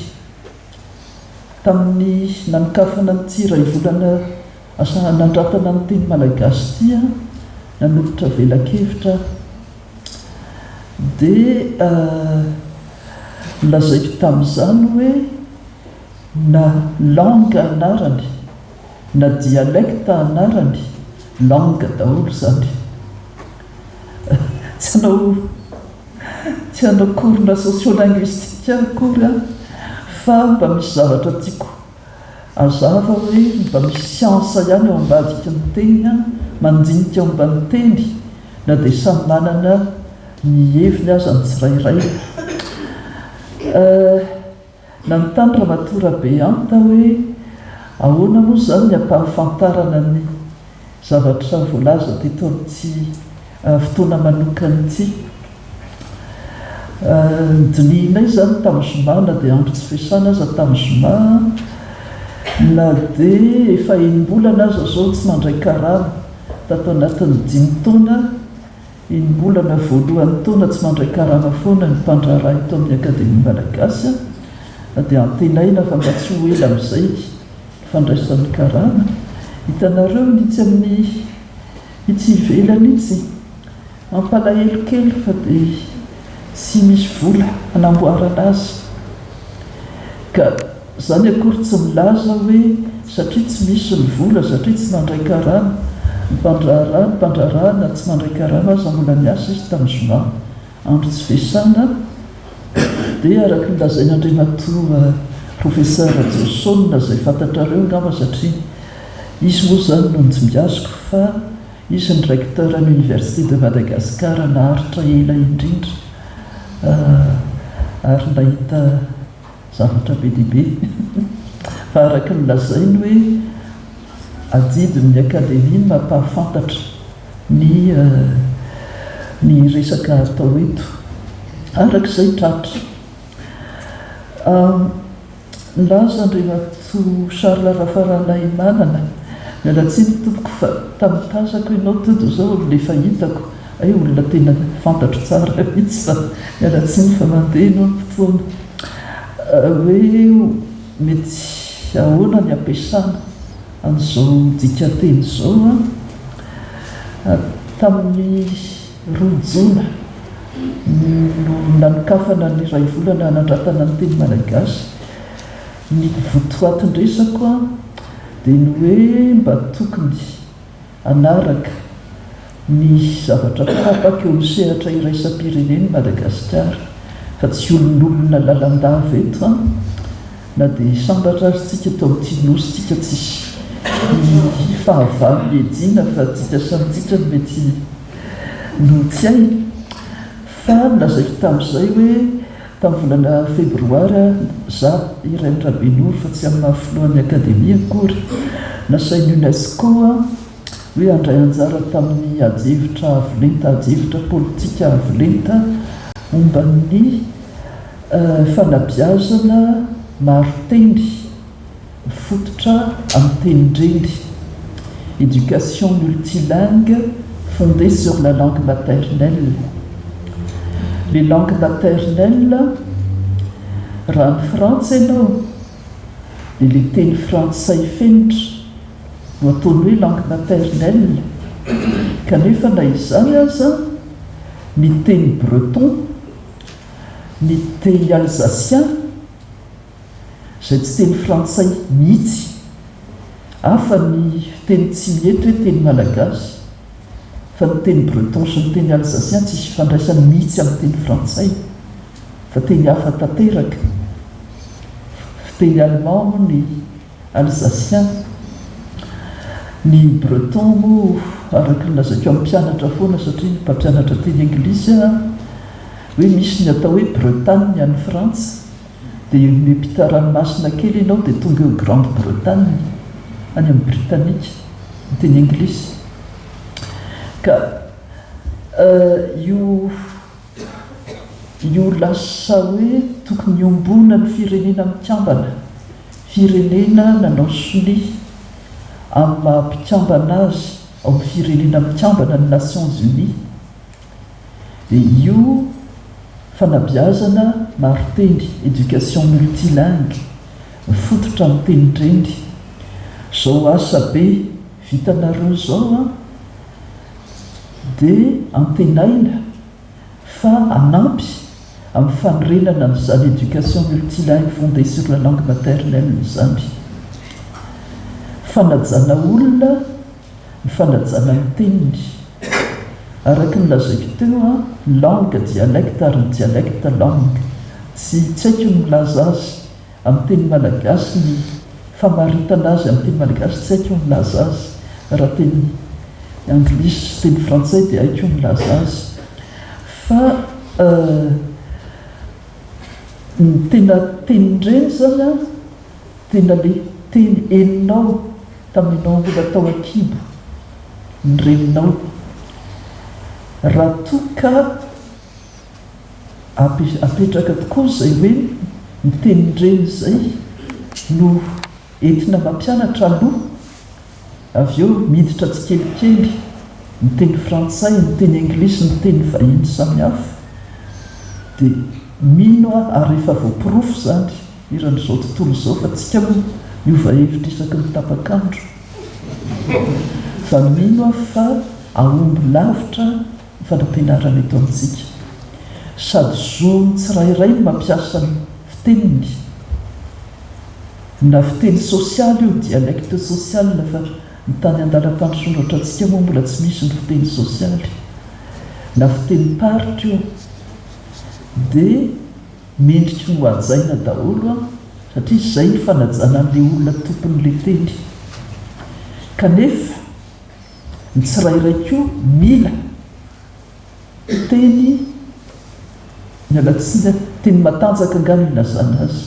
tamin'ny nanokafana nytsira ivolana nandrantana ny teny malagasy tia nanolotra velakevitra dia lazaiko tamin'izany hoe na langue anarany na dialecte anarany langue daholo zany tsy hanao korona sociolinguistique akory a fa mba misy zavatra tiako azava hoe mba misy siansa ihany ao ambadika ny teny a mandinika ao ambany teny na dia samy manana ny heviny aza ny tsirairay nanontany raha matora be anta hoe ahoana moa zany ny ampahafantarana ny zavatra voalaza teto amin'ity fotoana manokany ity dinihinay zany tamin'ny zoma na dia andro tsy fiasana aza tamin'ny zoma na dia efa enim-bolana aza zao tsy mandray karana tato anatin'ny 5 taona inombolana voalohany taona tsy mandray karama foana ny mpandraraha eto amin'ny akademia malagasy dia antenaina fa mba tsy ho ela amin'izay fandraisan'ny karama. Hitanareo nitsy amin'ny itsy ivelany itsy mampalahelo kely fa dia tsy misy vola hanamboarana azy, ka izany akory tsy milaza hoe satria tsy misy ny vola, satria tsy mandray karama mpandrarahana tsy mandray karama aza mbola miasa izy tamin'ny zoma andro tsy fesana. Dia araka nilazain'Andriamatoa professeur Johnson izay fantatrareo ngamba satria izy moa zany no nijombiaziko fa izy ny recteur any Université de Madagascar naharitra ela indrindra ary nahita zavatra be dia be fa araka nilazainy hoe adidin'ny akademia mampahafantatra ny resaka atao eto. Arak'izay tratra nilaza Andriamatoa Charles Rafaranahimanana mialatsiny tompoko fa tamin'ny tazako ianao todo zao le fahitako olona tena fantatro tsara mihitsy fa mialatsiny fa mandeha ianao ny fotoana hoe mety ahoana ny ampiasana an'izao dikateny izao tamin'ny 2 jona no nanokafana ny ray volana nanratana ny teny malagasy. Ny votoatin-dresako dia ny hoe mba tokony anaraka ny zavatra tapaka eo amin'ny sehatra iraisam-pireneny Madagasikara fa tsy olon'olona lalandava eto na dia sambatra azy tsika tao amin'ity nosy tsika tsisy ny fahavalo edina fa tsika samitsika ny mety no tsy hay. Fa nilazaiko tamin'izay hoe tamin'ny volana febroary za iray Rabenoro fa tsy amin'ny mahafilohan'ny akademia akory nasain'ny UNESCO hoe handray anjara tamin'ny adihevitra avolenta, adihevitra politika avolenta momba ny fanabeazana maro teny fototra amin'ny tenindreny, éducation multilingue fondée sur la langue maternelle. Les langues maternelles raha ny frantsa ianao dia le teny frantsay fenitra no ataony hoe langue maternelle, kanefa na izany aza ny teny breton, ny teny alsacien izay tsy teny frantsay mihitsy hafa ny teny tsy mihety hoe teny malagasy fa ny teny breton sy ny teny alsacien tsy isy fandraisany mihitsy amin'ny teny frantsay fa teny hafa tanteraka. Teny allemand ny alsacien, ny breton moa araka nilazaiko amin'ny mpianatra foana satria ny mpampianatra teny anglisy hoe misy ny atao hoe Bretagne any Frantsa dia miampita ranomasina kely ianao dia tonga eo Grande Bretagne any amin'ny Britannique ny teny anglisy. Ka io lasa hoe tokony iombona ny firenena mikambana, firenena nanao soni amin'ny mahampikambana azy ao amin'ny firenena mikambana ny Nations Unies. Dia io fanabeazana maro teny, éducation multilingue fototra amin'ny tenindreny zao asa be vitanareo zao dia antenaina fa anampy amin'ny fanorenana n'izany éducation multilingue fondée sur la langue maternelle izany. Fanajana olona ny fanajana ny teniny araka nilazaiko teo langue dialecte ary ny dialecte langue tsy haiko ny milaza azy amin'ny teny malagasy, ny famaritana azy amin'ny teny malagasy tsy haiko ny milaza azy, raha teny anglisy sy teny frantsay dia haiko ny milaza azy. Fa ny tena tenindreny zany tena le teny eninao taminao mbola tao ankibo ny reninao, raha toka apetraka tokoa izay hoe ny tenindreny izay no entina mampianatra aloha avy eo miditra tsikelikely ny teny frantsay, ny teny anglisy, ny teny vahiny samihafa dia mino ary efa voapirofo zany iran'izao tontolo izao fa tsika moa miova hevitra isaky ny tapakandro fa mino fa ahomby lavitra ny fanampianarana eto amintsika sady zony tsirairay no mampiasa ny fiteniny na fiteny sosialy io dialecte sosial fa ny tany an-dalam-tany soratra antsika moa mbola tsy misy ny fiteny sosialy na fiteny paritra io dia mendriky no hajaina daholo satria izay ny fanajana an'ilay olona tompon'ilay teny kanefa ny tsirairay koa mila teny mialatsina teny matanjaka angano ilazana azy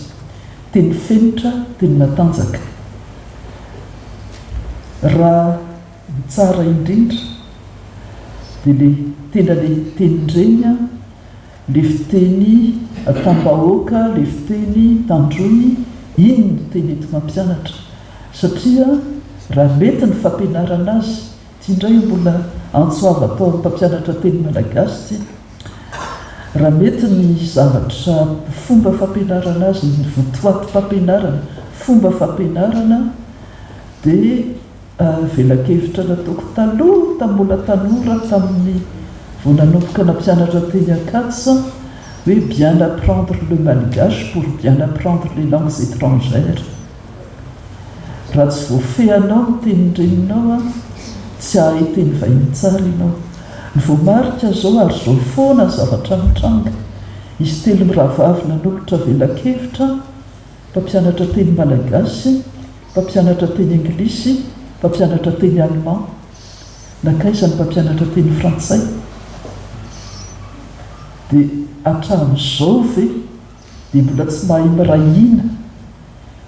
teny fenitra teny matanjaka raha tsara indrindra dia le tena le tenindreny le fiteny tambahoaka le fiteny tandroy iny no teny ento mampianatra satria raha mety ny fampianarana azy tia indray mbola antsoava atao amin'ny mpampianatra teny malagasy raha mety ny zavatra fomba fampianarana azy ny votoaty fampianarana fomba fampianarana dia velakevitra nataoko taloha tambola tanora tamin'ny vao nanomboka nampianatra teny Ankatso hoe bien apprendre le malgache pour bien apprendre les langues étrangères raha tsy voafehanao ny tenindreninao tsy ahay teny vahiny tsara ianao ny voamarika zao ary zao foana zavatra mitranga izy telo miravavy nanolotra velakevitra mpampianatra teny malagasy mpampianatra teny anglisy mpampianatra teny allemand nakaizany mpampianatra teny frantsay dia hatramin'izao ve dia mbola tsy mahay mirahina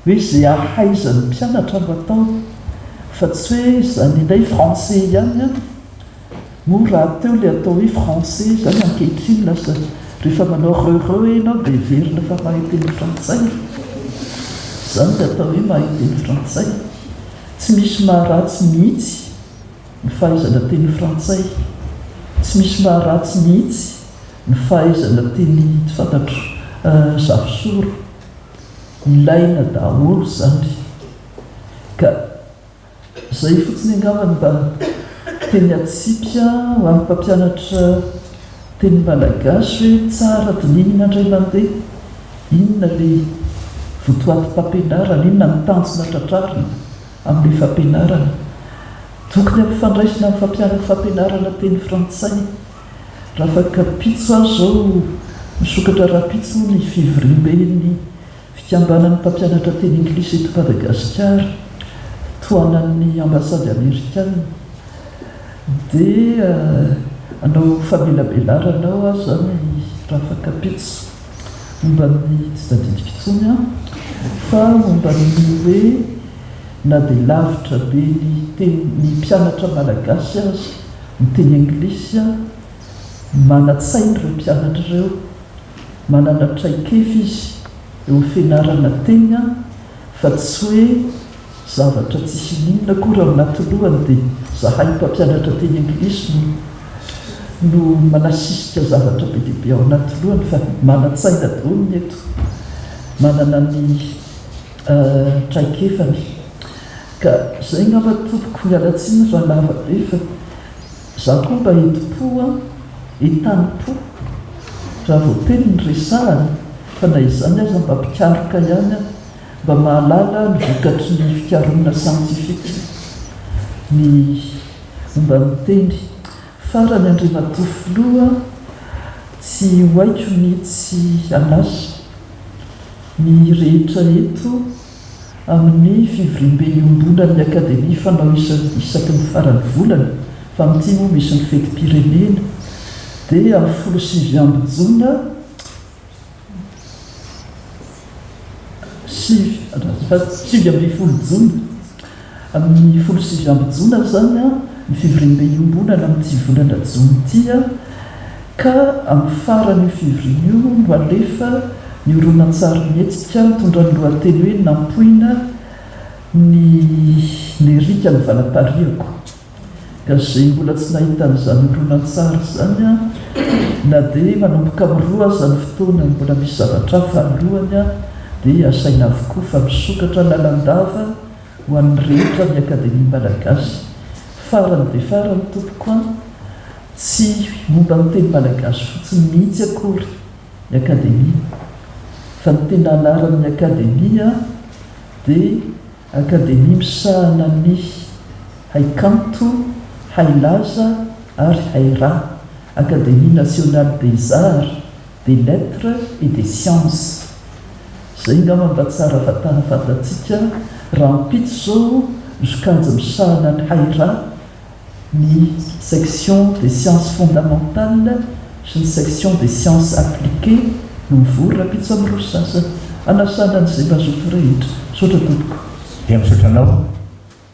hoe zay ahaizany mpianatra mba atao fa tsy hoe zany indray français ihany moa raha teo le atao hoe français zany ankehitriny lasa rehefa manao heureux ianao dia verina fa mahay teny frantsay zany dia atao hoe mahay teny frantsay tsy misy maharatsy mihitsy ny fahaizana teny frantsay tsy misy maharatsy mihitsy ny fahaizana teny tsy fantatro zavosoro ilaina daholo zany ka zay fotsiny angambany mba teny atsipika ho amin'ny mpampianatra teny malagasy hoe tsara dinihina indray mandeha inona le votoaty fampianarana inona ny tanjona tratrarina amin'ilay fampianarana tokony ampifandraisina amin'ny fampianarana teny frantsay raha fa kapitso azy zao misokatra rapitso ny fivorimbeny fikambanan'ny mpampianatra teny anglisy eto Madagasikara toanan'ny ambasady amerikana dia anao famelabelarana azy zany raha fa kapitso momba ny tsy tadidika itsony fa momba ny hoe na dia lavitra be ny mpianatra malagasy azy ny teny anglisy manatsaina ireo mpianatra ireo manana traikefa izy eo fianarana teny fa tsy hoe zavatra tsisy ninona koa raha minatolohany dia zahay mpampianatra teny anglisy no manasisika zavatra be dehibe ao anatolohany fa manatsaina daholo eto manana ny traikefany ka zay ngamba tompoko mialatsiny raha lava be fa za koa mba ento-po etany-po raha vao teny ny resahany fa na izany aza mba mpikaroka ihany mba mahalala ny vokatry ny fikaronana sientifika ny momba ny teny farany Andriamatofiloha tsy hoaiko mihitsy anazy ny rehetra eto amin'ny fivorimbe iombona ny akademia fanao isaky ny farany volana fa amin'ity moa misy ny fety pirenena dia amin'ny 15 amby jona 7 amby 10 jona amin'ny 16 amby jona zany ny fivorimbe iombonana amin'ity volana jona ity ka amin'ny farany fivorinio no alefa ny oronan-tsary mihetsika mitondra ny lohateny hoe nampoina ny erika ny valapariako ka zay mbola tsy nahitan'izany olonan-tsary zany a na dia manomboka miroa zany fotoana mbola misy zavatra fahalohany a dia asaina avokoa fa misokatra lalandava ho an'ny rehetra ny akademia malagasy farany dia farany tompoko a tsy momba ny teny malagasy fotsiny mihitsy akory ny akademia fa ny tena anaran'ny akademia dia akademia misahana ny haikanto hailaza ary hairaha Académie nationale des arts, des lettres et des sciences. Zay ngamba mba tsara fatana fantatsika raha mpitso zao zokajy misahana ny haira ny section des sciences fondamentales sy ny section des sciences appliquées no mivory raha mpitso amin'ny rosasa anasana n'izay mazoto rehetra sotra tompoko dia misotranao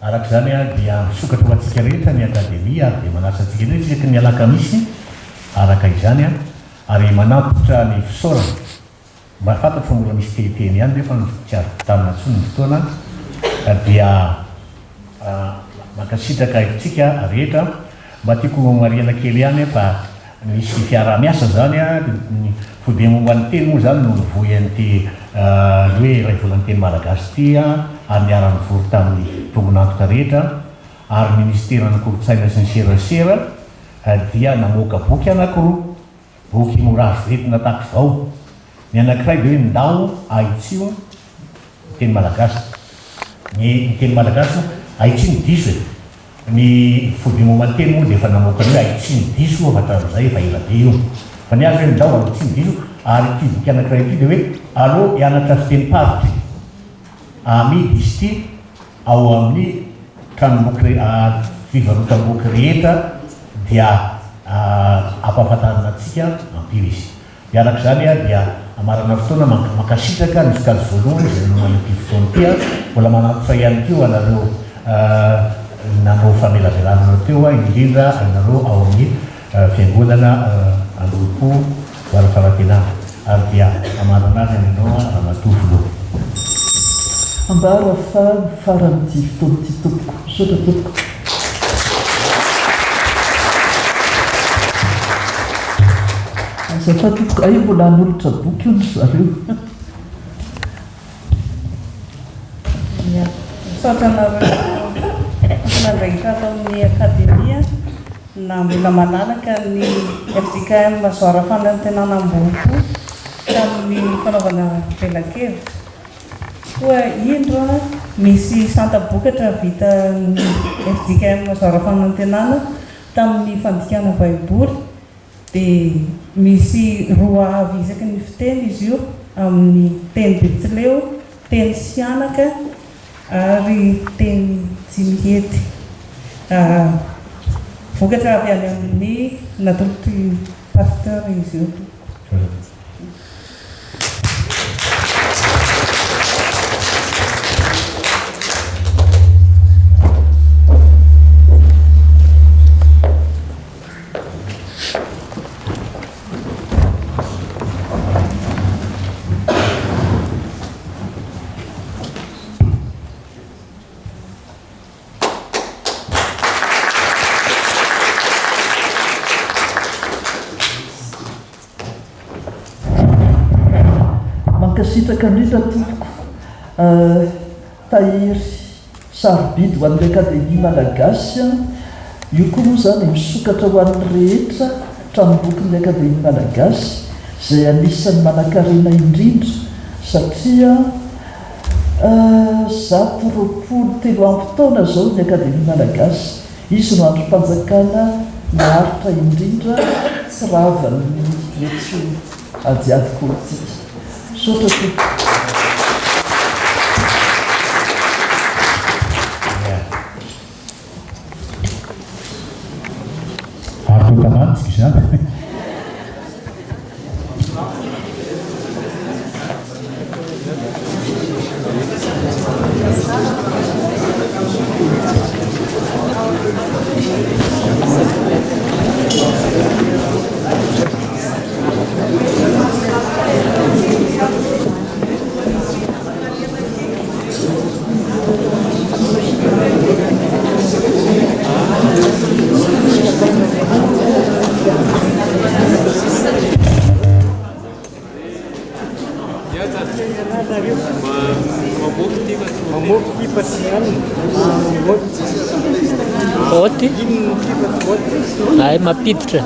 araka izany a dia misokatra ho antsika rehetra ny akademia ary dia manasa antsika rehetra isaky ny alakamisy araka izany a ary manampotra ny fisaorana mba fantatro fa mbola misy tehiteny ihany rehefa tsy azo tamina tsony ny fotoana dia mankasitraka itsika rehetra mba tiako mariana kely ihany fa misy fiarah-miasa zany a fode momba ny teny moa zany no nivoy an'ity hoe ray volany teny malagasy ity a ary niara-ny vory tamin'ny tombonantoka rehetra ary ministerany kolotsaina sy ny serasera dia namoaka boky anakiroa boky morazy retina tahaka izao ny anankiray dia hoe ndao aitsio teny malagasy ny teny malagasy aitsio ny diso e ny fody momba ny teny moa dia efa namoaka hoe aitsio ny diso afatramin'izay efa elabe io fa ny azy hoe ndao aitsio ny diso ary ity boky anankiray ity dia hoe allo hianatra fiteny paritra amidy izy ity ao amin'ny tranomboky fivarotam-boky rehetra dia ampahafantarana antsika ampiry izy dia araka izany a dia amarana fotoana mankasitraka ny sokazy voalohany zay nanan'ity fotoana ity a mbola manantotra ihany keo anareo nanao famelabelanana teo a indrindra anareo ao amin'ny fiangonana andropo varafarantenana ary dia amarana azy aminao ramatovo loha ambara fa faran'ity fotoana ity tompoko sotra tompoko azafa tompoko ay mbola hanolotra boky io ny zareo misaotra nandragitra atao amin'ny akademia na mbola malalaka ny FJKM Zoara Fanantenana Amboko tamin'ny fanaovana velakevitra koa indro misy santabokatra vita FJKM Zoara Fanantenana tamin'ny fandikana baiboly dia misy roa avy isaky ny fiteny izy io amin'ny teny Betsileo, teny Sianaka ary teny Jimihety. Vokatra avy any amin'ny natoloty pasteur izy io. sitraka ndrindra tompoko tahiry sarobidy ho an'ny akademia malagasy io koa moa zany misokatra ho an'ny rehetra tranombokin'ny akademia malagasy zay anisan'ny manan-karena indrindra satria 123 amby taona zao ny akademia malagasy izy no androm-panjakana naharitra indrindra tsy ravan'ny mety adiady politika sotra tompoko artotanantsika izany Oty ay mampiditra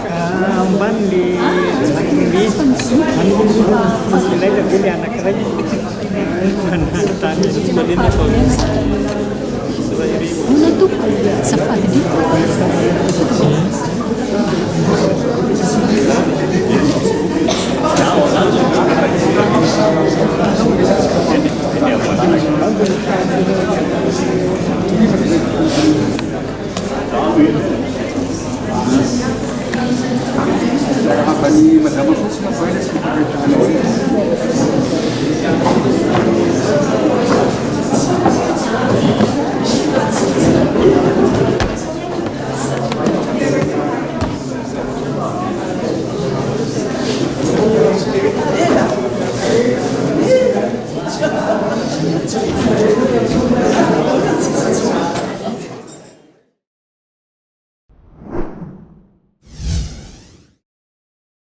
Apa ni, madama fotsy na voaila sy